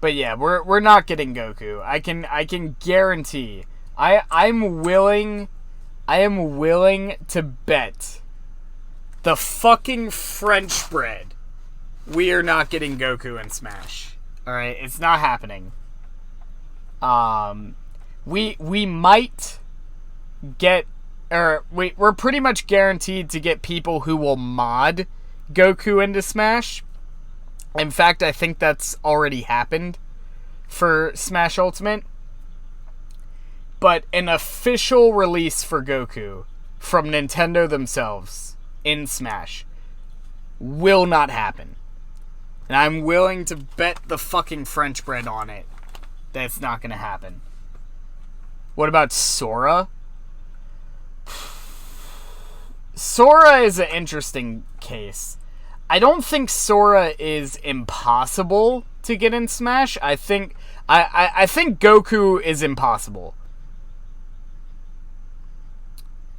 Speaker 1: But yeah, we're not getting Goku. I can guarantee. I am willing to bet the fucking French bread we are not getting Goku in Smash. Alright, it's not happening. We might get, we're pretty much guaranteed to get people who will mod Goku into Smash. In fact, I think that's already happened for Smash Ultimate. But an official release for Goku from Nintendo themselves in Smash will not happen. And I'm willing to bet the fucking French bread on it that it's not going to happen. What about Sora? Sora is an interesting case. I don't think Sora is impossible to get in Smash. I think Goku is impossible.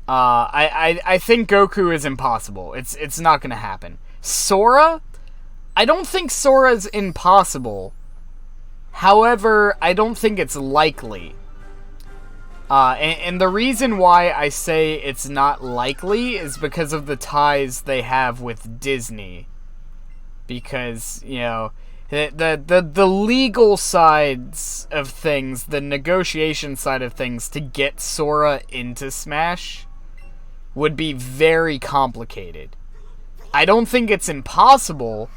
Speaker 1: I think Goku is impossible. It's not gonna happen. Sora? I don't think Sora's impossible. However, I don't think it's likely. And the reason why I say it's not likely is because of the ties they have with Disney. Because, the legal sides of things, the negotiation side of things to get Sora into Smash would be very complicated. I don't think it's impossible,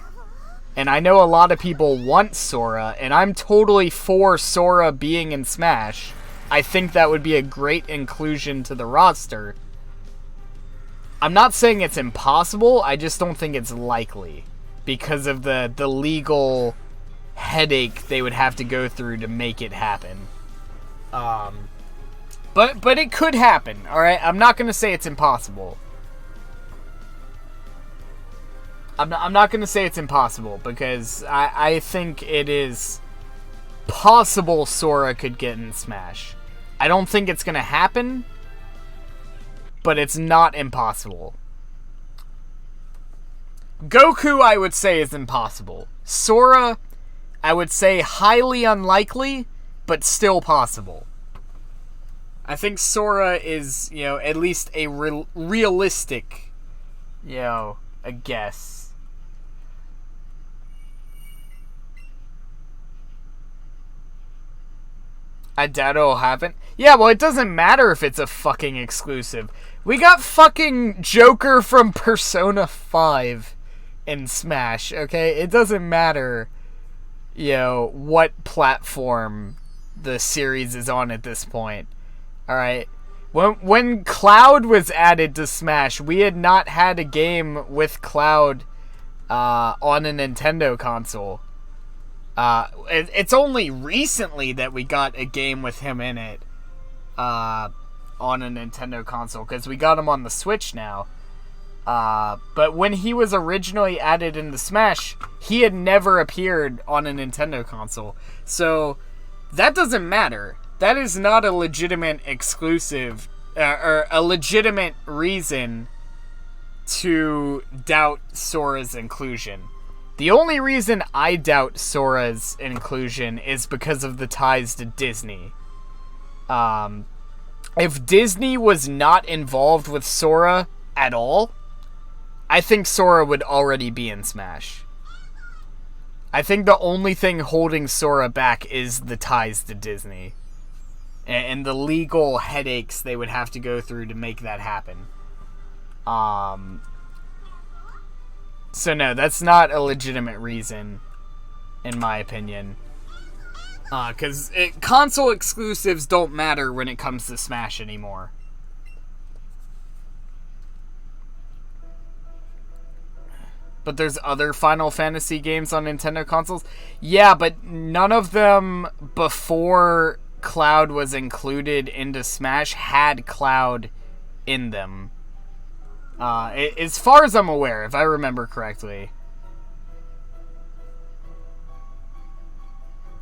Speaker 1: And I know a lot of people want Sora, and I'm totally for Sora being in Smash. I think that would be a great inclusion to the roster. I'm not saying it's impossible, I just don't think it's likely. Because of the legal headache they would have to go through to make it happen. But it could happen, alright? I'm not going to say it's impossible. I'm not going to say it's impossible, because I think it is possible Sora could get in Smash. I don't think it's going to happen, but it's not impossible. Goku, I would say, is impossible. Sora, I would say highly unlikely, but still possible. I think Sora is, at least a realistic, a guess. I doubt it'll happen. Yeah, well, it doesn't matter if it's a fucking exclusive. We got fucking Joker from Persona 5 in Smash, okay? It doesn't matter, what platform the series is on at this point. Alright? When Cloud was added to Smash, we had not had a game with Cloud on a Nintendo console. It's only recently that we got a game with him in it on a Nintendo console, because we got him on the Switch now. But when he was originally added into Smash, he had never appeared on a Nintendo console. So that doesn't matter. That is not a legitimate exclusive, or a legitimate reason to doubt Sora's inclusion. The only reason I doubt Sora's inclusion is because of the ties to Disney. If Disney was not involved with Sora at all, I think Sora would already be in Smash. I think the only thing holding Sora back is the ties to Disney. And the legal headaches they would have to go through to make that happen. So no, that's not a legitimate reason, in my opinion. Because console exclusives don't matter when it comes to Smash anymore. But there's other Final Fantasy games on Nintendo consoles? Yeah, but none of them before Cloud was included into Smash had Cloud in them. As far as I'm aware, if I remember correctly.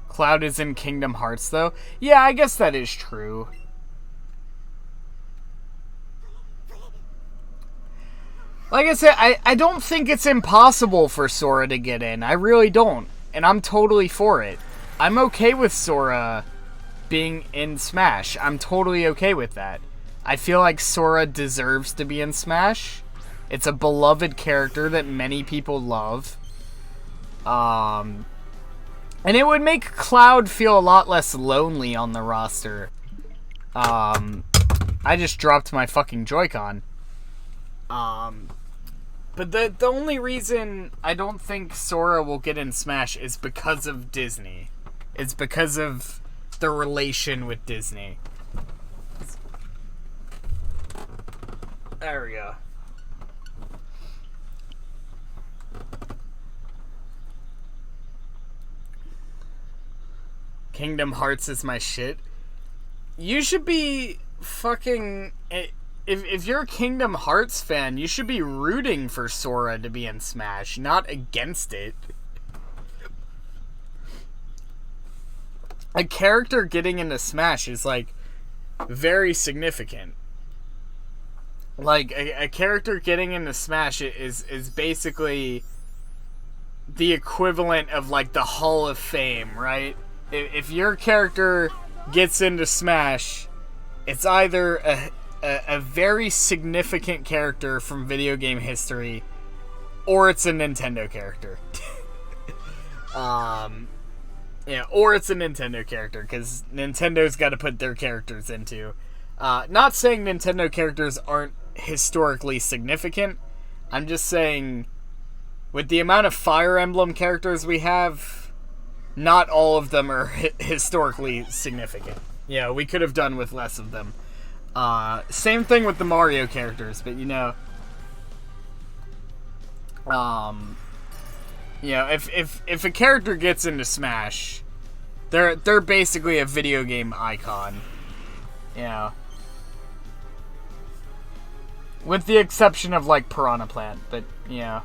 Speaker 1: Cloud is in Kingdom Hearts, though. Yeah, I guess that is true. Like I said, I don't think it's impossible for Sora to get in. I really don't. And I'm totally for it. I'm okay with Sora being in Smash. I'm totally okay with that. I feel like Sora deserves to be in Smash. It's a beloved character that many people love. And it would make Cloud feel a lot less lonely on the roster. I just dropped my fucking Joy-Con. But the only reason I don't think Sora will get in Smash is because of Disney. It's because of the relation with Disney. There we go. Kingdom Hearts is my shit. You should be fucking... If you're a Kingdom Hearts fan, you should be rooting for Sora to be in Smash, not against it. A character getting into Smash is, like, very significant. Like, a character getting into Smash is basically the equivalent of, like, the Hall of Fame, right? If your character gets into Smash, it's either a very significant character from video game history, or it's a Nintendo character. Yeah, or it's a Nintendo character, because Nintendo's got to put their characters into. Not saying Nintendo characters aren't historically significant. I'm just saying with the amount of Fire Emblem characters we have, not all of them are historically significant. Yeah, we could have done with less of them. Same thing with the Mario characters, but you know, if a character gets into Smash, they're basically a video game icon. You know, with the exception of like Piranha Plant, but you know.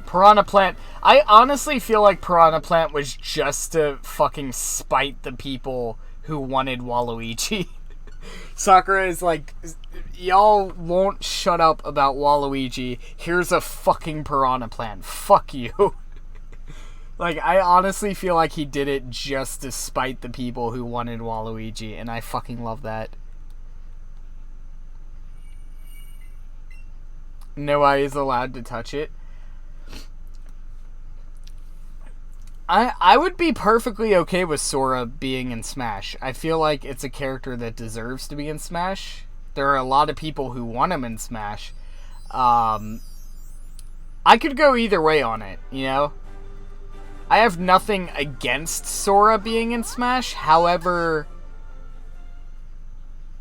Speaker 1: Piranha Plant, I honestly feel like Piranha Plant was just to fucking spite the people who wanted Waluigi. Sakura is like, y'all won't shut up about Waluigi. Here's a fucking Piranha Plant. Fuck you. Like, I honestly feel like he did it just to spite the people who wanted Waluigi, and I fucking love that. No eye is allowed to touch it. I would be perfectly okay with Sora being in Smash. I feel like it's a character that deserves to be in Smash. There are a lot of people who want him in Smash. I could go either way on it, you know? I have nothing against Sora being in Smash. However,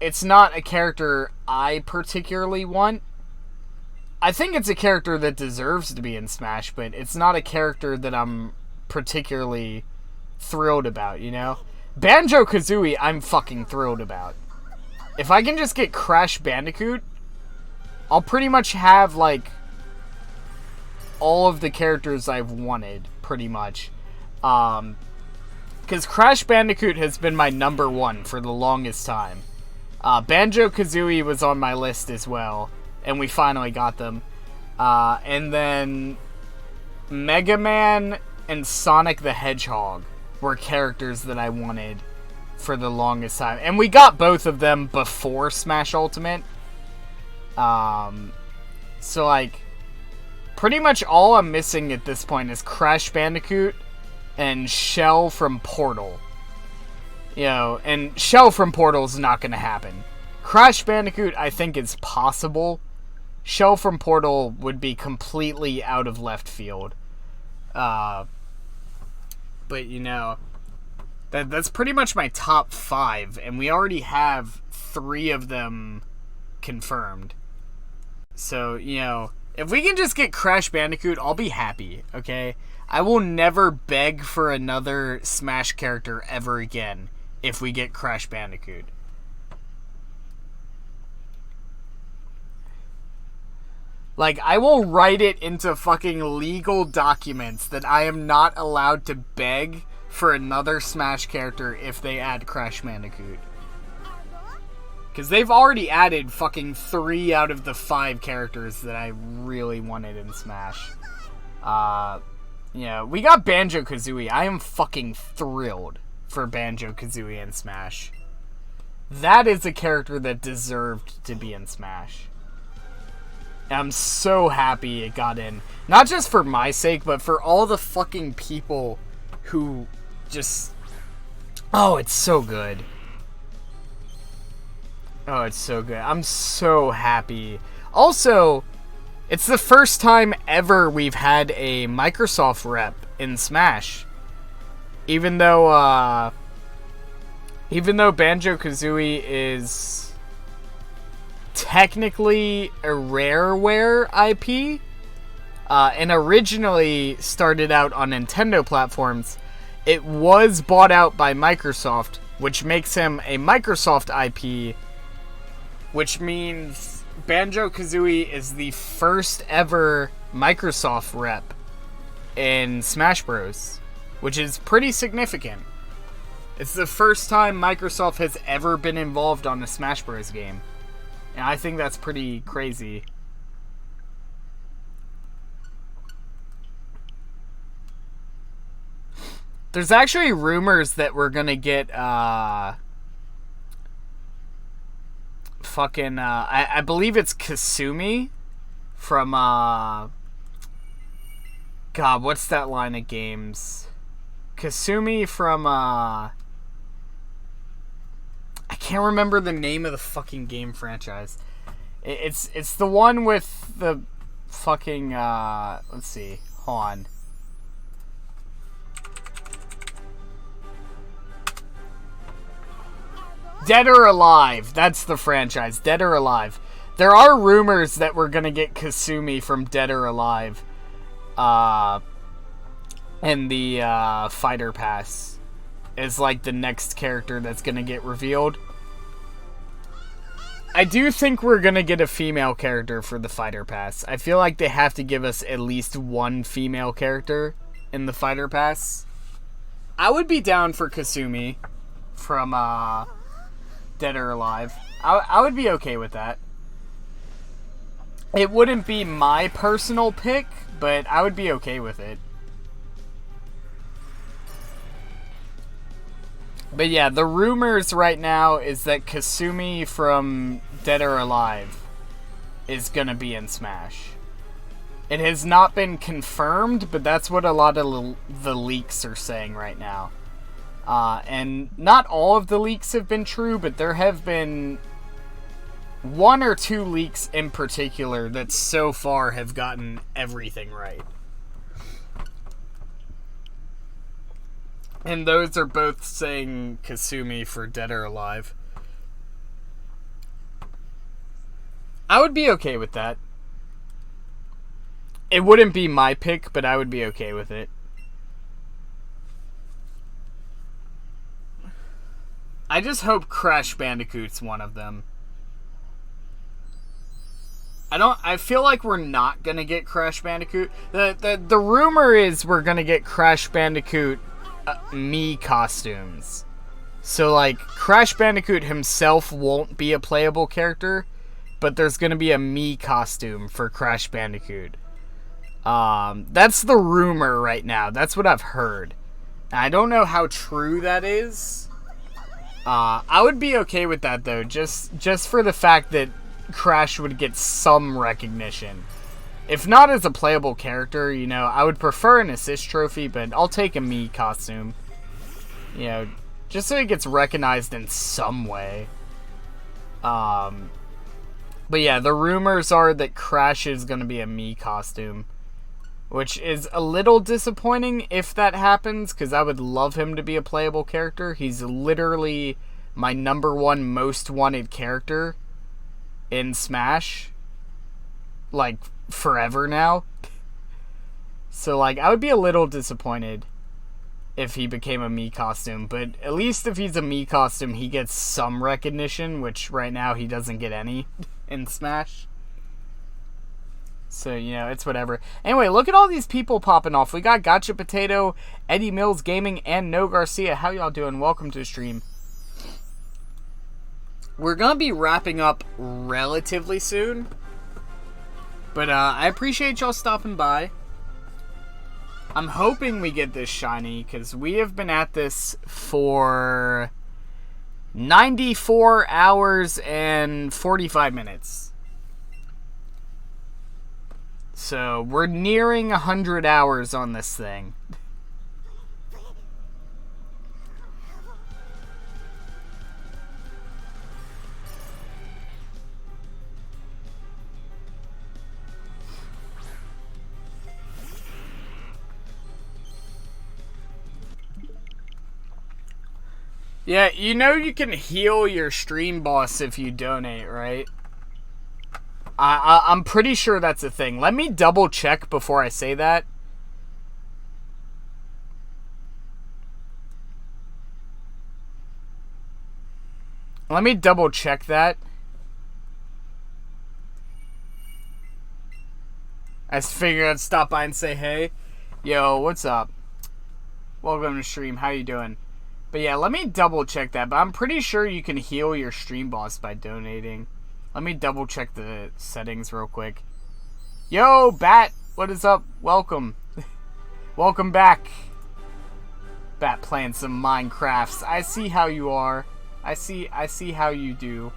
Speaker 1: it's not a character I particularly want. I think it's a character that deserves to be in Smash, but it's not a character that I'm particularly thrilled about, you know? Banjo-Kazooie, I'm fucking thrilled about. If I can just get Crash Bandicoot, I'll pretty much have, like, all of the characters I've wanted, pretty much. Because Crash Bandicoot has been my number one for the longest time. Banjo-Kazooie was on my list as well, and we finally got them. And then Mega Man and Sonic the Hedgehog were characters that I wanted for the longest time. And we got both of them before Smash Ultimate. So, like, pretty much all I'm missing at this point is Crash Bandicoot and Shell from Portal. You know, and Shell from Portal is not going to happen. Crash Bandicoot, I think, is possible. Shell from Portal would be completely out of left field. But, you know, that's pretty much my top 5, and we already have 3 of them confirmed. So, you know, if we can just get Crash Bandicoot, I'll be happy, okay? I will never beg for another Smash character ever again if we get Crash Bandicoot. Like, I will write it into fucking legal documents that I am not allowed to beg for another Smash character if they add Crash Bandicoot. Because they've already added fucking 3 out of the 5 characters that I really wanted in Smash. Yeah, we got Banjo-Kazooie. I am fucking thrilled for Banjo-Kazooie in Smash. That is a character that deserved to be in Smash. I'm so happy it got in. Not just for my sake, but for all the fucking people who just... Oh, it's so good. Oh, it's so good. I'm so happy. Also, it's the first time ever we've had a Microsoft rep in Smash. Even though Banjo-Kazooie is technically a Rareware IP, and originally started out on Nintendo platforms, it was bought out by Microsoft, which makes him a Microsoft IP, which means Banjo-Kazooie is the first ever Microsoft rep in Smash Bros., which is pretty significant. It's the first time Microsoft has ever been involved on a Smash Bros. Game. And I think that's pretty crazy. There's actually rumors that we're gonna get, I believe it's Kasumi from, God, what's that line of games? Kasumi from, I can't remember the name of the fucking game franchise. It's the one with the fucking, let's see. Hold on. Dead or Alive. That's the franchise. Dead or Alive. There are rumors that we're gonna get Kasumi from Dead or Alive. And the, Fighter Pass is like the next character that's gonna get revealed. I do think we're gonna get a female character for the Fighter Pass. I feel like they have to give us at least one female character in the Fighter Pass. I would be down for Kasumi from, Dead or Alive. I would be okay with that. It wouldn't be my personal pick, but I would be okay with it. But yeah, the rumors right now is that Kasumi from Dead or Alive is gonna be in Smash. It has not been confirmed, but that's what a lot of the leaks are saying right now. And not all of the leaks have been true, but there have been one or two leaks in particular that so far have gotten everything right. And those are both saying Kasumi for Dead or Alive. I would be okay with that. It wouldn't be my pick, but I would be okay with it. I just hope Crash Bandicoot's one of them. I feel like we're not gonna get Crash Bandicoot. The rumor is we're gonna get Crash Bandicoot Mii costumes. So like Crash Bandicoot himself won't be a playable character, but there's gonna be a Mii costume for Crash Bandicoot. That's the rumor right now. That's what I've heard. I don't know how true that is. I would be okay with that though, just for the fact that Crash would get some recognition. If not as a playable character, you know, I would prefer an assist trophy, but I'll take a Mii costume. You know, just so he gets recognized in some way. But yeah, the rumors are that Crash is going to be a Mii costume, which is a little disappointing if that happens, because I would love him to be a playable character. He's literally my #1 most wanted character in Smash, like, forever now. So, like, I would be a little disappointed if he became a Mii costume, but at least if he's a Mii costume, he gets some recognition, which right now he doesn't get any in Smash. So, you know, it's whatever. Anyway, look at all these people popping off. We got Gotcha Potato, Eddie Mills Gaming, and No Garcia. How y'all doing? Welcome to the stream. We're going to be wrapping up relatively soon. But I appreciate y'all stopping by. I'm hoping we get this shiny, because we have been at this for 94 hours and 45 minutes. So, we're nearing 100 hours on this thing. Yeah, you know you can heal your stream boss if you donate, right? I'm pretty sure that's a thing. Let me double check before I say that. Let me double check that. I just figured I'd stop by and say hey. Yo, what's up? Welcome to the stream. How you doing? But yeah, let me double check that. But I'm pretty sure you can heal your stream boss by donating. Let me double check the settings real quick. Yo, Bat, what is up? Welcome. Welcome back. Bat playing some Minecrafts. I see how you are. I see how you do.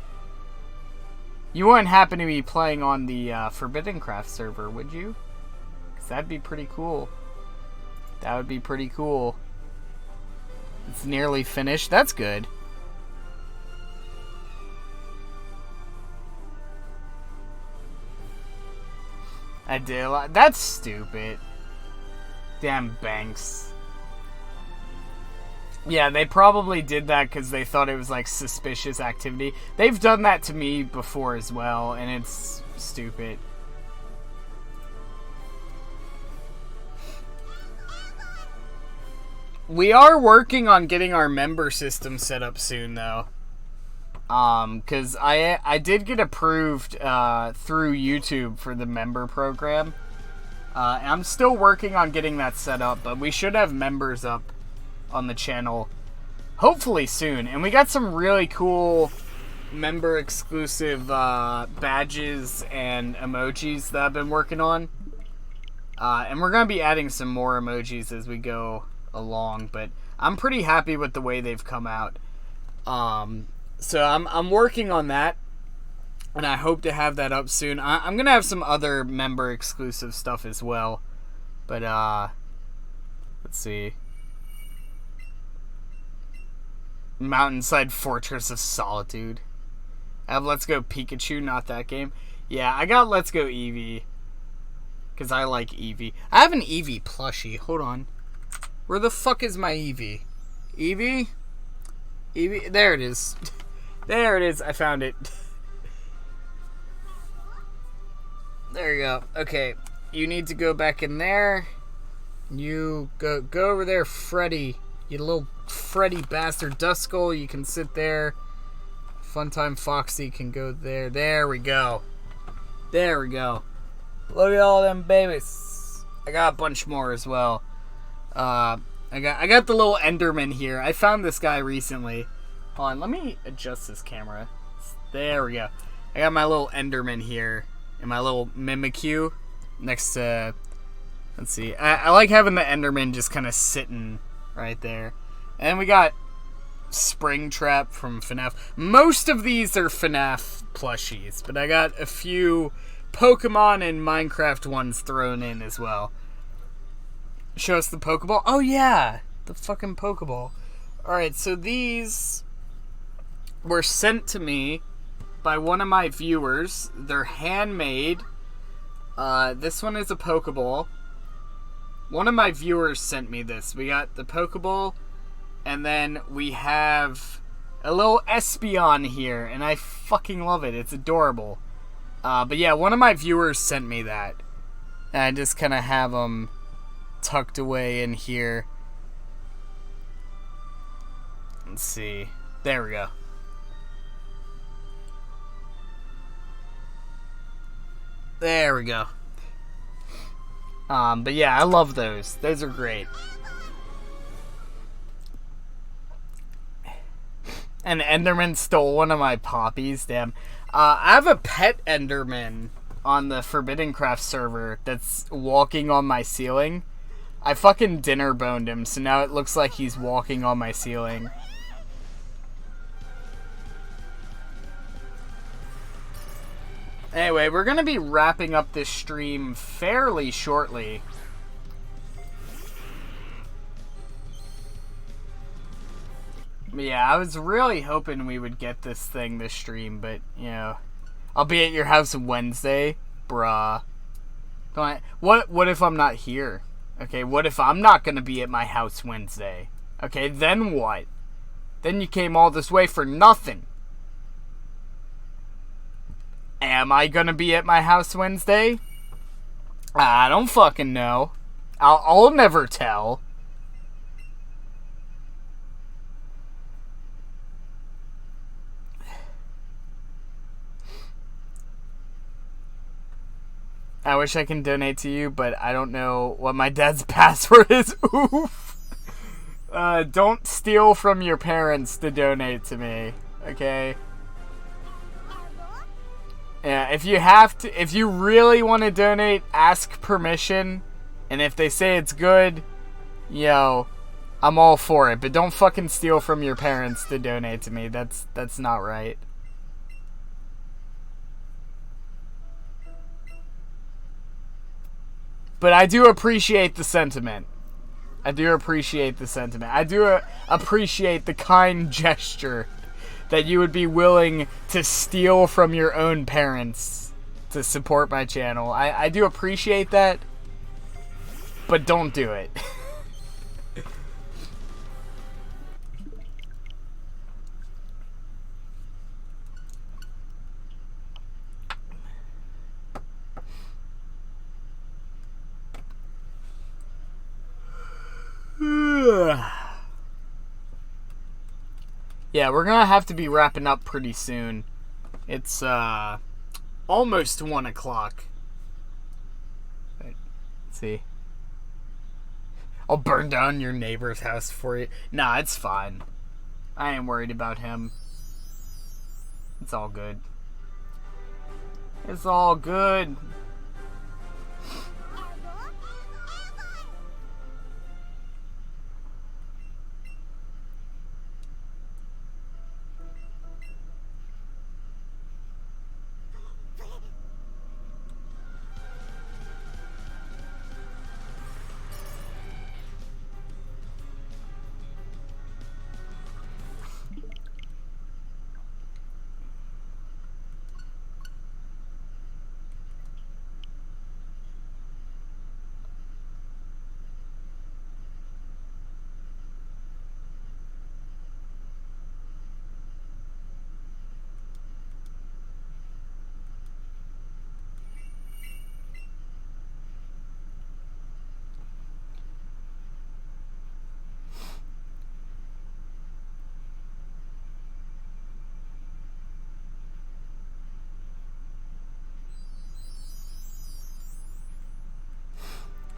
Speaker 1: You wouldn't happen to be playing on the Forbidden Craft server, would you? Because that'd be pretty cool. That would be pretty cool. It's nearly finished. That's good. I did. That's stupid. Damn banks. Yeah, they probably did that because they thought it was like suspicious activity. They've done that to me before as well, and it's stupid. We are working on getting our member system set up soon, though. Because I did get approved through YouTube for the member program. I'm still working on getting that set up, but we should have members up on the channel hopefully soon. And we got some really cool member exclusive badges and emojis that I've been working on. And we're going to be adding some more emojis as we go along, but I'm pretty happy with the way they've come out. So I'm working on that, and I hope to have that up soon. I'm gonna have some other member exclusive stuff as well, but let's see. Mountainside Fortress of Solitude. I have Let's Go Pikachu, not that game. Yeah, I got Let's Go Eevee because I like Eevee. I have an Eevee plushie. Hold on. Where the fuck is my Eevee? Eevee? Eevee? There it is. There it is. I found it. There you go. Okay. You need to go back in there. You go over there, Freddy. You little Freddy bastard. Duskull, you can sit there. Funtime Foxy can go there. There we go. There we go. Look at all them babies. I got a bunch more as well. I got the little Enderman here. I found this guy recently. Hold on, let me adjust this camera. There we go. I got my little Enderman here and my little Mimikyu next to. Let's see. I like having the Enderman just kind of sitting right there. And we got Springtrap from FNAF. Most of these are FNAF plushies, but I got a few Pokemon and Minecraft ones thrown in as well. Show us the Pokeball. Oh, yeah. The fucking Pokeball. Alright, so these were sent to me by one of my viewers. They're handmade. This one is a Pokeball. One of my viewers sent me this. We got the Pokeball, and then we have a little Espeon here, and I fucking love it. It's adorable. But yeah, one of my viewers sent me that. And I just kind of have them tucked away in here. Let's see. There we go. There we go. But yeah, I love those. Those are great. And Enderman stole one of my poppies. Damn. I have a pet Enderman on the Forbidden Craft server that's walking on my ceiling. I fucking dinner boned him, so now it looks like he's walking on my ceiling. Anyway, we're gonna be wrapping up this stream fairly shortly. But yeah, I was really hoping we would get this thing this stream, but, you know, I'll be at your house Wednesday, bruh. What if I'm not here? Okay, what if I'm not gonna be at my house Wednesday? Okay, then what? Then you came all this way for nothing. Am I gonna be at my house Wednesday? I don't fucking know. I'll never tell. I wish I can donate to you, but I don't know what my dad's password is. Oof. Don't steal from your parents to donate to me, okay? Yeah, if you really want to donate, ask permission, and if they say it's good, yo, I'm all for it. But don't fucking steal from your parents to donate to me. That's not right. But I do appreciate the sentiment. I do appreciate the sentiment. I do appreciate the kind gesture that you would be willing to steal from your own parents to support my channel. I do appreciate that, but don't do it. Yeah, we're gonna have to be wrapping up pretty soon. It's almost 1 o'clock. Let's see. I'll burn down your neighbor's house for you. Nah, it's fine. I ain't worried about him. It's all good. It's all good.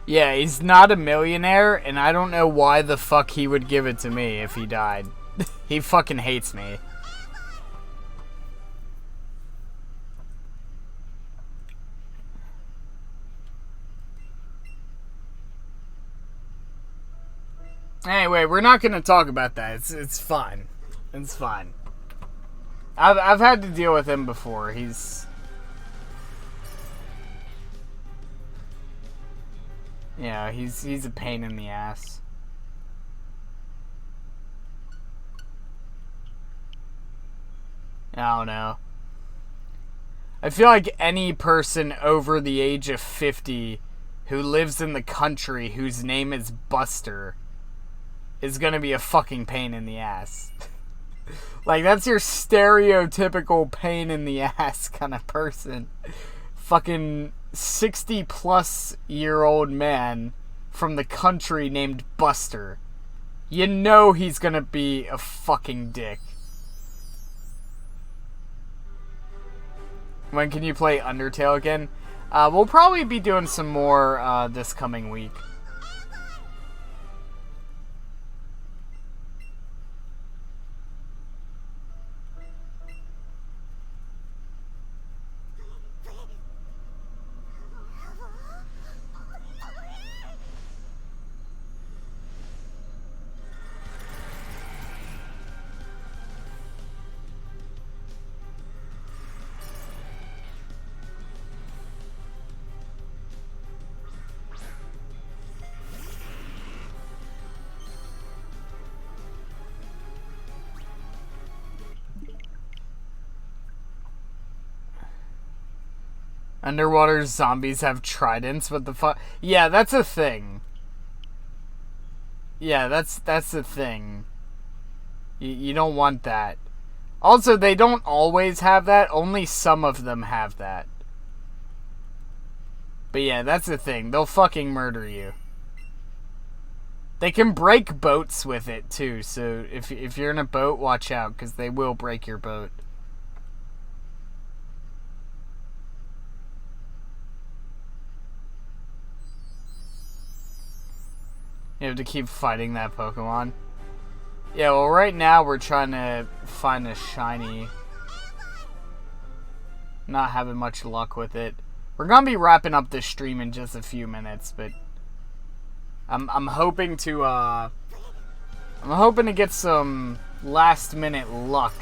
Speaker 1: Yeah, he's not a millionaire, and I don't know why the fuck he would give it to me if he died. He fucking hates me. Anyway, we're not gonna talk about that. It's fine. It's fine. I've had to deal with him before. He's... Yeah, he's a pain in the ass. I don't know. I feel like any person over the age of 50 who lives in the country whose name is Buster is gonna be a fucking pain in the ass. Like, that's your stereotypical pain in the ass kind of person. Fucking 60-plus-year-old man from the country named Buster. You know he's gonna be a fucking dick. When can you play Undertale again? We'll probably be doing some more this coming week. Underwater zombies have tridents. What the fuck? Yeah, that's a thing. Yeah, that's the thing. You don't want that. Also, they don't always have that. Only some of them have that. But yeah, that's the thing. They'll fucking murder you. They can break boats with it, too. So if you're in a boat, watch out, because they will break your boat. You have to keep fighting that Pokemon. Yeah, well, right now we're trying to find a shiny. Not having much luck with it. We're gonna be wrapping up this stream in just a few minutes, but I'm hoping to get some last minute luck.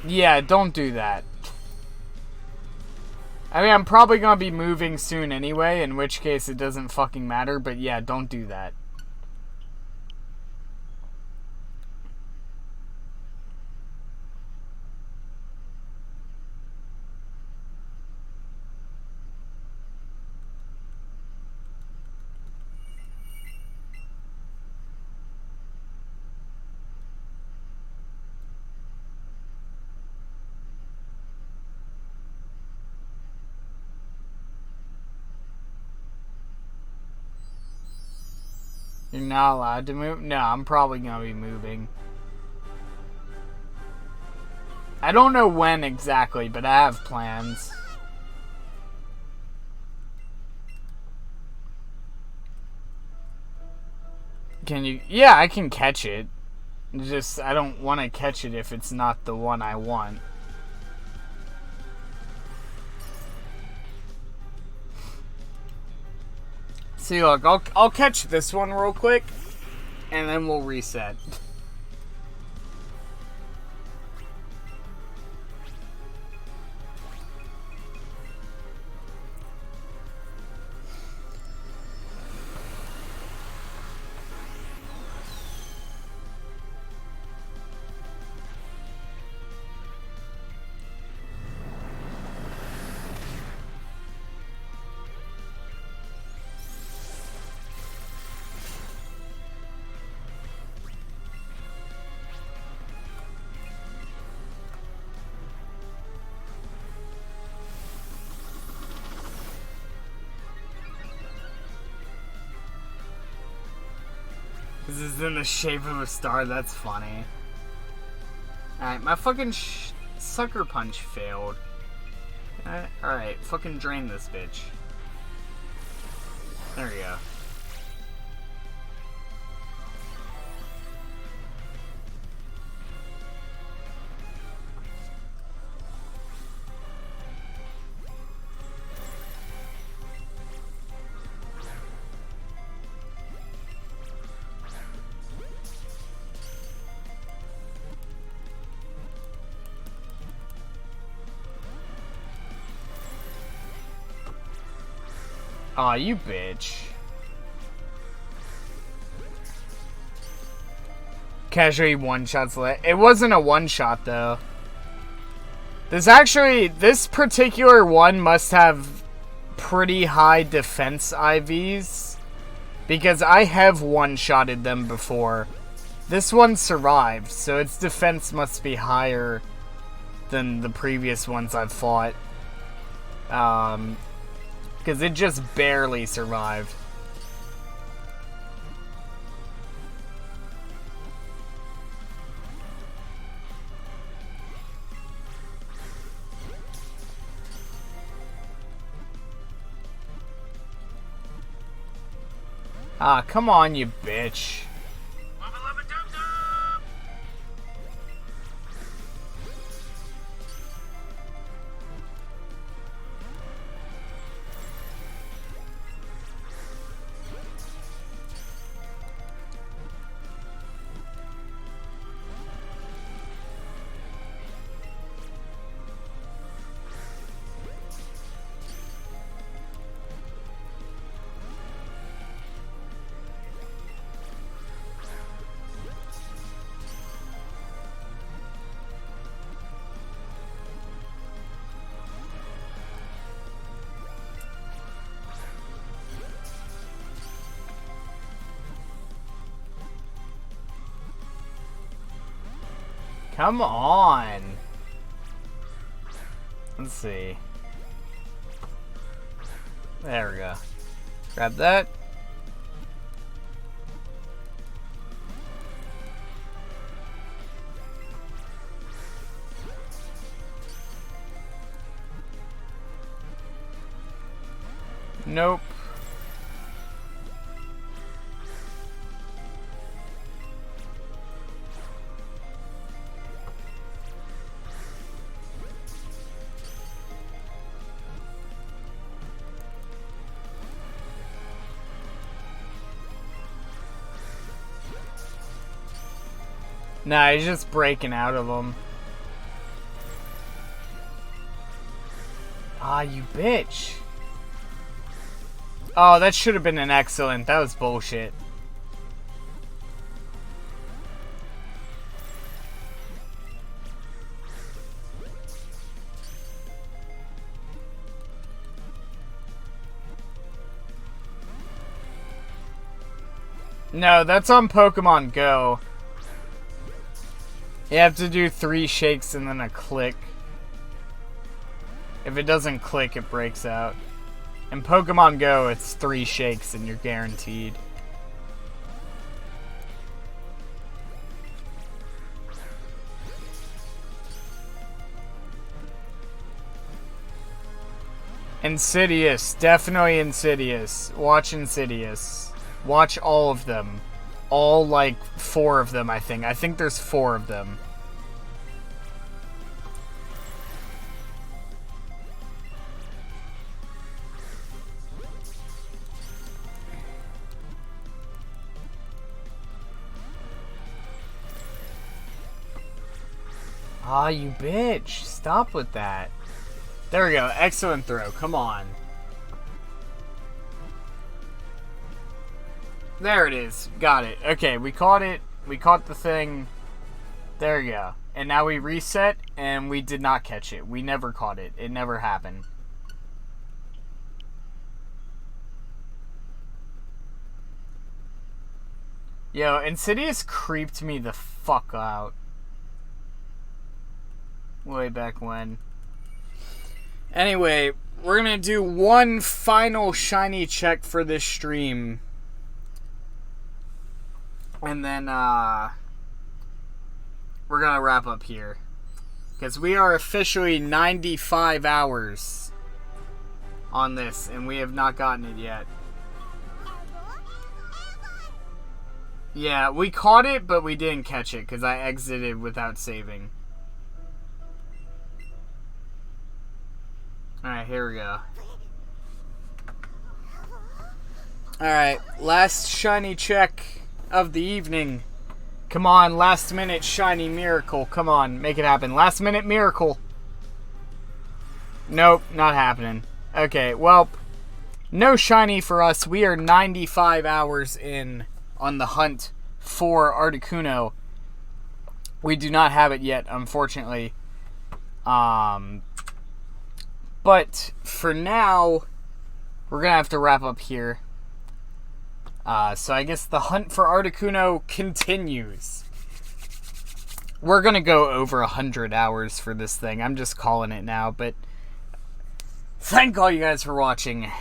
Speaker 1: Yeah, don't do that. I mean, I'm probably gonna be moving soon anyway, in which case it doesn't fucking matter, but yeah, don't do that. You're not allowed to move? No, I'm probably gonna be moving. I don't know when exactly, but I have plans. Can you... Yeah, I can catch it. Just, I don't want to catch it if it's not the one I want. See, look, I'll catch this one real quick, and then we'll reset. This is in the shape of a star, that's funny. Alright, my fucking sucker punch failed. Alright, fucking drain this bitch. There we go. Aw, you bitch. Casually one-shots lit. It wasn't a one-shot, though. This particular one must have pretty high defense IVs. Because I have one-shotted them before. This one survived, so its defense must be higher than the previous ones I've fought. Because it just barely survived. Ah, come on, you bitch. Come on. Let's see. There we go. Grab that. Nope. Nah, he's just breaking out of them. Ah, you bitch. Oh, that should have been an excellent. That was bullshit. No, that's on Pokemon Go. You have to do 3 shakes and then a click. If it doesn't click, it breaks out. In Pokemon Go, it's 3 shakes and you're guaranteed. Insidious. Definitely Insidious. Watch Insidious. Watch all of them. All, like, 4 of them, I think. I think there's 4 of them. Ah, you bitch. Stop with that. There we go. Excellent throw. Come on. There it is. Got it. Okay, we caught it. We caught the thing. There we go. And now we reset, and we did not catch it. We never caught it. It never happened. Yo, Insidious creeped me the fuck out. Way back when. Anyway, we're gonna do one final shiny check for this stream. And then, we're gonna wrap up here. Because we are officially 95 hours on this, and we have not gotten it yet. Yeah, we caught it, but we didn't catch it, because I exited without saving. Alright, here we go. Alright, last shiny check of the evening. Come on, last minute shiny miracle. Come on, make it happen. Last minute miracle. Nope, not happening. Okay, well, no shiny for us. We are 95 hours in on the hunt for Articuno. We do not have it yet, unfortunately. But for now, we're going to have to wrap up here. So I guess the hunt for Articuno continues. We're going to go over 100 hours for this thing. I'm just calling it now. But thank all you guys for watching.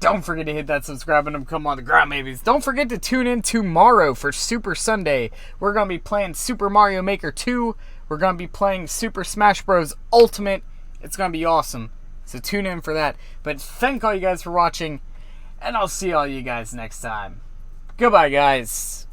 Speaker 1: Don't forget to hit that subscribe button and come on the ground, babies. Don't forget to tune in tomorrow for Super Sunday. We're going to be playing Super Mario Maker 2. We're going to be playing Super Smash Bros. Ultimate. It's going to be awesome. So tune in for that. But thank all you guys for watching. And I'll see all you guys next time. Goodbye, guys.